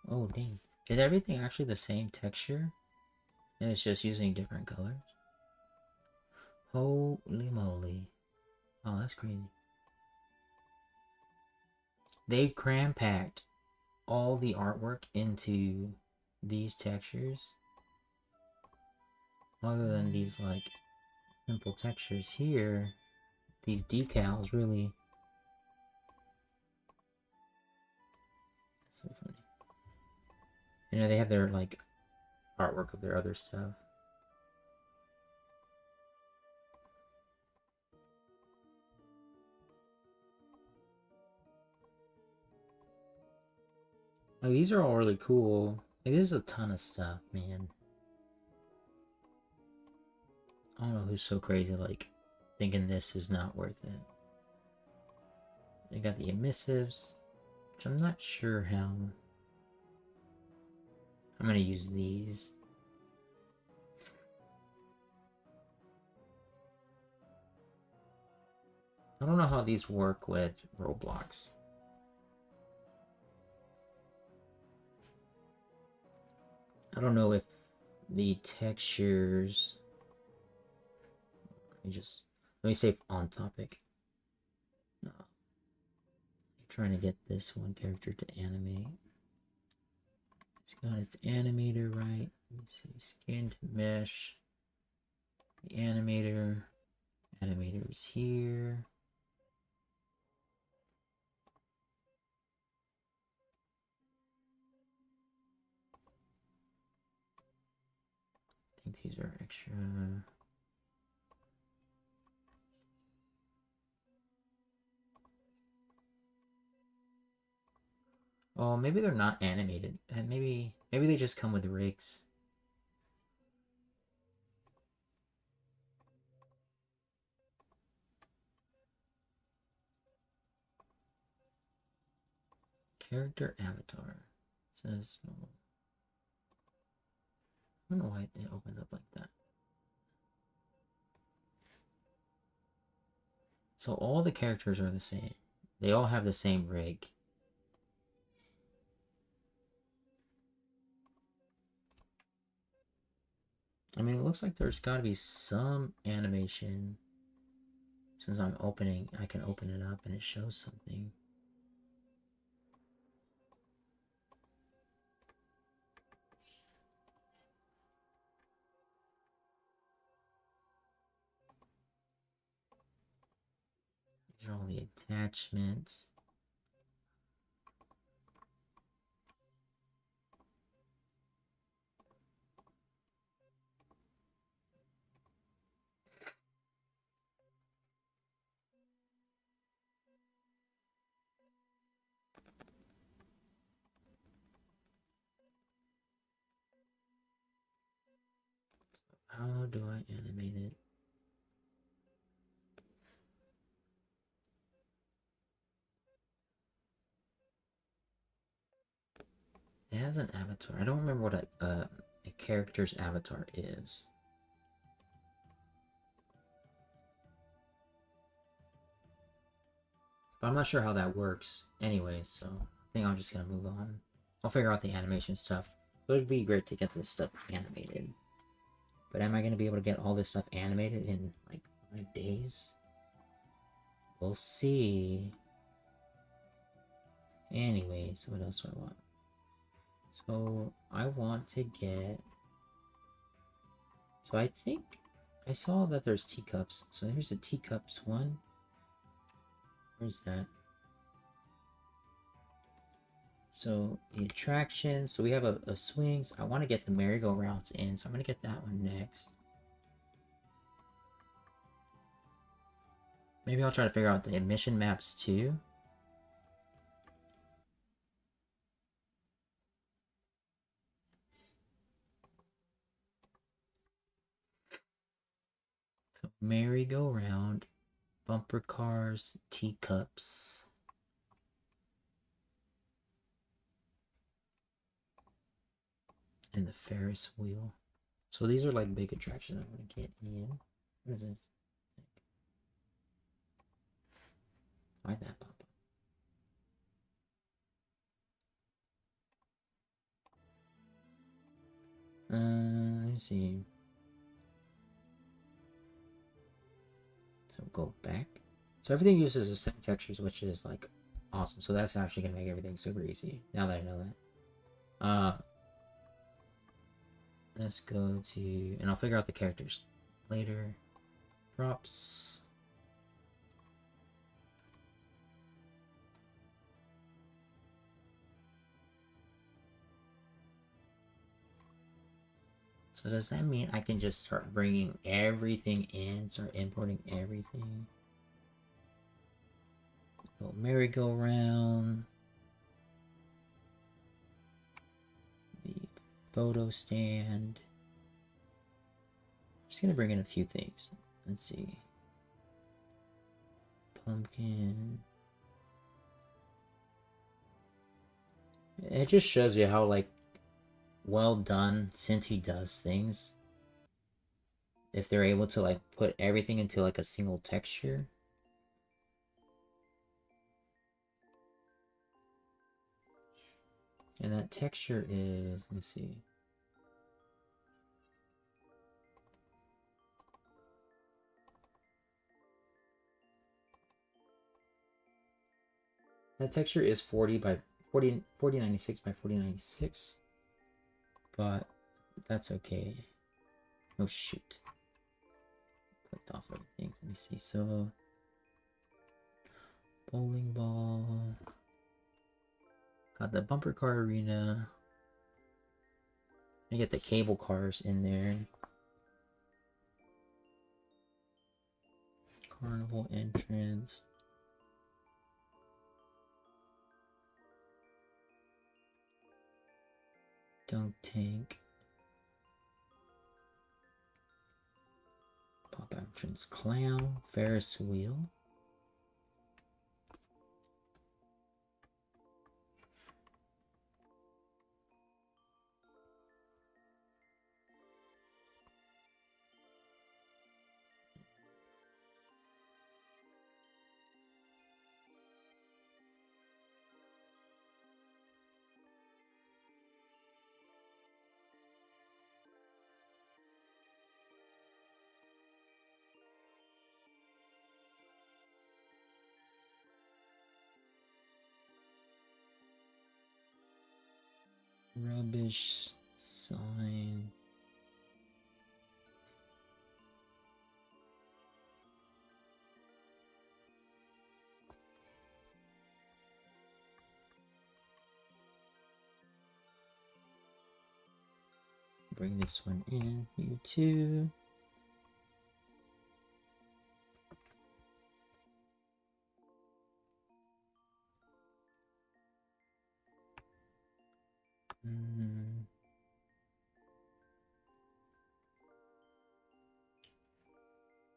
Oh, dang. Is everything actually the same texture? And it's just using different colors. Holy moly. Oh, that's crazy. They've cram-packed all the artwork into these textures. Other than these, like, simple textures here, these decals really... That's so funny. You know, they have their, like, artwork of their other stuff. Like, these are all really cool. Like, this is a ton of stuff, man. I don't know who's so crazy, like, thinking this is not worth it. They got the emissives, which I'm not sure how... I'm gonna use these. I don't know how these work with Roblox. I don't know if the textures... Let me say on topic. I'm trying to get this one character to animate. It's got its animator right. Let me see. Scan to mesh. The animator. Animator is here. I think these are extra. Oh, maybe they're not animated. And maybe they just come with rigs. Character avatar. It says I don't know why it opens up like that. So all the characters are the same. They all have the same rig. I mean, it looks like there's got to be some animation. Since I'm opening, I can open it up and it shows something. These are all the attachments. How do I animate it? It has an avatar. I don't remember what a character's avatar is. But I'm not sure how that works anyway, so I think I'm just gonna move on. I'll figure out the animation stuff. But it'd be great to get this stuff animated. But am I gonna be able to get all this stuff animated in like 5 days? We'll see. Anyways, what else do I want? So I want to get... So I think I saw that there's teacups. So here's the teacups one. Where's that? So the attractions. So we have a swings. I want to get the merry-go-rounds in. So I'm going to get that one next. Maybe I'll try to figure out the emission maps too. So merry-go-round, bumper cars, teacups. And the Ferris wheel. So these are like big attractions I want to get in. What is this? Why'd that pop up? me see. So go back. So everything uses the same textures, which is like awesome. So that's actually gonna make everything super easy. Now that I know that. Let's go to, and I'll figure out the characters later. Props. So does that mean I can just start bringing everything in, start importing everything? Go merry-go-round. The photo stand. I'm just gonna bring in a few things. Let's see. Pumpkin. It just shows you how, like, well done Cinti does things. If they're able to, like, put everything into, like, a single texture. And that texture is, let me see. That texture is 40 by 4096 by 4096. But that's okay. Oh shoot. Clicked off everything. Let me see. So bowling ball. Got the bumper car arena. I get the cable cars in there. Carnival entrance. Dunk tank. Pop entrance clown. Ferris wheel. Rubbish sign. Bring this one in here too.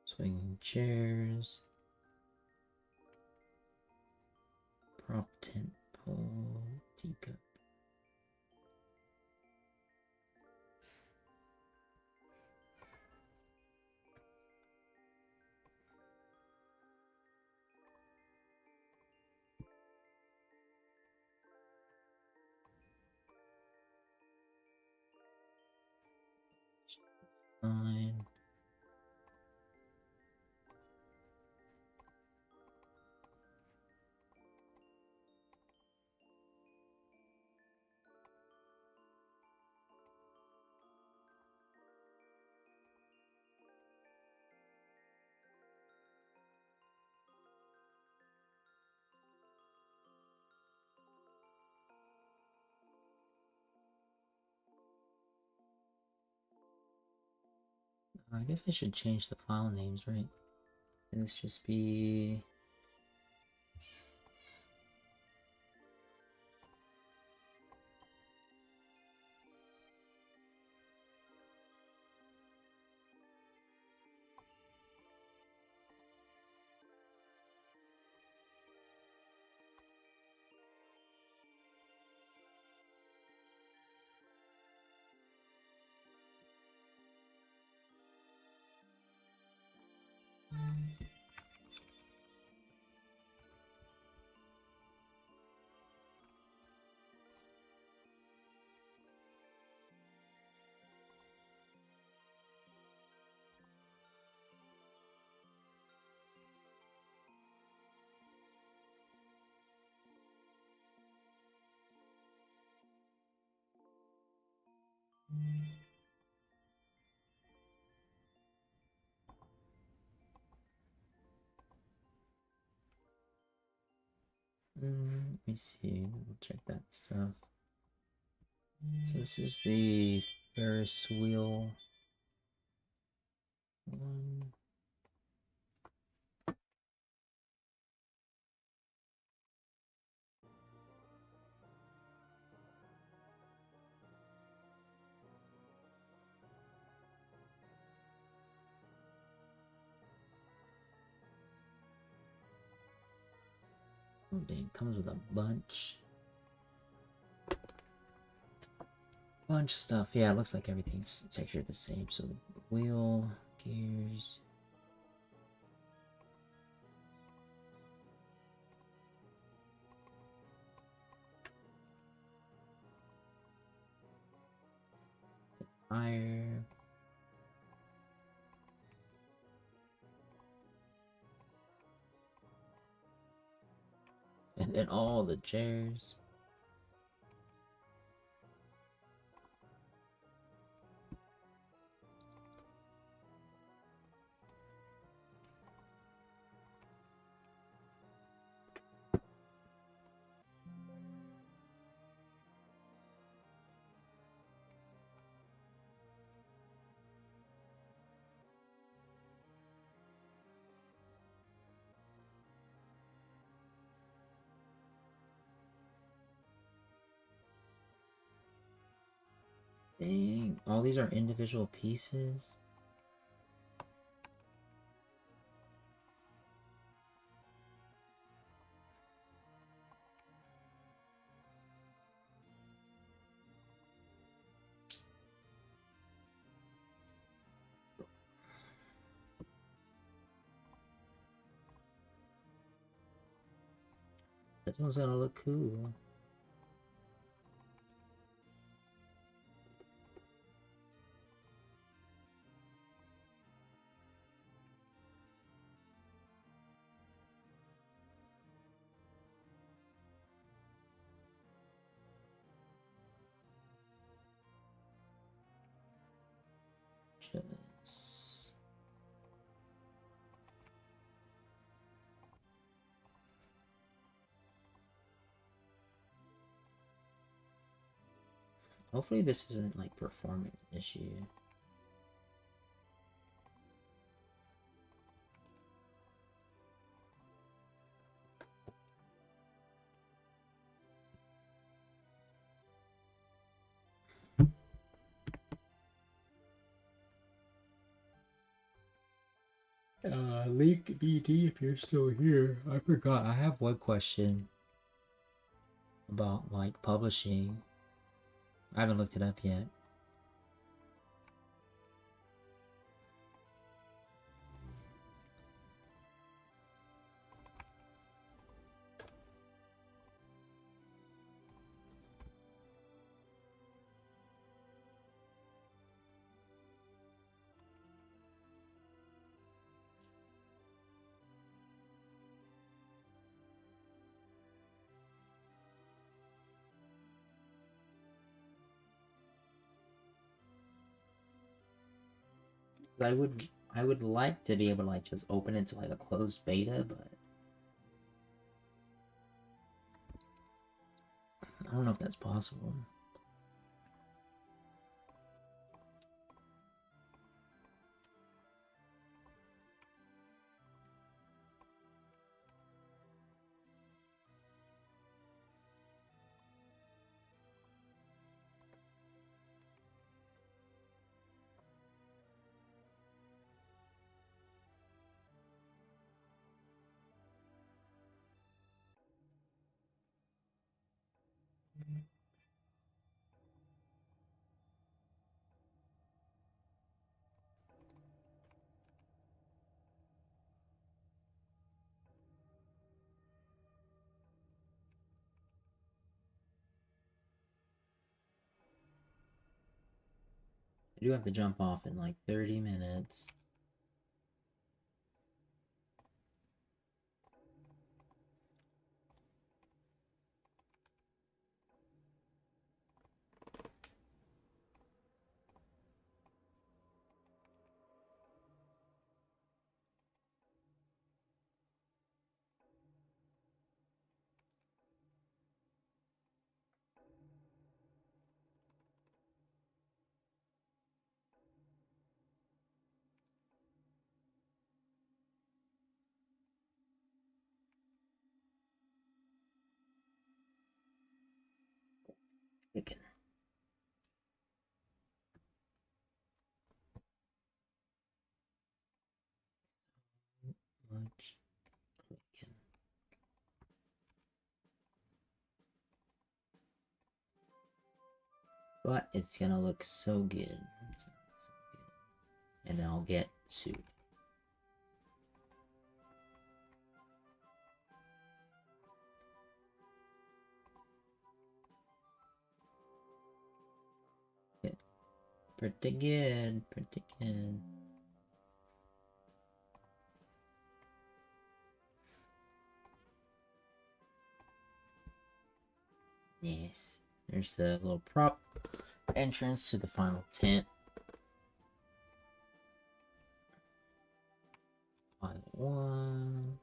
Swinging chairs. Prop tent pole. Teacup. Fine. I guess I should change the file names, right? And this just be Let me see. We'll check that stuff. So this is the Ferris wheel one. Oh dang, it comes with a bunch of stuff. Yeah, it looks like everything's textured the same. So the wheel, gears. The tire. And then all the chairs. Dang, all these are individual pieces. That one's gonna look cool. Just... Hopefully this isn't like performance issue. Link BD if you're still here. I forgot. I have one question about like publishing. I haven't looked it up yet. I would like to be able to like just open it to like a closed beta, but I don't know if that's possible. I do have to jump off in like 30 minutes. Clicking. Much clicking. But it's gonna look so good. It's gonna look so good. And then I'll get sued. Yeah. Pretty good, pretty good. Yes. There's the little prop entrance to the final tent. Final one.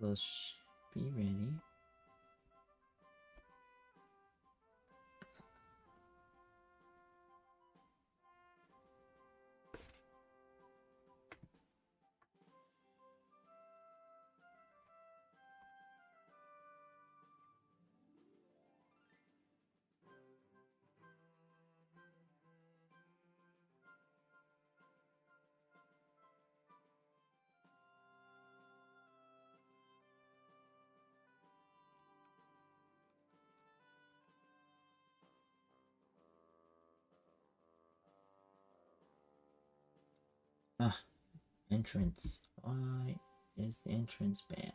Those should be ready. Ah, entrance. Why is the entrance bad?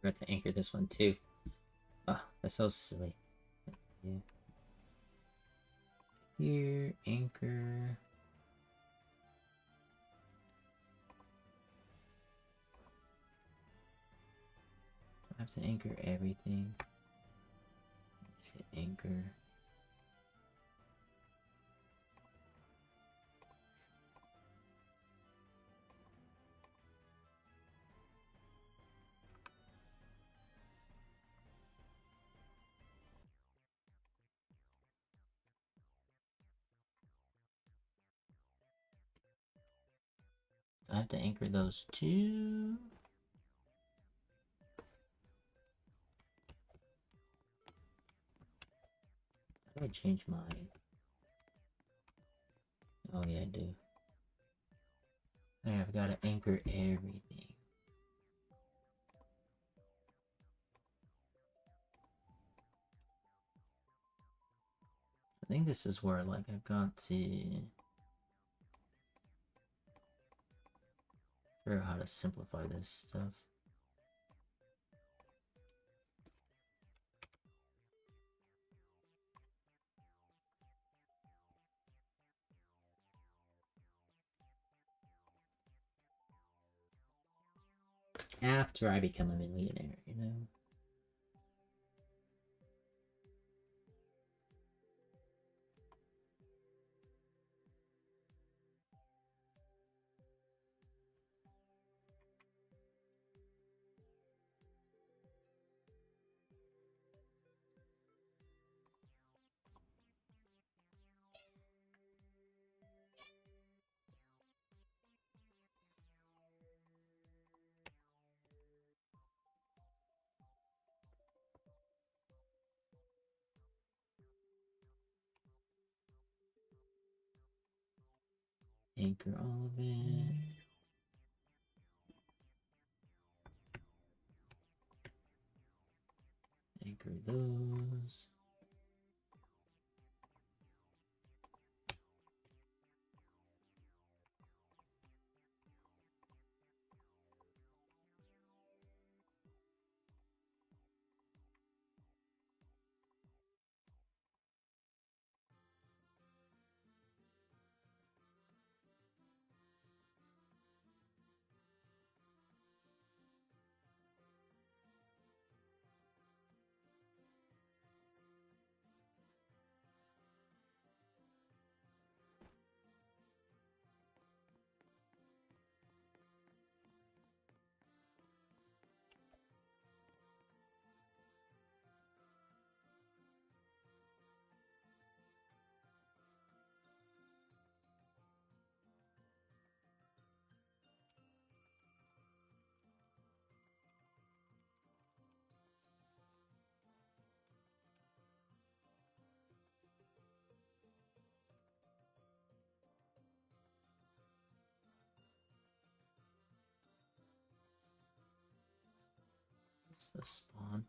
Forgot to anchor this one too. Ah, that's so silly. Yeah. Here, anchor. I have to anchor everything. Just hit anchor. I have to anchor those two. How do I change my... Oh yeah, I do. I've got to anchor everything. I think this is where, like, I've got to figure out how to simplify this stuff. After I become a millionaire, you know? Anchor all of it. Anchor those. What's the spawn?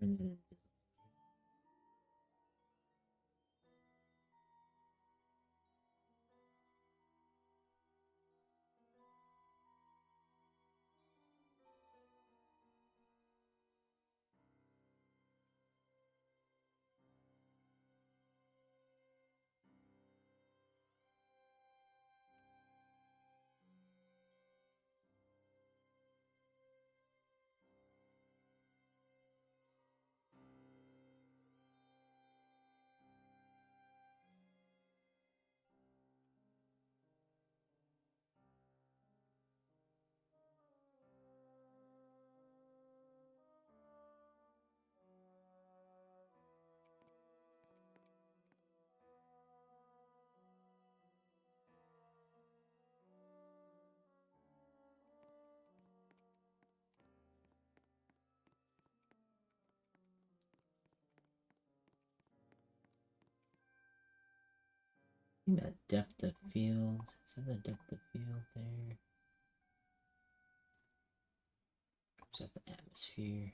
Turn that invisible. I think that depth of field. Is that the depth of field there? Or is that the atmosphere?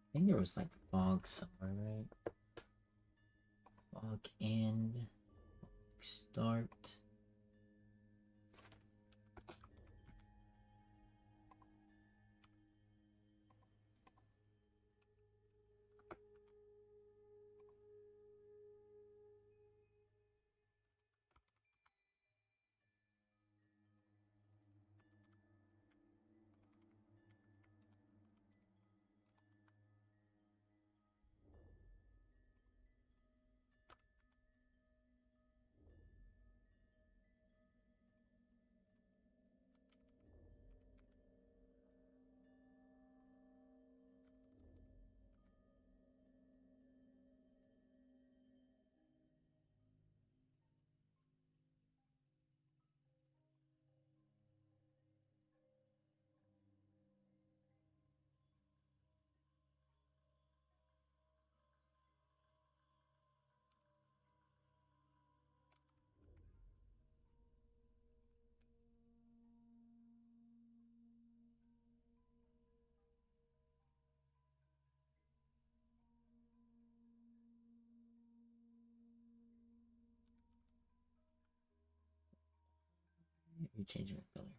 I think there was like fog somewhere, right? Fog and start. Maybe changing the color.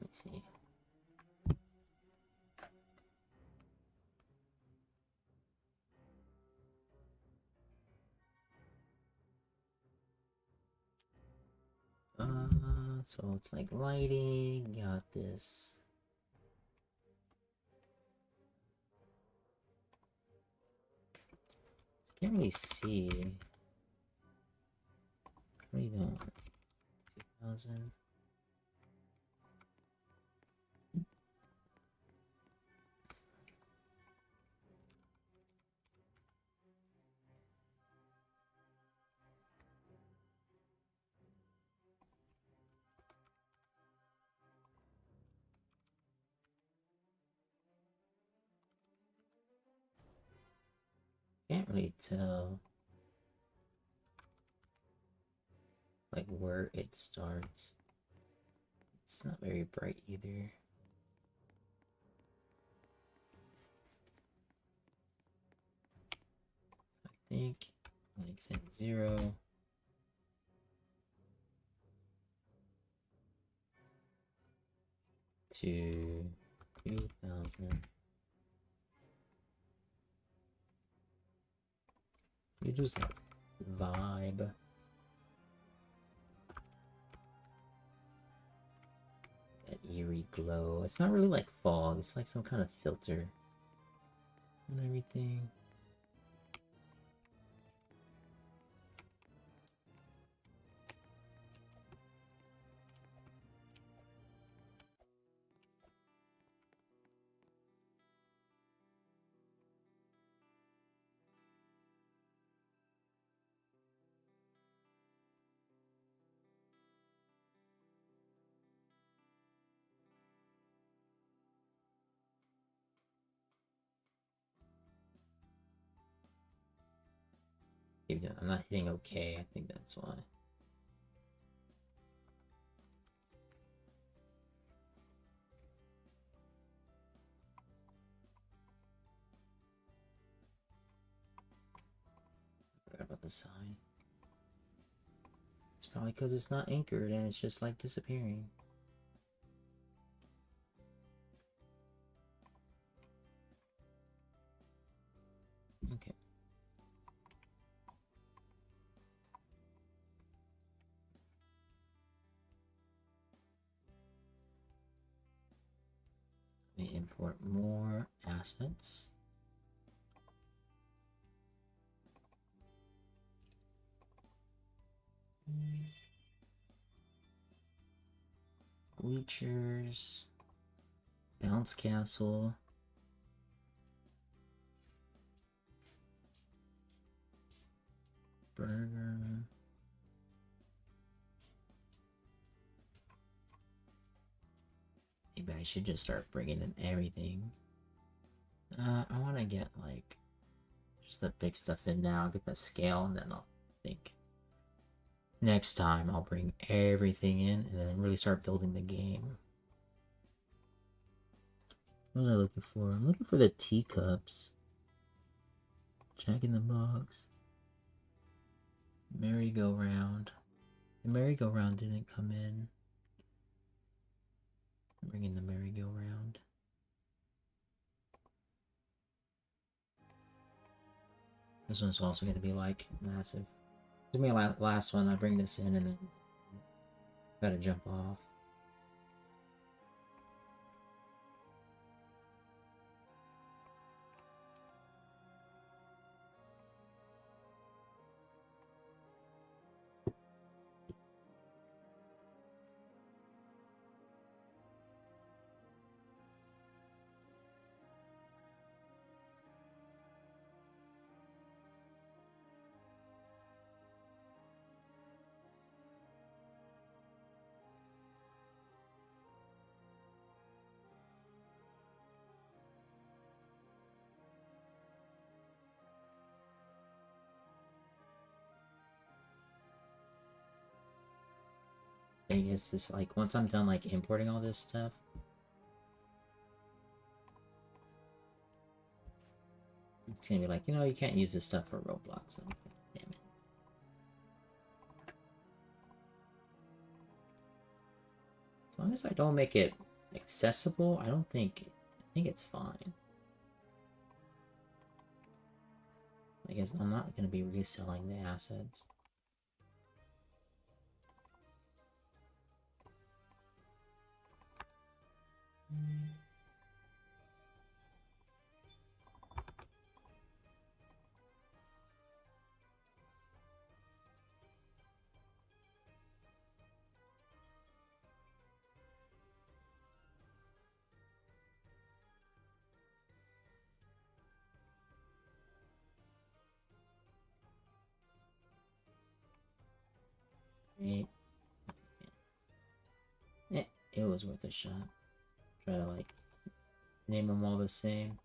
Let's see. So it's like lighting, got this. Can't really see. Really don't. 2000. Can't really tell like where it starts. It's not very bright either. think. Like set 0. To 2000. You just like vibe. That eerie glow. It's not really like fog, it's like some kind of filter on everything. I'm not hitting OK, I think that's why. Forgot about the sign. It's probably because it's not anchored and it's just like disappearing. Okay. Let me import more assets. Bleachers. Bounce castle. Burger. Maybe I should just start bringing in everything. I want to get like just the big stuff in now, get the scale, and then I'll think next time I'll bring everything in and then really start building the game. What was I looking for? I'm looking for the teacups. Jack in the Box. Merry-go-round. The merry-go-round didn't come in. Bring in the merry-go-round. This one's also going to be like massive. This is my last one. I bring this in and then gotta jump off. Thing is, just like once I'm done like importing all this stuff, it's gonna be like, you know, you can't use this stuff for Roblox. I'm like, damn it. As long as I don't make it accessible, I think it's fine. I guess I'm not gonna be reselling the assets. It was worth a shot. Try to like name them all the same.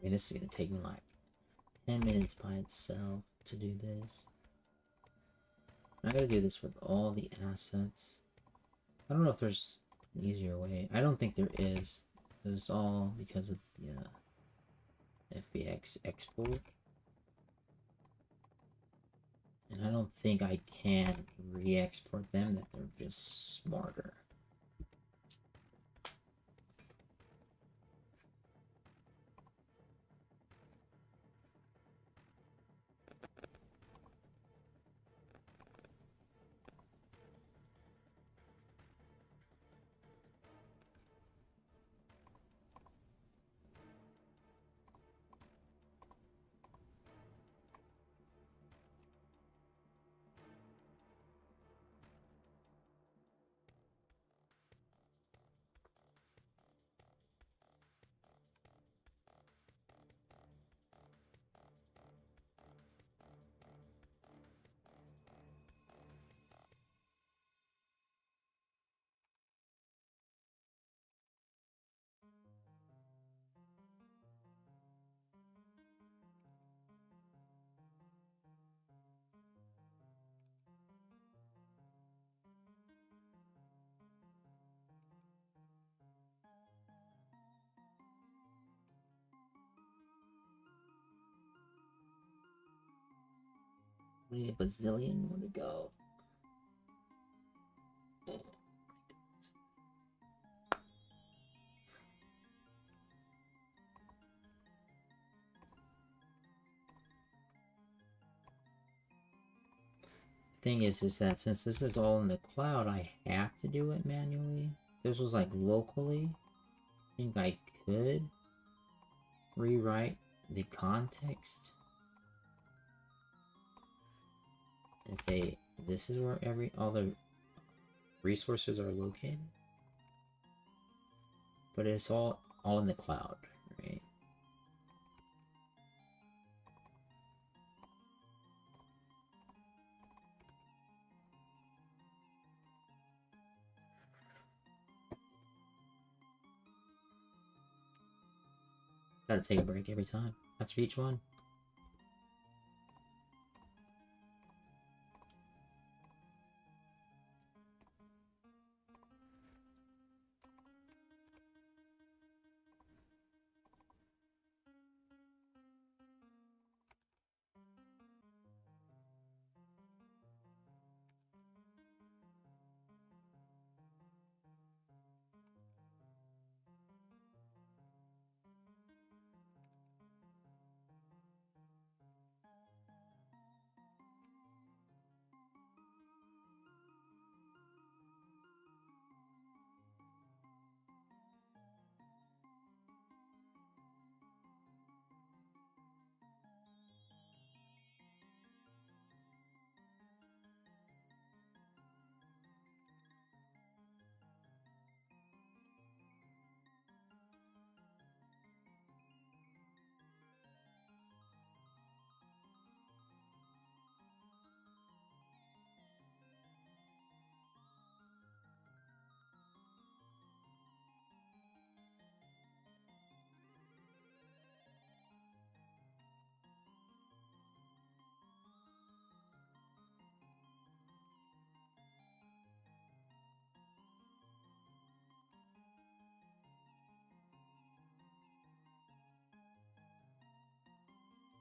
mean, this is gonna take me like 10 minutes by itself to do this. I gotta do this with all the assets. I don't know if there's an easier way. I don't think there is. It's all because of the FBX export. And I don't think I can re-export them, that they're just smarter. Only a bazillion more to go. Thing is that since this is all in the cloud, I have to do it manually. If this was like locally, I think I could rewrite the context and say this is where all the resources are located, but it's all in the cloud, right? Gotta take a break every time after each one.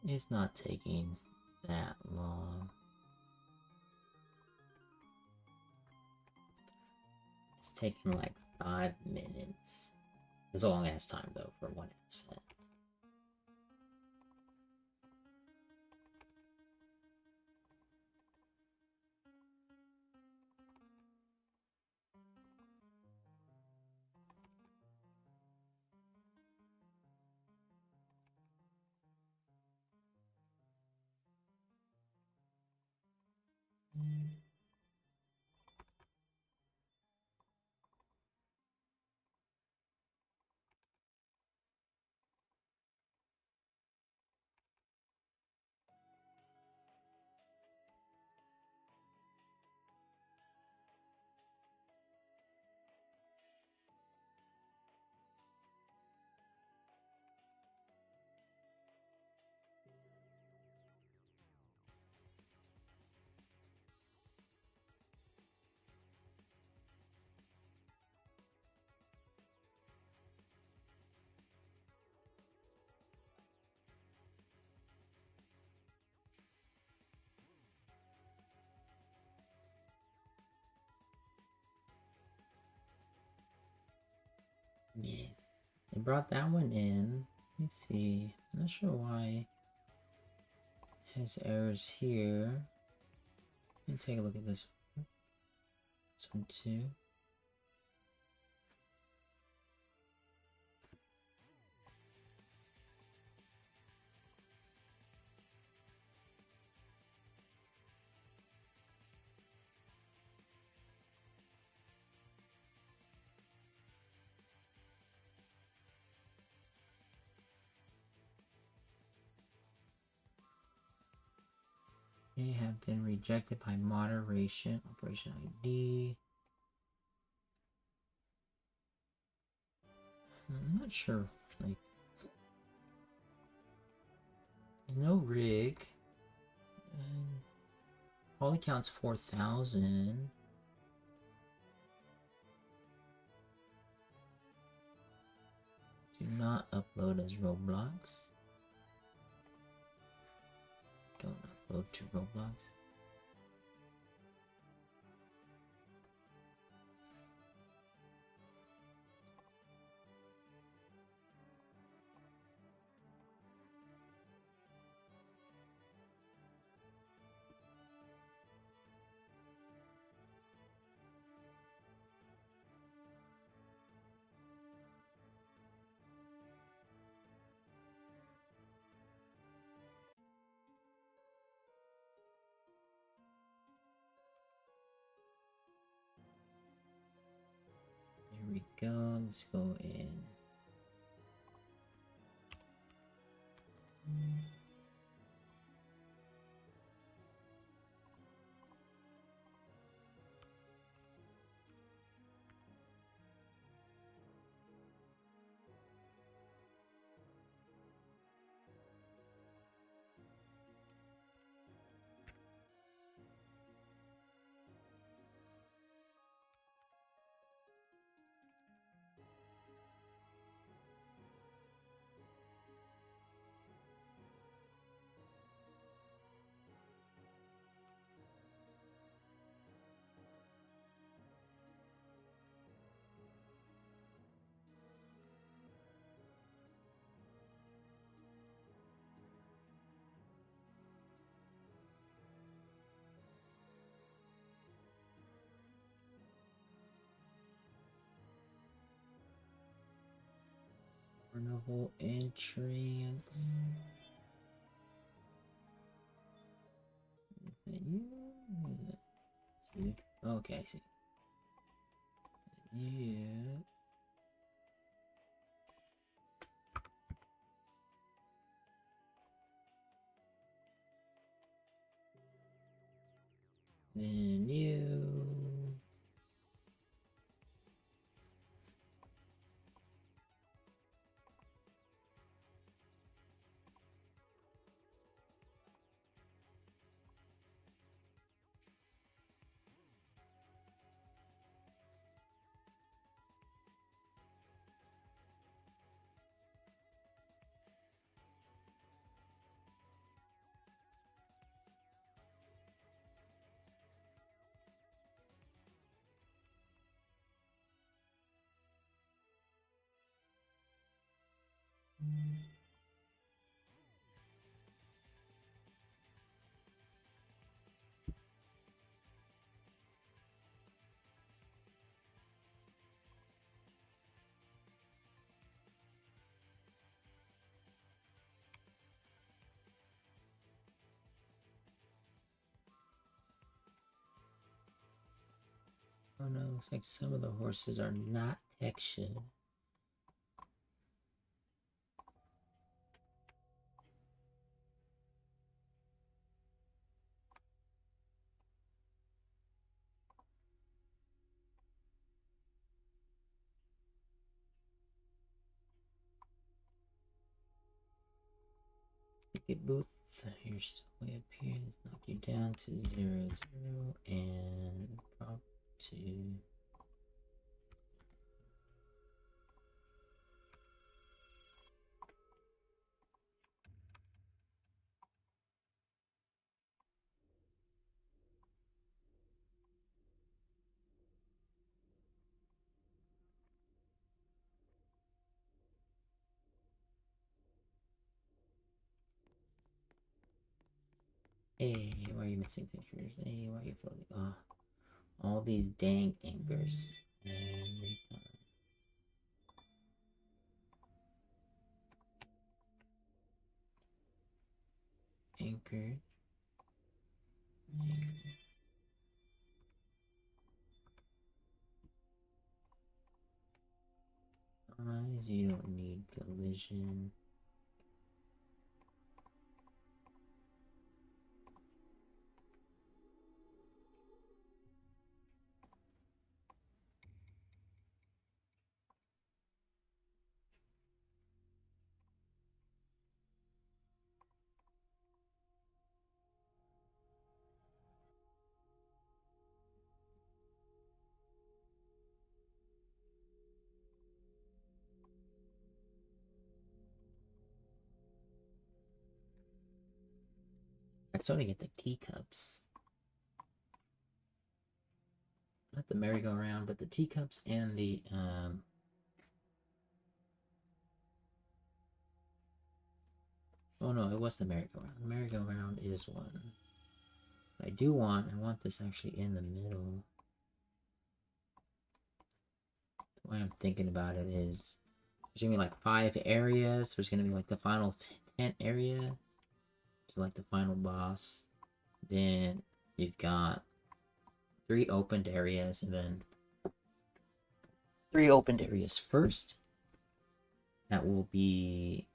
It's not taking that long. It's taking like 5 minutes. It's a long ass time though for one asset. They brought that one in. Let's see. I'm not sure why it has errors here. Let me take a look at this one. This one too. They have been rejected by moderation. Operation ID. I'm not sure. Like, there's no rig. And poly count's 4,000. Do not upload as Roblox. Don't upload to Roblox. Here we go. Let's go in. Carnival entrance. Is that you? Dude. Okay, I see. Yeah. Then you. Oh no, looks like some of the horses are not textured. Ticket booth. You're still way up here. Let's knock you down to 0, 0 and drop to. Hey, why are you missing pictures? Hey, why are you floating? Oh, all these dang anchors. Every time. Anchor. Eyes, you don't need collision. I still need to get the teacups. Not the merry-go-round, but the teacups and the oh no, it was the merry-go-round. The merry-go-round is one. I want this actually in the middle. The way I'm thinking about it is there's gonna be like 5 areas. There's gonna be like the final 10 area to like the final boss. Then you've got 3 opened areas, and then 3 opened areas first. That will be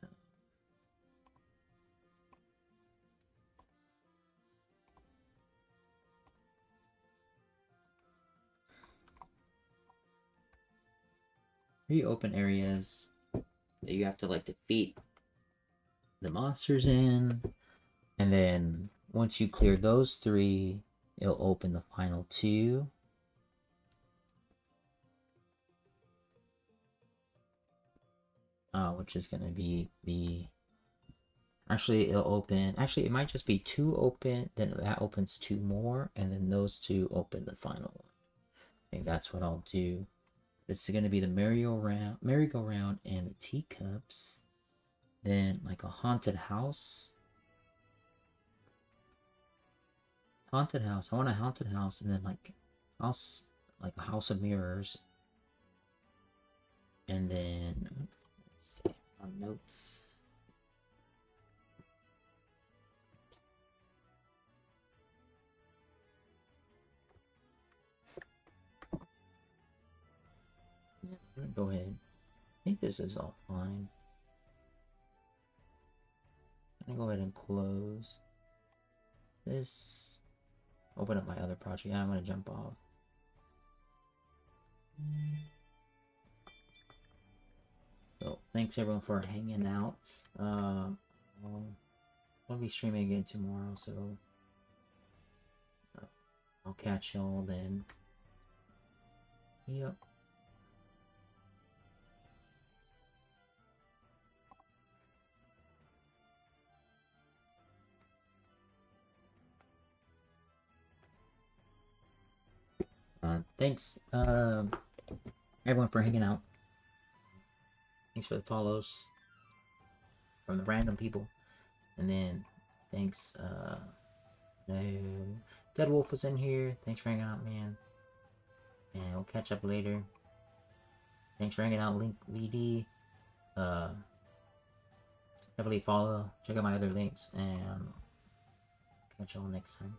3 open areas that you have to like defeat the monsters in, and then once you clear those 3, it'll open the final 2. Which is gonna be the actually it'll open it might just be 2 open, then that opens 2 more, and then those 2 open the final one. I think that's what I'll do. It's gonna be the merry-go-round and the teacups. Then like a haunted house. I want a haunted house, and then like a house of mirrors. And then let's see our notes. Yeah, I'm gonna go ahead. I think this is all fine. I'm gonna go ahead and close this. Open up my other project. Yeah, I'm gonna jump off. So thanks everyone for hanging out. I'll be streaming again tomorrow, so I'll catch y'all then. Yep. Thanks everyone for hanging out. Thanks for the follows from the random people. And then thanks no Dead Wolf was in here. Thanks for hanging out, man. And we'll catch up later. Thanks for hanging out, Link VD. Definitely follow, check out my other links, and catch y'all next time.